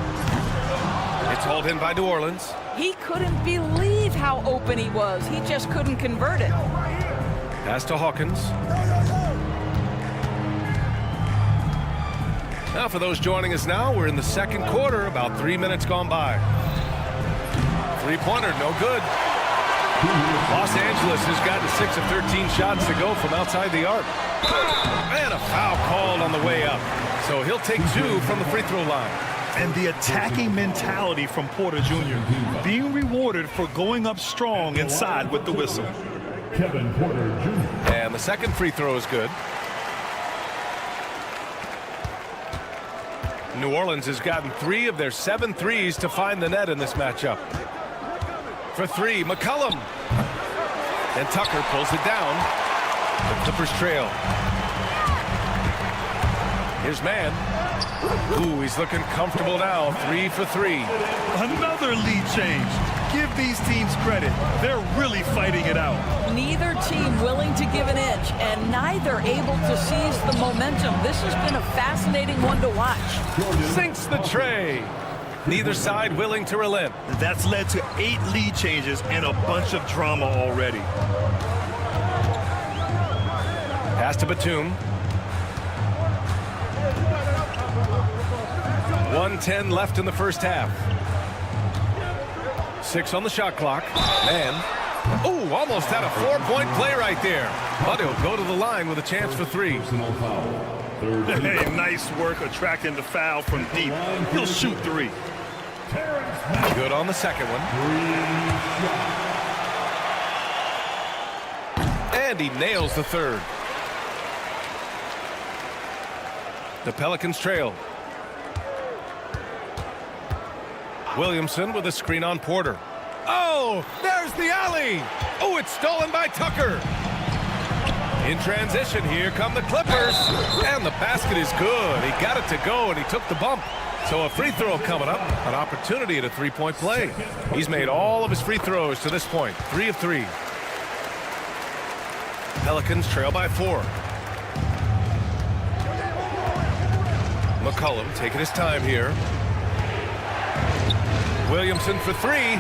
It's hauled in by New Orleans. He couldn't believe how open he was. He just couldn't convert it. Pass to Hawkins. Now, for those joining us now, we're in the second quarter, about 3 minutes gone by. Three-pointer, no good. Los Angeles has gotten 6 of 13 shots to go from outside the arc. And a foul called on the way up. So he'll take 2 from the free throw line. And the attacking mentality from Porter Jr. being rewarded for going up strong inside with the whistle. Kevin Porter Jr. And the second free throw is good. New Orleans has gotten 3 of their 7 threes to find the net in this matchup. For 3, McCollum. And Tucker pulls it down. The Clippers trail. Here's Mann. Ooh, he's looking comfortable now. 3 for 3. Another lead change. Give these teams credit. They're really fighting it out. Neither team willing to give an inch, and neither able to seize the momentum. This has been a fascinating one to watch. Sinks the tray. Neither side willing to relent. That's led to 8 lead changes and a bunch of drama already. Pass to Batum. 1:10 left in the first half. 6 on the shot clock. Man. Ooh, almost had a 4-point play right there. But he'll go to the line with a chance for 3. Hey, nice work attracting the foul from deep. He'll shoot 3. Good on the second one. And he nails the third. The Pelicans trail. Williamson with a screen on Porter. Oh, there's the alley. Oh, it's stolen by Tucker. In transition, here come the Clippers. And the basket is good. He got it to go, and he took the bump. So a free throw coming up, an opportunity at a 3-point play. He's made all of his free throws to this point, 3 of 3. Pelicans trail by 4. McCollum taking his time here. Williamson for 3.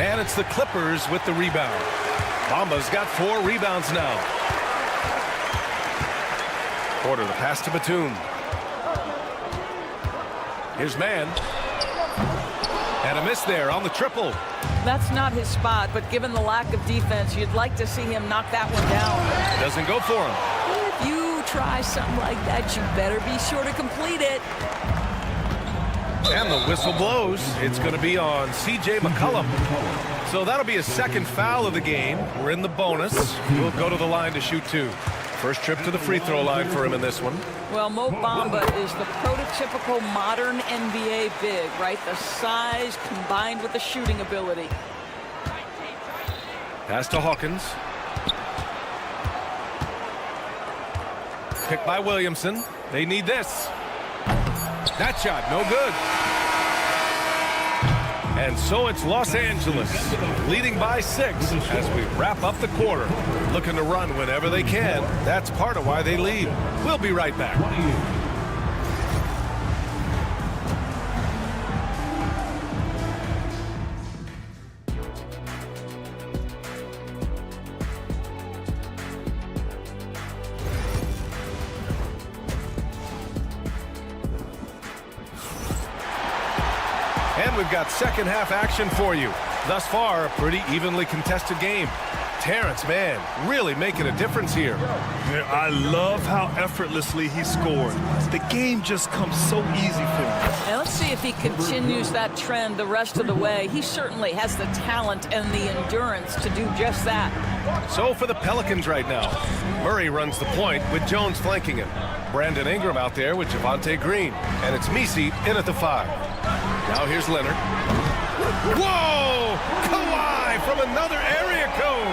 And it's the Clippers with the rebound. Bamba's got 4 rebounds now. Porter, the pass to Batum. Here's Mann. And a miss there on the triple. That's not his spot, but given the lack of defense, you'd like to see him knock that one down. Doesn't go for him. If you try something like that, you better be sure to complete it. And the whistle blows. It's going to be on C.J. McCollum. So that'll be a second foul of the game. We're in the bonus. We'll go to the line to shoot 2. First trip to the free throw line for him in this one. Well, Mo Bamba is the prototypical modern NBA big, right? The size combined with the shooting ability. Pass to Hawkins. Picked by Williamson. They need this. That shot, no good. And so it's Los Angeles leading by 6 as we wrap up the quarter. Looking to run whenever they can. That's part of why they lead. We'll be right back. And we've got second half action for you. Thus far, a pretty evenly contested game. Terrence, man, really making a difference here. I love how effortlessly he scored. The game just comes so easy for him. And let's see if he continues that trend the rest of the way. He certainly has the talent and the endurance to do just that. So for the Pelicans right now, Murray runs the point with Jones flanking him. Brandon Ingram out there with Javonte Green. And it's Messi in at the 5. Now here's Leonard. Whoa! Kawhi from another area code.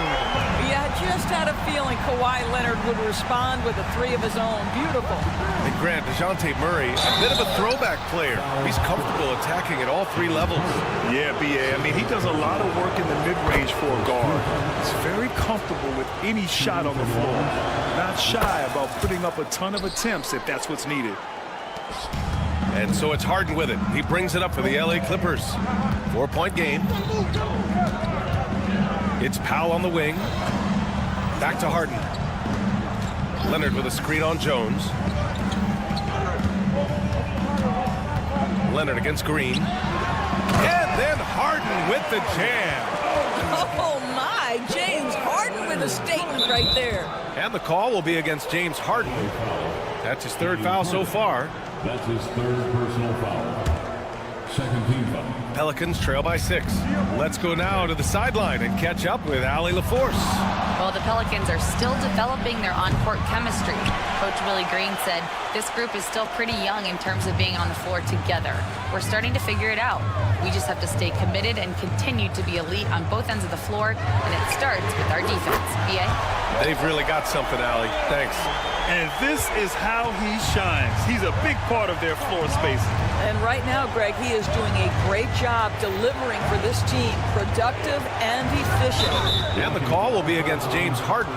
Yeah, just had a feeling Kawhi Leonard would respond with a 3 of his own. Beautiful. And Grant, DeJounte Murray, a bit of a throwback player. He's comfortable attacking at all 3 levels. Yeah, B.A. I mean, he does a lot of work in the mid-range for a guard. He's very comfortable with any shot on the floor. Not shy about putting up a ton of attempts if that's what's needed. And so it's Harden with it. He brings it up for the LA Clippers. 4-point game. It's Powell on the wing. Back to Harden. Leonard with a screen on Jones. Leonard against Green. And then Harden with the jam. Oh, by James Harden with a statement right there. And the call will be against James Harden. That's his third foul so far. That's his third personal foul. Second team foul. Pelicans trail by 6. Let's go now to the sideline and catch up with Allie LaForce. Well, the Pelicans are still developing their on-court chemistry. Coach Willie Green said this group is still pretty young in terms of being on the floor together. We're starting to figure it out. We just have to stay committed and continue to be elite on both ends of the floor, and it starts with our defense. B.A.? They've really got something, Allie. Thanks. And this is how he shines. He's a big part of their floor spacing. And right now, Greg, he is doing a great job delivering for this team, productive and efficient. And the call will be against James Harden.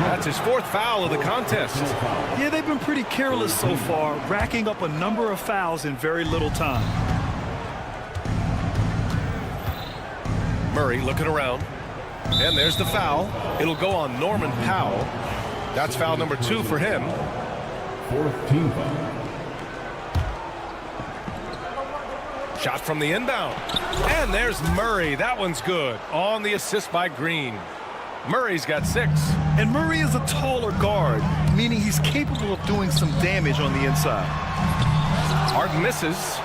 That's his fourth foul of the contest. Yeah, they've been pretty careless so far, racking up a number of fouls in very little time. Murray looking around. And there's the foul. It'll go on Norman Powell. That's foul number 2 for him. Fourth team foul. Shot from the inbound. And there's Murray. That one's good. On the assist by Green. Murray's got 6. And Murray is a taller guard, meaning he's capable of doing some damage on the inside. Harden misses.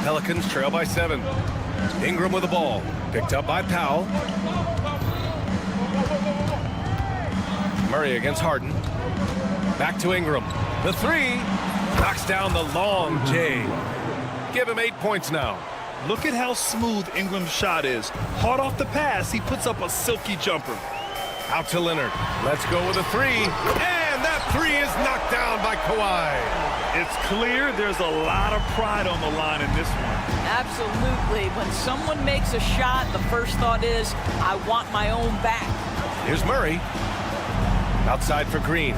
Pelicans trail by 7. Ingram with the ball. Picked up by Powell. Murray against Harden. Back to Ingram. The 3. Knocks down the long J. Give him 8 points now. Look at how smooth Ingram's shot is. Hard off the pass, he puts up a silky jumper. Out to Leonard. Let's go with a 3. And that 3 is knocked down by Kawhi. It's clear there's a lot of pride on the line in this one. Absolutely. When someone makes a shot, the first thought is, I want my own back. Here's Murray. Outside for Green.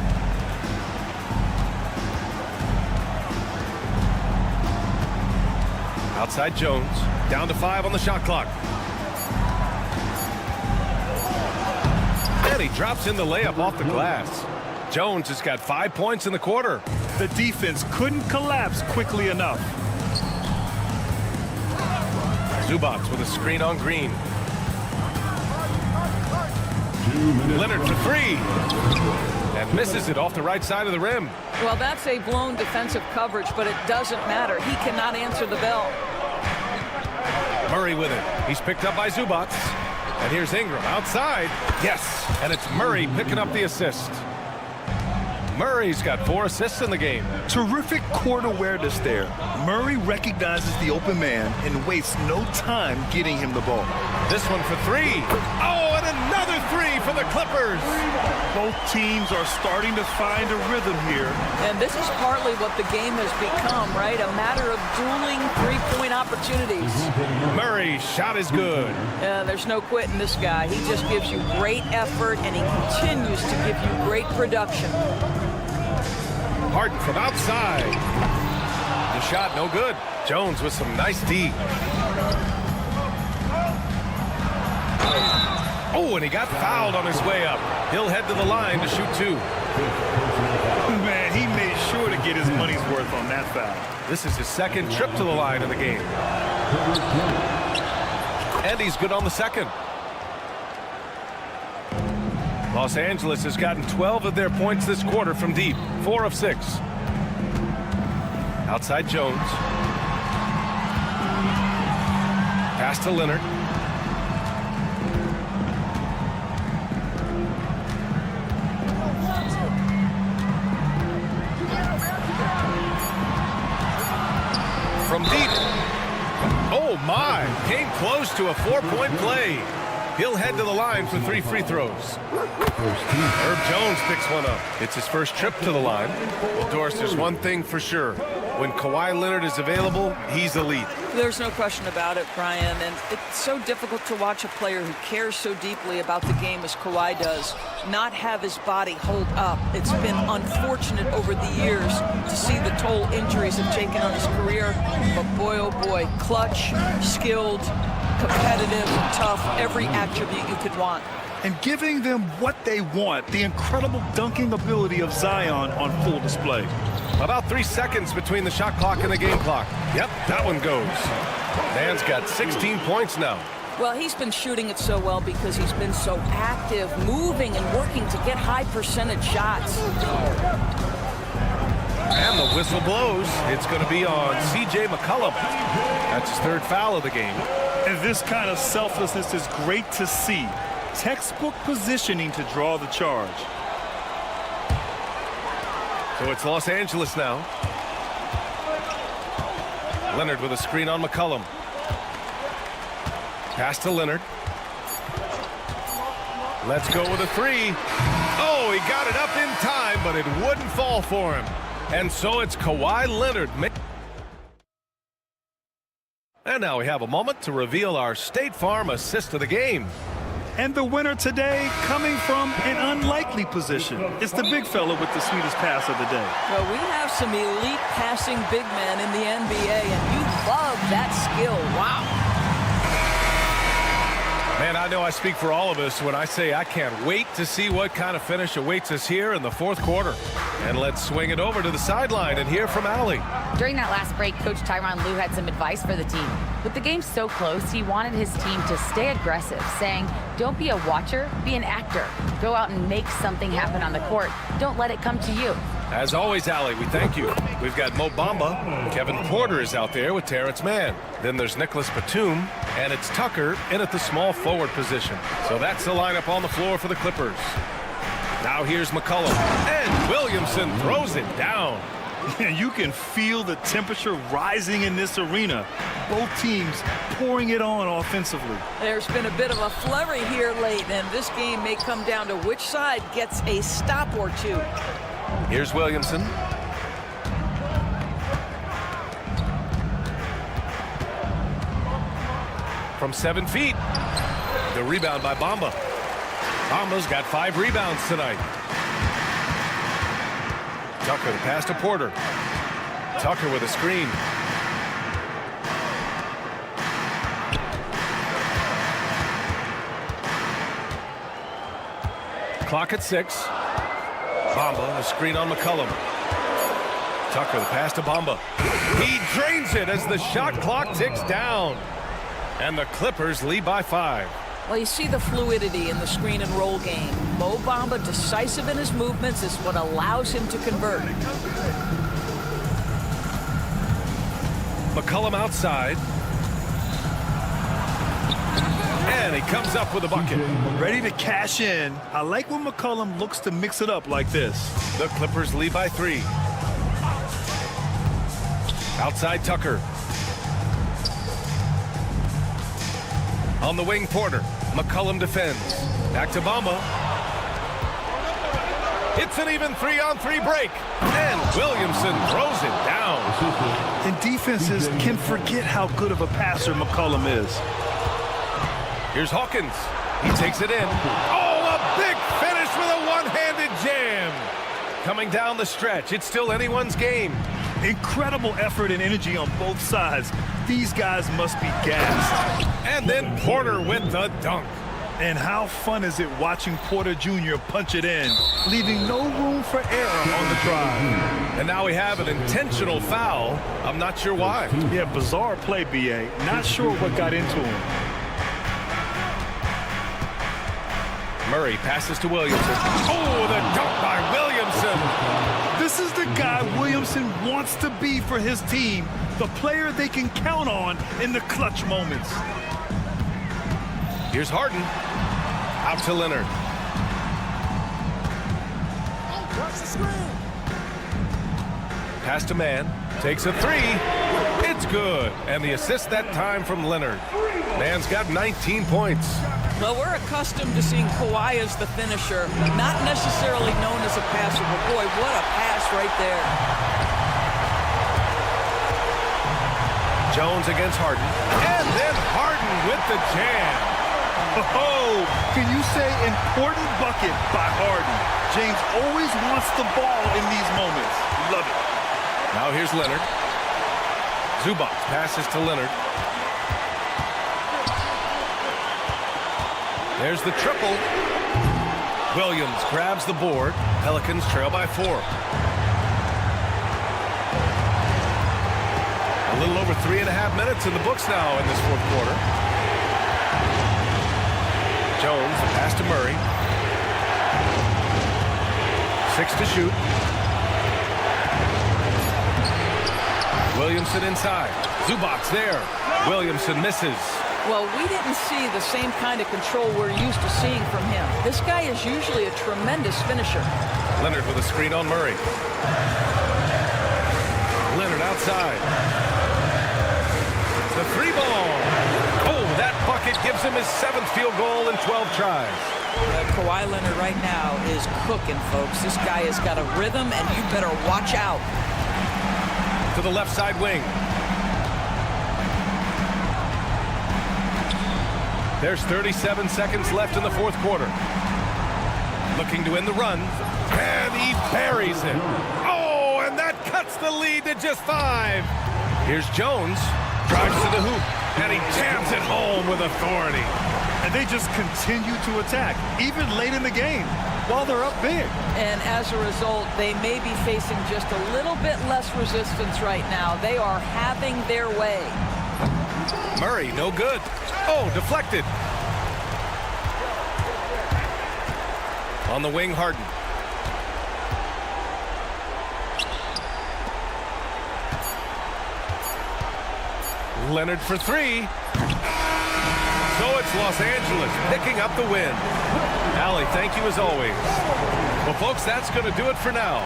Outside Jones. Down to 5 on the shot clock. And he drops in the layup off the glass. Jones has got 5 points in the quarter. The defense couldn't collapse quickly enough. Zubac with a screen on Green. Leonard for 3. And misses it off the right side of the rim. Well, that's a blown defensive coverage, but it doesn't matter. He cannot answer the bell. Murray with it. He's picked up by Zubac. And here's Ingram outside. Yes. And it's Murray picking up the assist. Murray's got 4 assists in the game. Terrific court awareness there. Murray recognizes the open man and wastes no time getting him the ball. This one for 3. Oh, and another 3 for the Clippers. Both teams are starting to find a rhythm here. And this is partly what the game has become, right? A matter of dueling three-point opportunities. Murray's shot is good. There's no quitting this guy. He just gives you great effort, and he continues to give you great production. Harden from outside. The shot no good. Jones with some nice D. Oh, and he got fouled on his way up. He'll head to the line to shoot 2. Man, he made sure to get his money's worth on that foul. This is his second trip to the line in the game. And he's good on the second. Los Angeles has gotten 12 of their points this quarter from deep. 4 of 6. Outside Jones. Pass to Leonard. From deep. Oh my, came close to a 4-point play. He'll head to the line for 3 free throws. Herb Jones picks one up. It's his first trip to the line. Well, Doris, there's one thing for sure. When Kawhi Leonard is available, he's elite. There's no question about it, Brian. And it's so difficult to watch a player who cares so deeply about the game as Kawhi does not have his body hold up. It's been unfortunate over the years to see the toll injuries have taken on his career. But boy, oh boy, clutch, skilled, competitive, tough, every attribute you could want. And giving them what they want, the incredible dunking ability of Zion on full display. About 3 seconds between the shot clock and the game clock. Yep, that one goes. Man's got 16 points now. Well, he's been shooting it so well because he's been so active, moving and working to get high percentage shots. And the whistle blows. It's going to be on C.J. McCollum. That's his third foul of the game. And this kind of selflessness is great to see. Textbook positioning to draw the charge. So it's Los Angeles now. Leonard with a screen on McCollum. Pass to Leonard. Let's go with a three. Oh, he got it up in time, but it wouldn't fall for him. And so it's Kawhi Leonard. And now we have a moment to reveal our State Farm assist of the game. And the winner today coming from an unlikely position. It's the big fella with the sweetest pass of the day. Well, we have some elite passing big men in the NBA, and you love that skill. Wow. Man, I know I speak for all of us when I say I can't wait to see what kind of finish awaits us here in the fourth quarter. And let's swing it over to the sideline and hear from Allie. During that last break, Coach Tyronn Lue had some advice for the team. With the game so close, he wanted his team to stay aggressive, saying, don't be a watcher, be an actor. Go out and make something happen on the court. Don't let it come to you. As always, Allie, we thank you. We've got Mo Bamba. Kevin Porter is out there with Terrence Mann. Then there's Nicholas Batum, and it's Tucker in at the small forward position. So that's the lineup on the floor for the Clippers. Now here's McCollum, and Williamson throws it down. You can feel the temperature rising in this arena. Both teams pouring it on offensively. There's been a bit of a flurry here late, and this game may come down to which side gets a stop or two. Here's Williamson. From 7 feet. The rebound by Bamba. Bamba's got 5 rebounds tonight. Tucker, the pass to Porter. Tucker with a screen. Clock at 6. Bamba, a screen on McCollum. Tucker, the pass to Bamba. He drains it as the shot clock ticks down. And the Clippers lead by 5. Well, you see the fluidity in the screen and roll game. Mo Bamba, decisive in his movements, is what allows him to convert. McCollum outside. And he comes up with a bucket. Ready to cash in. I like when McCollum looks to mix it up like this. The Clippers lead by 3. Outside Tucker. On the wing, Porter. McCollum defends. Back to Bamba. It's an even 3-on-3 break. And Williamson throws it down. And defenses can forget how good of a passer McCollum is. Here's Hawkins. He takes it in. Oh, a big finish with a one-handed jam. Coming down the stretch. It's still anyone's game. Incredible effort and energy on both sides. These guys must be gassed. And then Porter with the dunk. And how fun is it watching Porter Jr. punch it in, leaving no room for error on the drive. And now we have an intentional foul. I'm not sure why. Yeah, bizarre play, B.A. Not sure what got into him. Murray passes to Williamson. Oh, the dunk by Williamson. This is the guy Williamson wants to be for his team, the player they can count on in the clutch moments. Here's Harden. Out to Leonard. Pass to Mann. Takes a 3. It's good. And the assist that time from Leonard. Mann's got 19 points. Well, we're accustomed to seeing Kawhi as the finisher, not necessarily known as a passer, but boy, what a pass right there. Jones against Harden. And then Harden with the jam. Oh, can you say important bucket by Harden? James always wants the ball in these moments. Love it. Now here's Leonard. Zubac passes to Leonard. There's the triple. Williams grabs the board. Pelicans trail by 4. A little over 3.5 minutes in the books now in this fourth quarter. Jones, the pass to Murray. 6 to shoot. Williamson inside. Zubac there. Williamson misses. Well, we didn't see the same kind of control we're used to seeing from him. This guy is usually a tremendous finisher. Leonard with a screen on Murray. Leonard outside. The 3 ball. Oh, that bucket gives him his 7th field goal in 12 tries. Kawhi Leonard right now is cooking, folks. This guy has got a rhythm, and you better watch out. To the left side wing. There's 37 seconds left in the 4th quarter. Looking to end the run. And he buries it. Oh, and that cuts the lead to just 5. Here's Jones. Drives to the hoop. And he jams it home with authority. And they just continue to attack, even late in the game, while they're up big. And as a result, they may be facing just a little bit less resistance right now. They are having their way. Murray, no good. Oh, deflected. On the wing, Harden. Leonard for 3. So it's Los Angeles picking up the win. Allie, thank you as always. Well, folks, that's going to do it for now.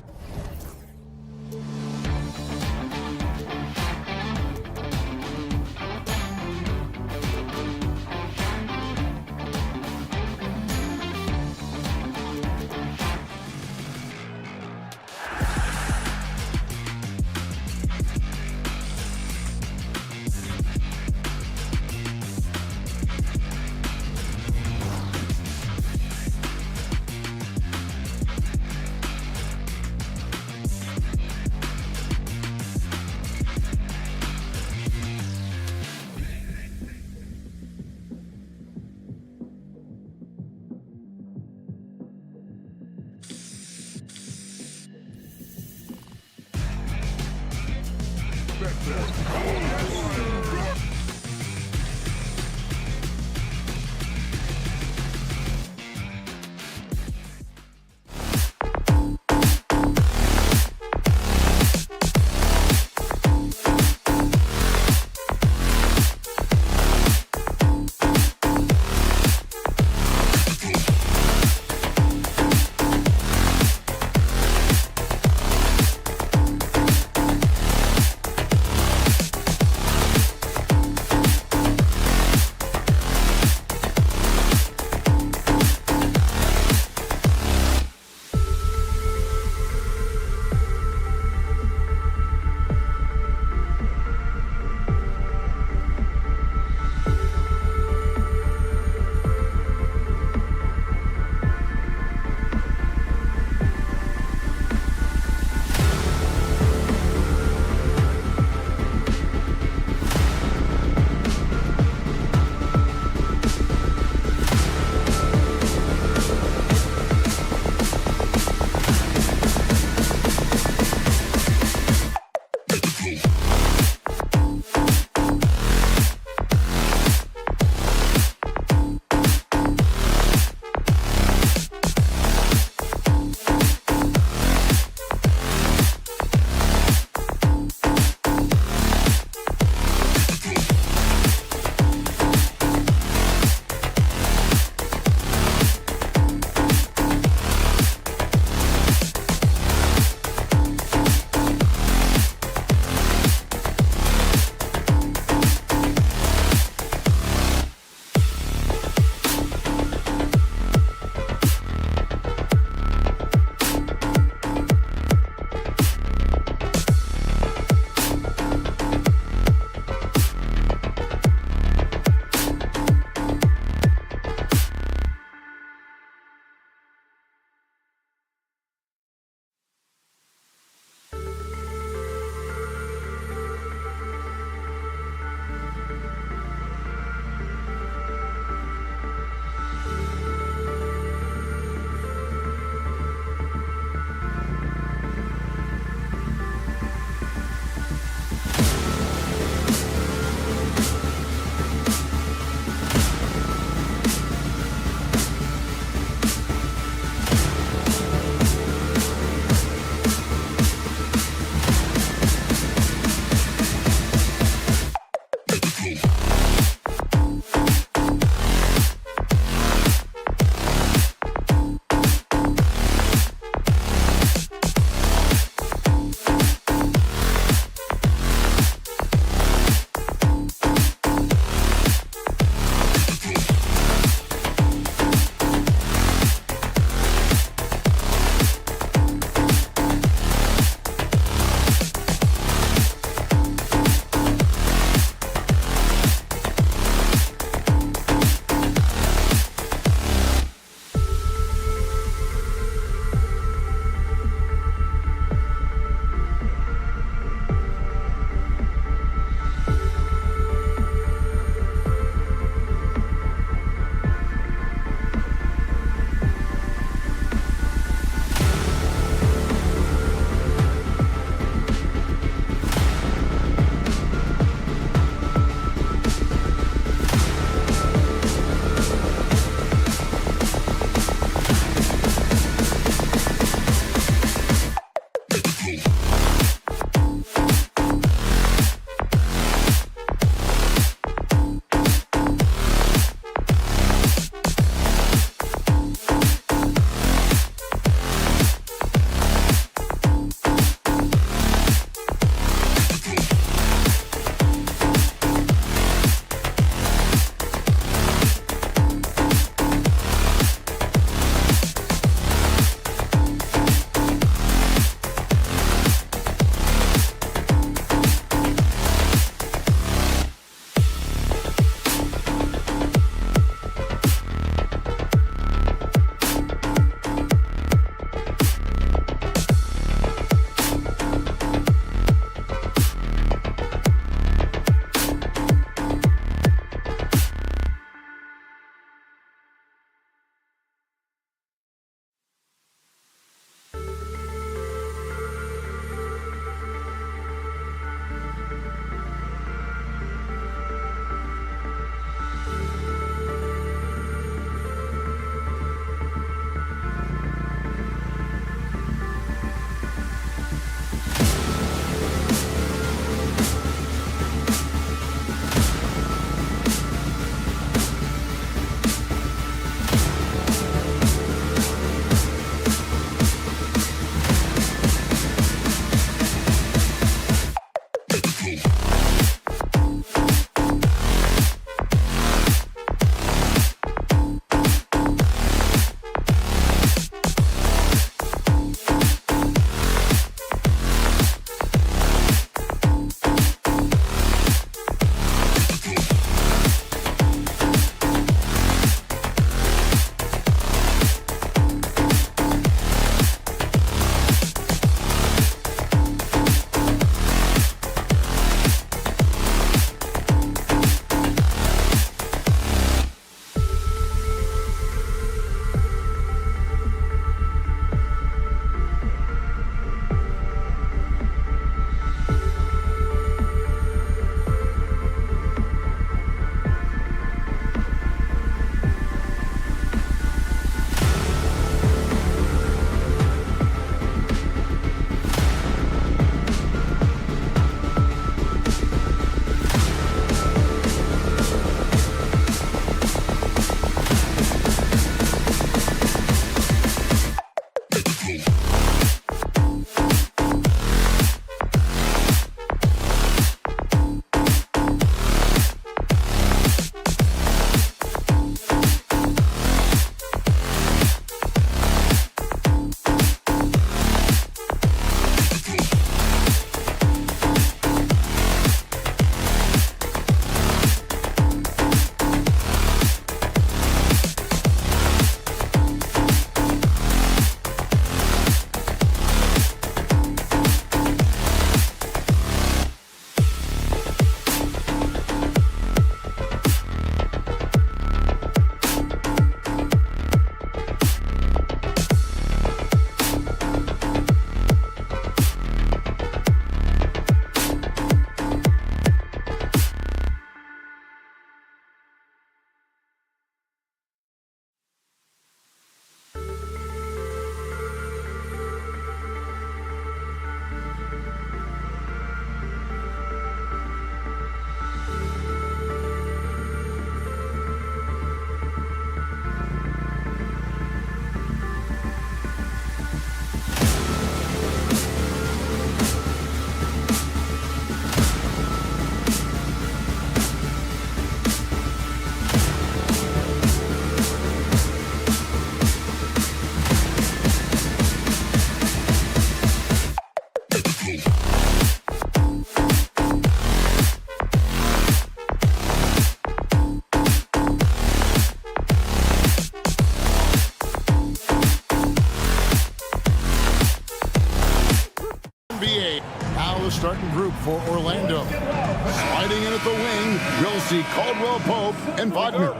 starting group for Orlando. Sliding in at the wing, we'll see Caldwell Pope and Wagner.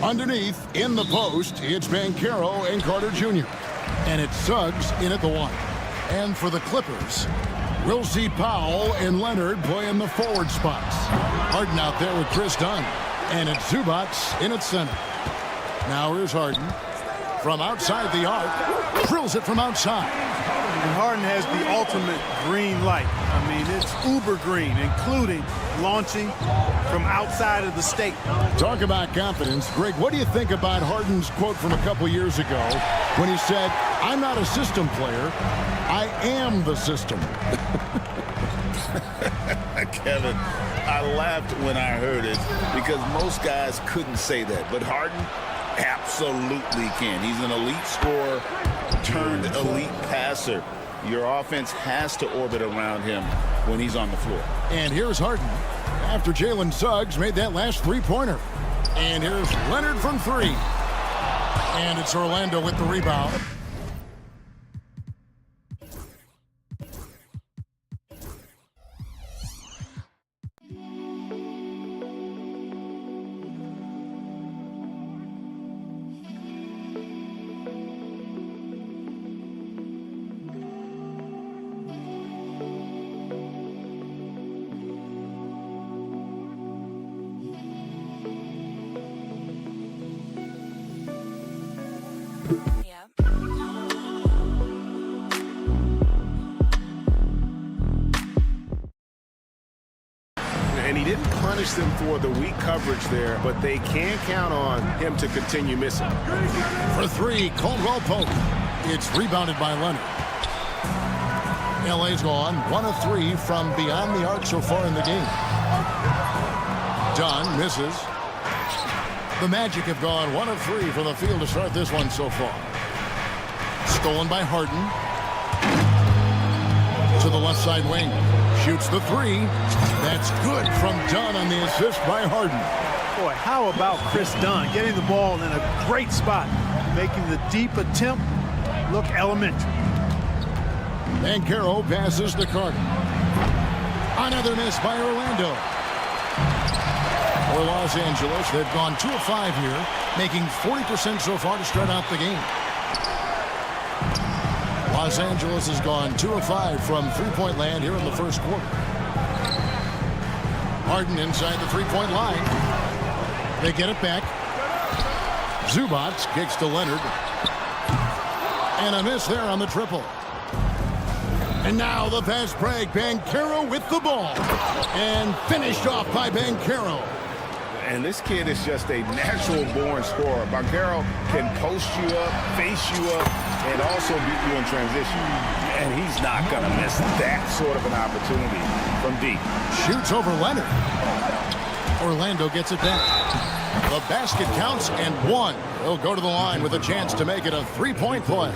Underneath, in the post, it's Banchero and Carter Jr. And it's Suggs in at the 1. And for the Clippers, we'll see Powell and Leonard play in the forward spots. Harden out there with Chris Dunn. And it's Zubac in at center. Now here's Harden. From outside the arc, drills it from outside. And Harden has the ultimate green light. I mean, it's uber green, including launching from outside of the state. Talk about confidence. Greg, what do you think about Harden's quote from a couple years ago when he said, "I'm not a system player, I am the system"? Kevin, I laughed when I heard it because most guys couldn't say that. But Harden absolutely can. He's an elite scorer turned elite passer. Your offense has to orbit around him when he's on the floor. And here's Harden after Jalen Suggs made that last three-pointer. And here's Leonard from 3. And it's Orlando with the rebound. And he didn't punish them for the weak coverage there, but they can count on him to continue missing. For 3, Caldwell Pope. It's rebounded by Leonard. LA's gone 1 of 3 from beyond the arc so far in the game. Dunn misses. The Magic have gone 1 of 3 from the field to start this one so far. Stolen by Harden. To the left side wing. Shoots the 3. That's good from Dunn on the assist by Harden. Boy, how about Chris Dunn getting the ball in a great spot, making the deep attempt look elementary. Banchero passes to Carter. Another miss by Orlando. For Los Angeles, they've gone 2 of 5 here, making 40% so far to start out the game. Los Angeles has gone 2 of 5 from three-point land here in the first quarter. Harden inside the three-point line. They get it back. Zubac kicks to Leonard. And a miss there on the triple. And now the fast break. Banchero with the ball. And finished off by Banchero. And this kid is just a natural-born scorer. Banchero can post you up, face you up, and also beat you in transition. And he's not going to miss that sort of an opportunity from deep. Shoots over Leonard. Orlando gets it back. The basket counts and 1. He'll go to the line with a chance to make it a three-point play.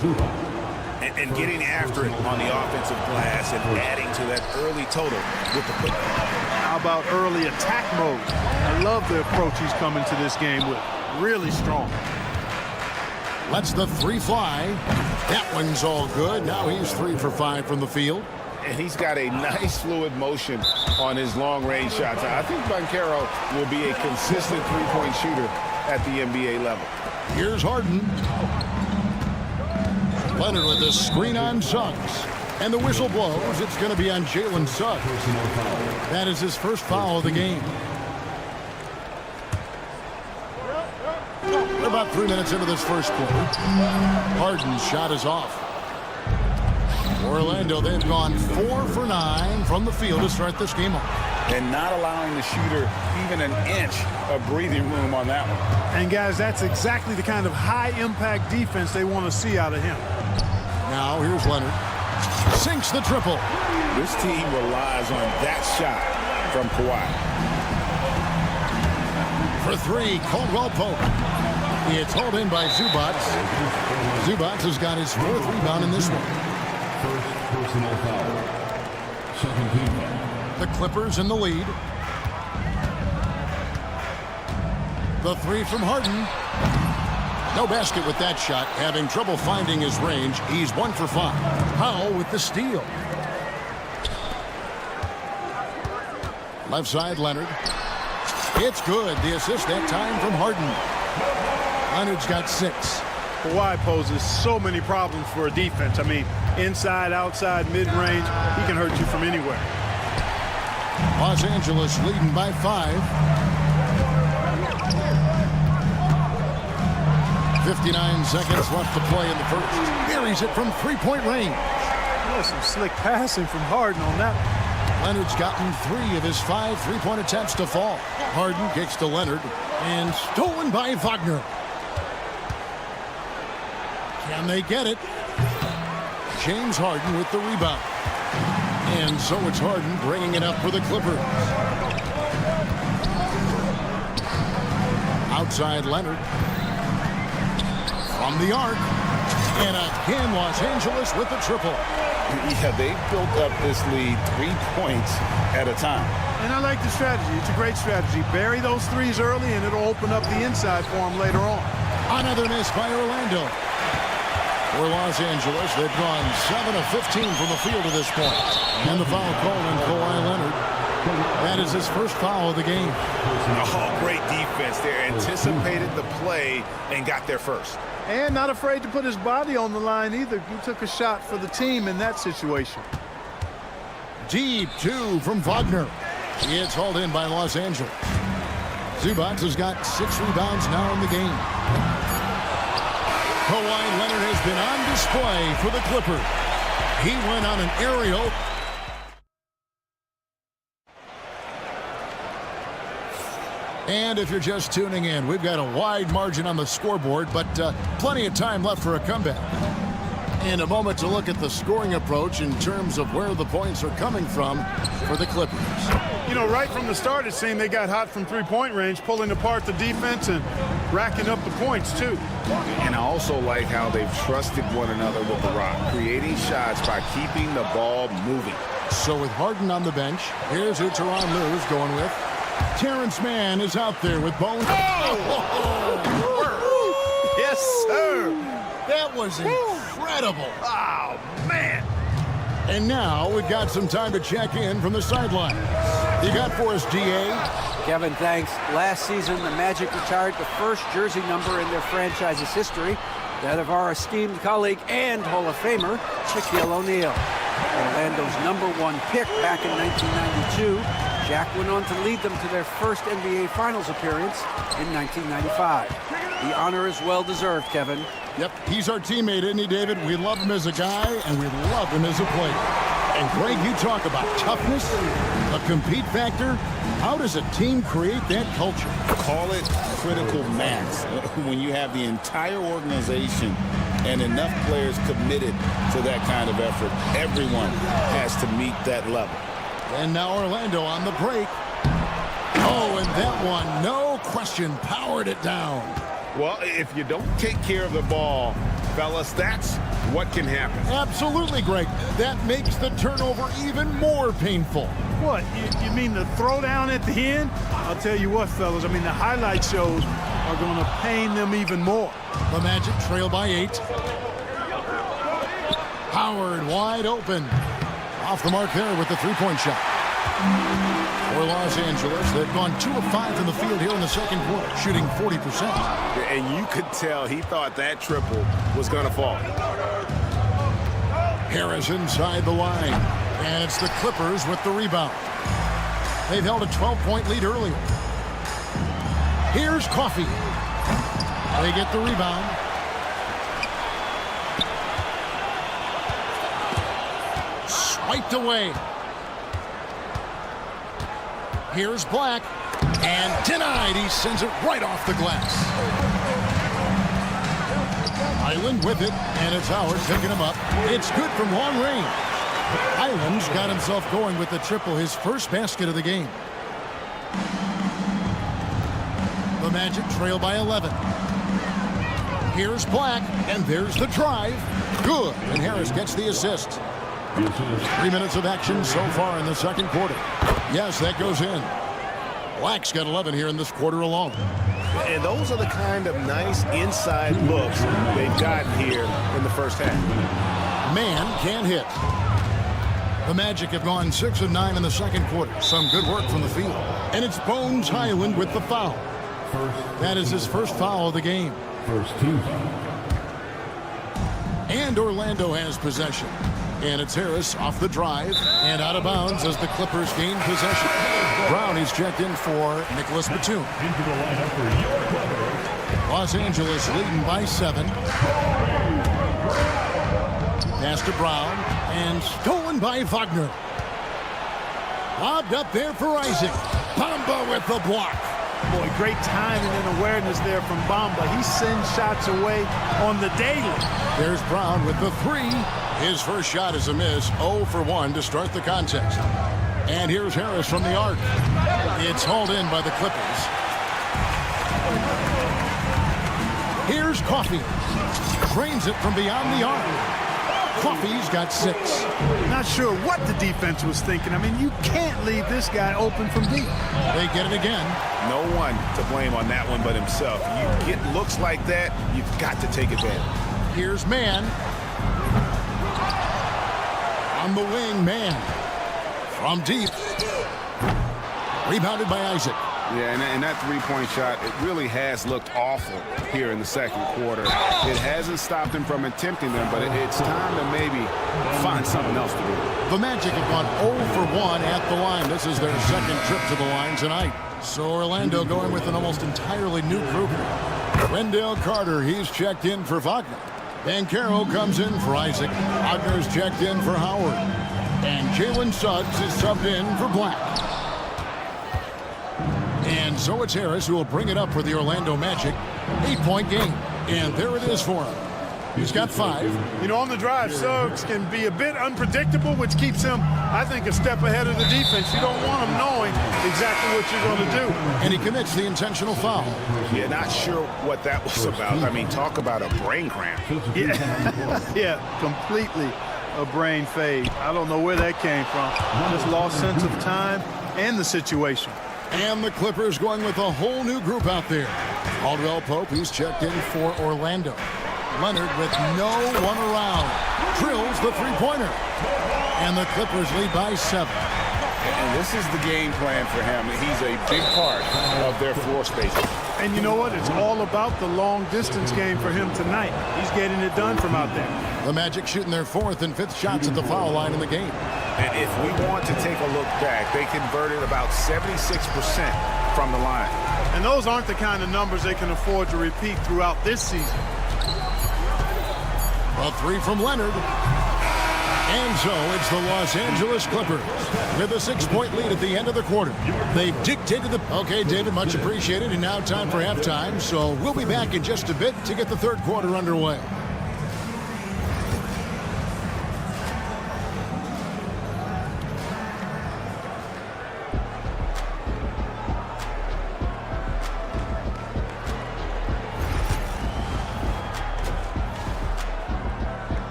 And getting after it on the offensive glass and adding to that early total with the putback. How about early attack mode? I love the approach he's coming to this game with. Really strong. Lets the 3 fly. That one's all good. Now he's 3 for 5 from the field. And he's got a nice fluid motion on his long-range shots. I think Banchero will be a consistent three-point shooter at the NBA level. Here's Harden. Leonard with the screen on Suggs. And the whistle blows. It's going to be on Jalen Suggs. That is his first foul of the game. We're about 3 minutes into this first quarter. Harden's shot is off. Orlando, they've gone 4 for 9 from the field to start this game off. And not allowing the shooter even an inch of breathing room on that one. And guys, that's exactly the kind of high-impact defense they want to see out of him. Now here's Leonard. Sinks the triple. This team relies on that shot from Kawhi. For 3, Caldwell Pope. It's hauled in by Zubac. Zubac has got his 4th rebound in this one. First personal foul. Second team foul. The Clippers in the lead. The 3 from Harden. No basket with that shot. Having trouble finding his range. He's 1 for 5. Powell with the steal. Left side, Leonard. It's good. The assist that time from Harden. Leonard's got 6. Kawhi poses so many problems for a defense. I mean, inside, outside, mid-range, he can hurt you from anywhere. Los Angeles leading by 5. 59 seconds left to play in the first. Buries it from three-point range. Some slick passing from Harden on that. Leonard's gotten 3 of his 5 three-point attempts to fall. Harden kicks to Leonard and stolen by Wagner. Can they get it? James Harden with the rebound. And so it's Harden bringing it up for the Clippers. Outside Leonard. From the arc. And again, Los Angeles with the triple. Yeah, they built up this lead 3 points at a time. And I like the strategy. It's a great strategy. Bury those threes early, and it'll open up the inside for them later on. Another miss by Orlando. For Los Angeles, they've gone 7 of 15 from the field to this point. And the foul call on Kawhi Leonard. That is his first foul of the game. Oh, great defense there. Anticipated the play and got there first. And not afraid to put his body on the line either. He took a shot for the team in that situation. Deep 2 from Wagner. It's hauled in by Los Angeles. Zubac has got 6 rebounds now in the game. Kawhi Leonard has been on display for the Clippers. He went on an aerial. And if you're just tuning in, we've got a wide margin on the scoreboard, but plenty of time left for a comeback. In a moment to look at the scoring approach in terms of where the points are coming from for the Clippers. You know, right from the start, it seemed they got hot from three-point range, pulling apart the defense and racking up the points, too. And I also like how they've trusted one another with the rock, creating shots by keeping the ball moving. So with Harden on the bench, here's who Tyronn Lue is going with. Terrence Mann is out there with Bones. Oh! Yes, sir. That was incredible. Oh, man. And now we've got some time to check in from the sideline. You got for us, DA? Kevin, thanks. Last season, the Magic retired the first jersey number in their franchise's history, that of our esteemed colleague and Hall of Famer, Shaquille O'Neal. Orlando's #1 pick back in 1992. Jack went on to lead them to their first NBA Finals appearance in 1995. The honor is well-deserved, Kevin. Yep, he's our teammate, isn't he, David? We love him as a guy, and we love him as a player. And Greg, you talk about toughness, a compete factor. How does a team create that culture? Call it critical mass. When you have the entire organization and enough players committed to that kind of effort, everyone has to meet that level. And now Orlando on the break. Oh, and that one, no question, powered it down. Well, if you don't take care of the ball, fellas, that's what can happen. Absolutely, Greg. That makes the turnover even more painful. What, you mean the throwdown at the end? I'll tell you what, fellas, I mean, the highlight shows are going to pain them even more. The Magic trail by 8. Howard wide open. Off the mark there with the three-point shot. For Los Angeles, they've gone 2 of 5 in the field here in the second quarter, shooting 40%. And you could tell he thought that triple was going to fall. Harris inside the line. And it's the Clippers with the rebound. They've held a 12-point lead earlier. Here's Coffey. They get the rebound. Swiped away. Here's Black. And denied. He sends it right off the glass. Island with it. And it's Howard picking him up. It's good from long range. Island's got himself going with the triple, his first basket of the game. The Magic trail by 11. Here's Black, and there's the drive. Good, and Harris gets the assist. 3 minutes of action so far in the second quarter. Yes, that goes in. Black's got 11 here in this quarter alone. And those are the kind of nice inside looks they've gotten here in the first half. Man can't hit. The Magic have gone 6 of 9 in the second quarter. Some good work from the field. And it's Bones Highland with the foul. That is his first foul of the game. First team. And Orlando has possession. And it's Harris off the drive and out of bounds as the Clippers gain possession. Brown is checked in for Nicholas Batum. Into the lineup for EuroCup. Los Angeles leading by 7. Pass to Brown and stolen by Wagner. Lobbed up there for Isaac. Bamba with the block. Boy, great timing and awareness there from Bamba. He sends shots away on the daily. There's Brown with the 3. His first shot is a miss. 0 for 1 to start the contest. And here's Harris from the arc. It's hauled in by the Clippers. Here's Coffey. Drains it from beyond the arc. Coffey's got 6. Not sure what the defense was thinking. I mean, you can't leave this guy open from deep. They get it again. No one to blame on that one but himself. You get looks like that, you've got to take advantage. Here's Mann. On the wing, Mann. From deep. Rebounded by Isaac. Yeah, and that three-point shot, it really has looked awful here in the second quarter. It hasn't stopped him from attempting them, but it's time to maybe find something else to do. The Magic have gone 0 for 1 at the line. This is their second trip to the line tonight. So Orlando going with an almost entirely new group. Wendell Carter, he's checked in for Wagner. Banchero comes in for Isaac. Wagner's checked in for Howard. And Jalen Suggs is subbed in for Black. And so it's Harris who will bring it up for the Orlando Magic. 8-point game. And there it is for him. He's got 5. You know, on the drive, Suggs can be a bit unpredictable, which keeps him, I think, a step ahead of the defense. You don't want him knowing exactly what you're going to do. And he commits the intentional foul. Yeah, not sure what that was about. I mean, talk about a brain cramp. Yeah, yeah, completely a brain fade. I don't know where that came from. Just lost sense of time and the situation. And the Clippers going with a whole new group out there. Caldwell Pope, he's checked in for Orlando. Leonard with no one around. Drills the three-pointer. And the Clippers lead by 7. And this is the game plan for him. He's a big part of their floor spacing. And you know what? It's all about the long-distance game for him tonight. He's getting it done from out there. The Magic shooting their 4th and 5th shots at the foul line in the game. And if we want to take a look back, they converted about 76% from the line. And those aren't the kind of numbers they can afford to repeat throughout this season. A 3 from Leonard. And so it's the Los Angeles Clippers with a 6-point lead at the end of the quarter. They've dictated the... Okay, David, much appreciated. And now time for halftime. So we'll be back in just a bit to get the third quarter underway.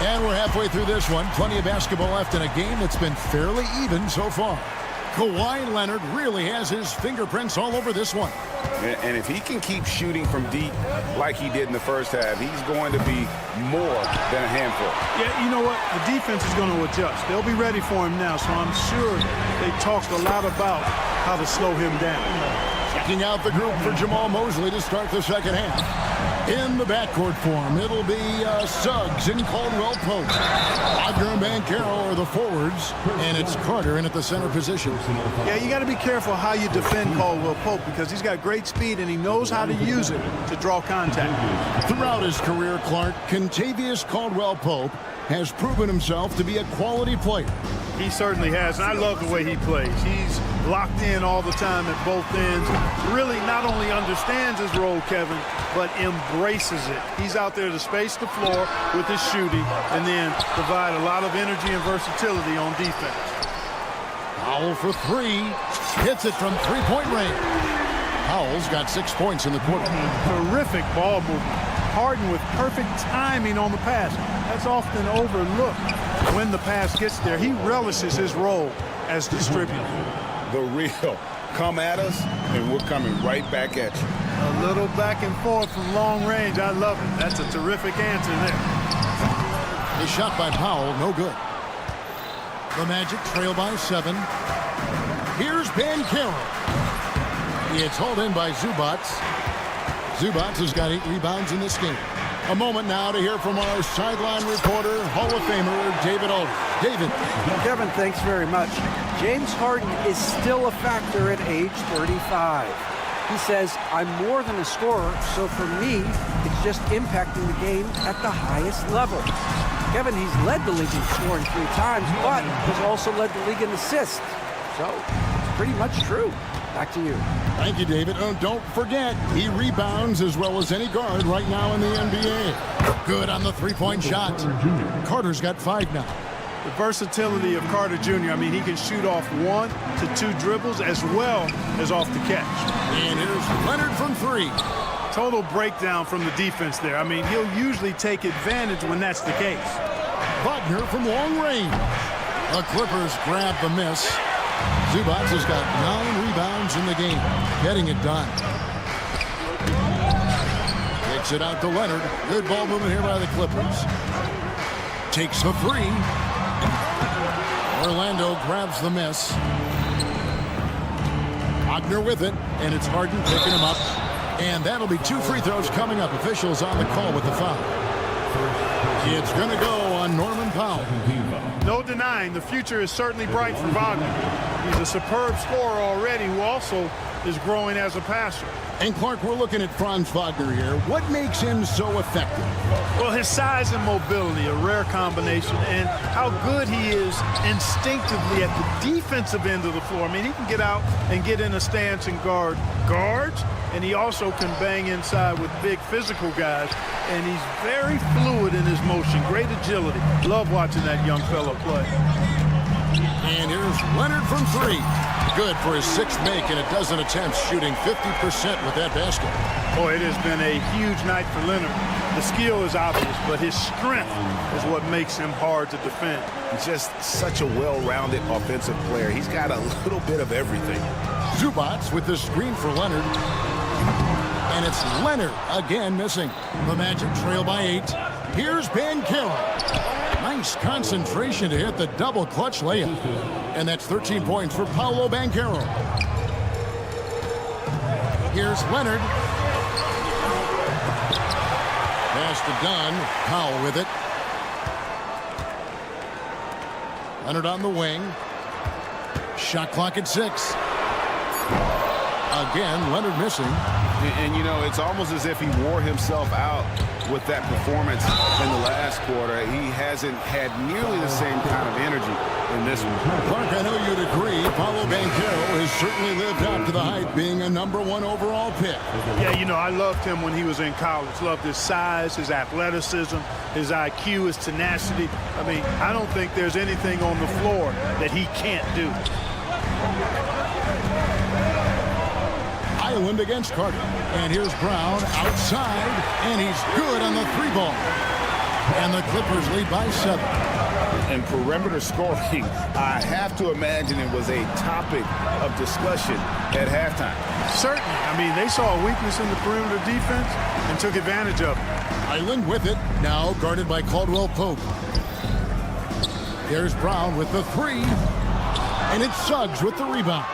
And we're halfway through this one. Plenty of basketball left in a game that's been fairly even so far. Kawhi Leonard really has his fingerprints all over this one. And if he can keep shooting from deep like he did in the first half, he's going to be more than a handful. Yeah, you know what? The defense is going to adjust. They'll be ready for him now, so I'm sure they talked a lot about how to slow him down. Checking out the group for Jamal Mosley to start the second half. In the backcourt form, it'll be Suggs and Caldwell Pope. Wagner and Banchero are the forwards, and it's Carter in at the center position. Yeah, you got to be careful how you defend Caldwell Pope because he's got great speed and he knows how to use it to draw contact. Throughout his career, Clark, Kentavious Caldwell Pope has proven himself to be a quality player. He certainly has, and I love the way he plays. He's locked in all the time at both ends. Really not only understands his role, Kevin, but embraces it. He's out there to space the floor with his shooting and then provide a lot of energy and versatility on defense. Powell for 3. Hits it from three-point range. Powell's got 6 points in the quarter. Terrific ball movement. Harden with perfect timing on the pass. That's often overlooked when the pass gets there. He relishes his role as distributor. The real come at us, and we're coming right back at you. A little back and forth from long range. I love it. That's a terrific answer there. The shot by Powell, no good. The Magic trail by 7. Here's Banchero. It's hauled in by Zubac. Zubac has got 8 rebounds in this game. A moment now to hear from our sideline reporter, Hall of Famer David Aldridge. David. Kevin, thanks very much. James Harden is still a factor at age 35. He says, I'm more than a scorer, so for me, it's just impacting the game at the highest level. Kevin, he's led the league in scoring 3 times, but has also led the league in assists. So, it's pretty much true. Back to you. Thank you, David. Oh, don't forget, he rebounds as well as any guard right now in the NBA. Good on the three-point shot. Carter's got 5 now. The versatility of Carter Jr., I mean, he can shoot off 1 to 2 dribbles as well as off the catch. And here's Leonard from 3. Total breakdown from the defense there. I mean, he'll usually take advantage when that's the case. Wagner from long range. The Clippers grab the miss. Zubac has got 9 rebounds in the game, getting it done. Kicks it out to Leonard. Good ball movement here by the Clippers. Takes the 3. Orlando grabs the miss. Wagner with it, and it's Harden picking him up. And that'll be 2 free throws coming up. Officials on the call with the foul. It's going to go on Norman Powell. No denying, the future is certainly bright for Wagner. He's a superb scorer already who also is growing as a passer. And Clark, we're looking at Franz Wagner here. What makes him so effective? Well, his size and mobility, a rare combination, and how good he is instinctively at the defensive end of the floor. I mean, he can get out and get in a stance and guard guards, and he also can bang inside with big physical guys, and he's very fluid in his motion, great agility. Love watching that young fella play. And here's Leonard from 3. Good for his 6th make and a dozen attempts, shooting 50% with that basket. Boy, it has been a huge night for Leonard. The skill is obvious, but his strength is what makes him hard to defend. He's just such a well-rounded offensive player. He's got a little bit of everything. Zubac with the screen for Leonard. And it's Leonard again missing. The Magic trail by 8. Here's Banchero. Nice concentration to hit the double clutch layup. And that's 13 points for Paolo Banchero. Here's Leonard. Pass to Dunn. Powell with it. Leonard on the wing. Shot clock at 6. Again, Leonard missing. And, you know, it's almost as if he wore himself out with that performance in the last quarter. He hasn't had nearly the same kind of energy in this one. Clark, I know you'd agree. Paolo Banchero has certainly lived up to the hype, being a #1 overall pick. Yeah, you know, I loved him when he was in college. Loved his size, his athleticism, his IQ, his tenacity. I mean, I don't think there's anything on the floor that he can't do. Island against Carter. And here's Brown outside, and he's good on the 3-ball. And the Clippers lead by 7. And perimeter scoring, I have to imagine it was a topic of discussion at halftime. Certainly. I mean, they saw a weakness in the perimeter defense and took advantage of it. Island with it, now guarded by Caldwell Pope. There's Brown with the 3, and it's Suggs with the rebound.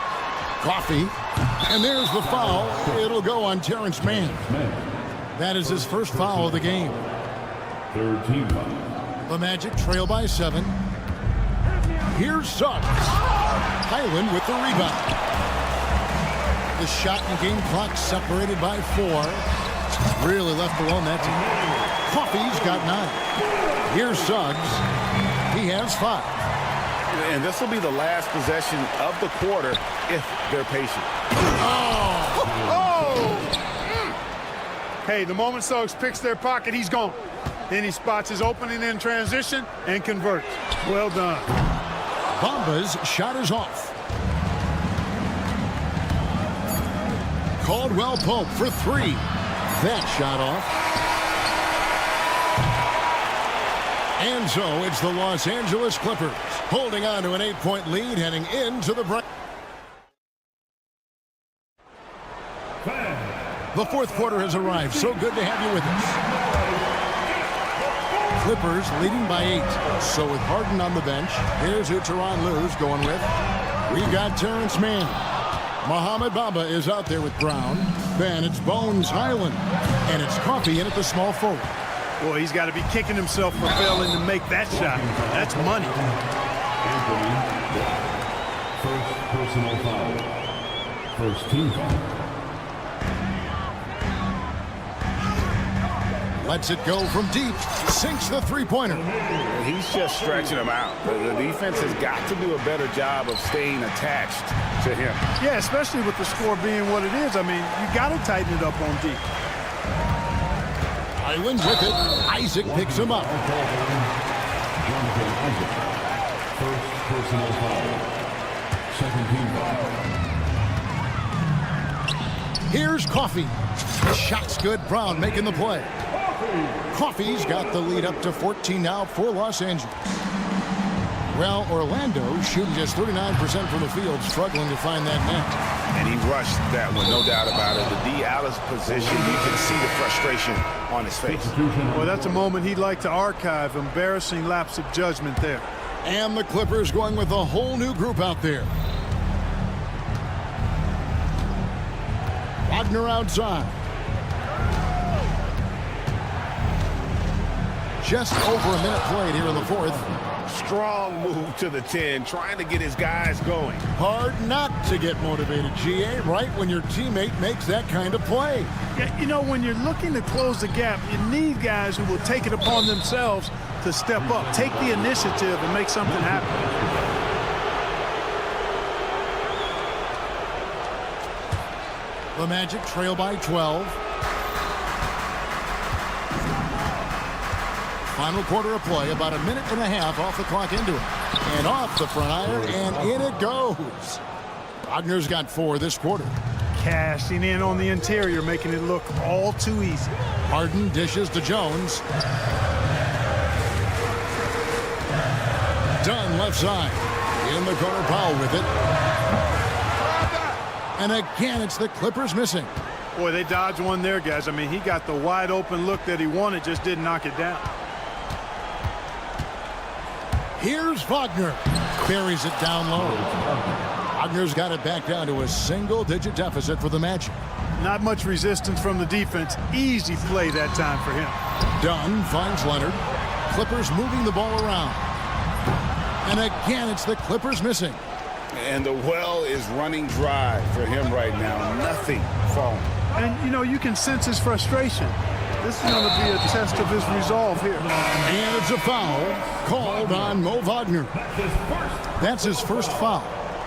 Coffee, and there's the foul. It'll go on Terrence Mann. That is his first foul of the game. 3rd team foul. The Magic trail by 7. Here's Suggs. Highland with the rebound. The shot and game clock separated by 4. Really left alone that time. Coffee's got 9. Here's Suggs. He has 5. And this will be the last possession of the quarter if they're patient. Hey, the moment Suggs picks their pocket, he's gone. Then he spots his opening in transition and converts. Well done. Bamba's shot is off. Caldwell Pope for 3. That shot off. And so it's the Los Angeles Clippers holding on to an 8-point lead heading into the break. The 4th quarter has arrived. So good to have you with us. Clippers leading by 8. So with Harden on the bench, here's who Tyronn Lue's going with. We've got Terrence Mann. Mohamed Bamba is out there with Brown. Then it's Bones Highland. And it's Coffey in at the small forward. Boy, he's got to be kicking himself for failing to make that shot. That's money. First personal foul. First team foul. Lets it go from deep. Sinks the three-pointer. He's just stretching him out. The defense has got to do a better job of staying attached to him. Yeah, especially with the score being what it is. I mean, you got to tighten it up on deep. Island with it. Isaac picks him up. First personal foul. Second team foul. Here's Coffey. The shot's good. Brown making the play. Coffey's got the lead up to 14 now for Los Angeles. Well, Orlando shooting just 39% from the field, struggling to find that net. And he rushed that one, no doubt about it. The D out of position, you can see the frustration on his face. Well, that's a moment he'd like to archive. Embarrassing lapse of judgment there. And the Clippers going with a whole new group out there. Wagner outside. Just over a minute played here in the fourth. Strong move to the 10, trying to get his guys going. Hard not to get motivated, GA, right when your teammate makes that kind of play. Yeah, you know, when you're looking to close the gap, you need guys who will take it upon themselves to step up, take the initiative, and make something happen. The Magic trail by 12. Final quarter of play, about a minute and a half off the clock into it. And off the front iron, and in it goes. Wagner's got 4 this quarter. Cashing in on the interior, making it look all too easy. Harden dishes to Jones. Dunn left side. In the corner, Powell with it. And again, it's the Clippers missing. Boy, they dodged one there, guys. I mean, he got the wide open look that he wanted, just didn't knock it down. Here's Wagner. Buries it down low. Wagner's got it back down to a single-digit deficit for the Magic. Not much resistance from the defense. Easy play that time for him. Dunn finds Leonard. Clippers moving the ball around. And again, it's the Clippers missing. And the well is running dry for him right now. Nothing falling. And, you know, you can sense his frustration. This is going to be a test of his resolve here. And it's a foul called on Mo Wagner. That's his first foul.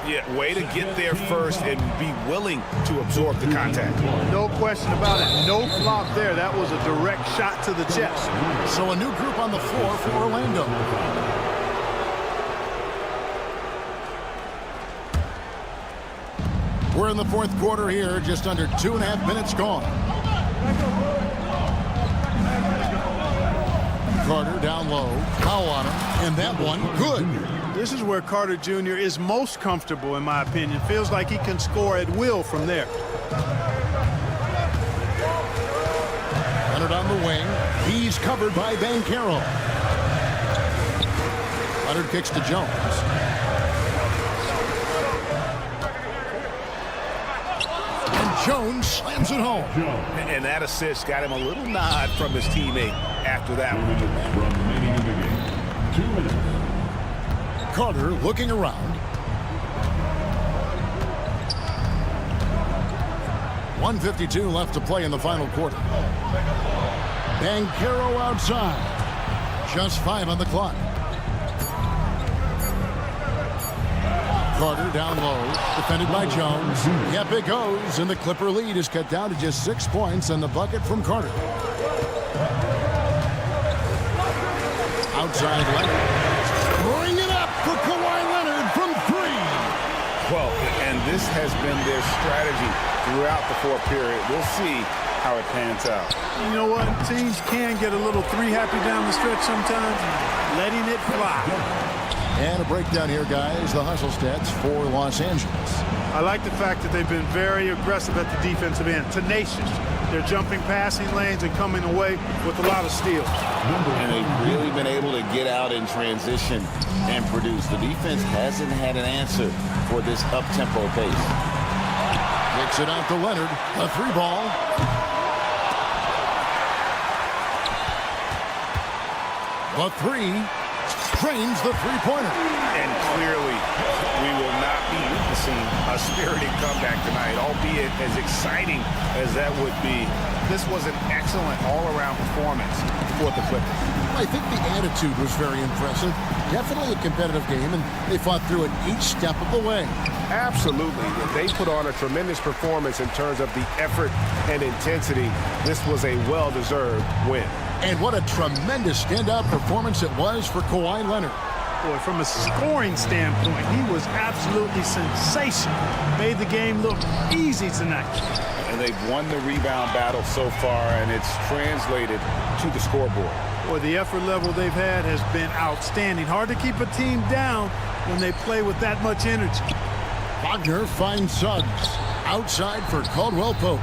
Yeah, way to get there first and be willing to absorb the contact. No question about it. No flop there. That was a direct shot to the chest. So a new group on the floor for Orlando. We're in the fourth quarter here, just under 2.5 minutes gone. Carter down low, foul on him, and that one good. This is where Carter Jr. is most comfortable, in my opinion. Feels like he can score at will from there. Leonard on the wing. He's covered by Banchero. Leonard kicks to Jones. Jones slams it home. And that assist got him a little nod from his teammate after that one. 2 minutes. Carter looking around. 1:52 left to play in the final quarter. Banchero outside. Just 5 on the clock. Carter down low, defended by Jones. Yep, it goes, and the Clipper lead is cut down to just 6 points, and the bucket from Carter. Outside Leonard. Bring it up for Kawhi Leonard from 3. Well, and this has been their strategy throughout the fourth period. We'll see how it pans out. You know what? Teams can get a little 3-happy down the stretch sometimes. Letting it fly. And a breakdown here, guys. The hustle stats for Los Angeles. I like the fact that they've been very aggressive at the defensive end. Tenacious. They're jumping passing lanes and coming away with a lot of steals. And they've really been able to get out in transition and produce. The defense hasn't had an answer for this up-tempo pace. Kicks it out to Leonard. A 3-ball. The 3 drains the three-pointer. And clearly, we will not be witnessing a spirited comeback tonight, albeit as exciting as that would be. This was an excellent all-around performance for the Clippers. I think the attitude was very impressive. Definitely a competitive game, and they fought through it each step of the way. Absolutely. They put on a tremendous performance in terms of the effort and intensity. This was a well-deserved win. And what a tremendous standout performance it was for Kawhi Leonard. Boy, from a scoring standpoint, he was absolutely sensational. Made the game look easy tonight. And they've won the rebound battle so far, and it's translated to the scoreboard. Boy, the effort level they've had has been outstanding. Hard to keep a team down when they play with that much energy. Wagner finds Suggs. Outside for Caldwell Pope.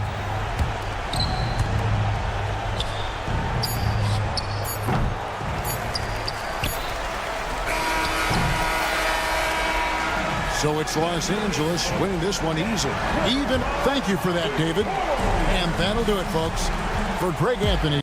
So it's Los Angeles winning this one easily. Even. Thank you for that, David. And that'll do it, folks. For Greg Anthony.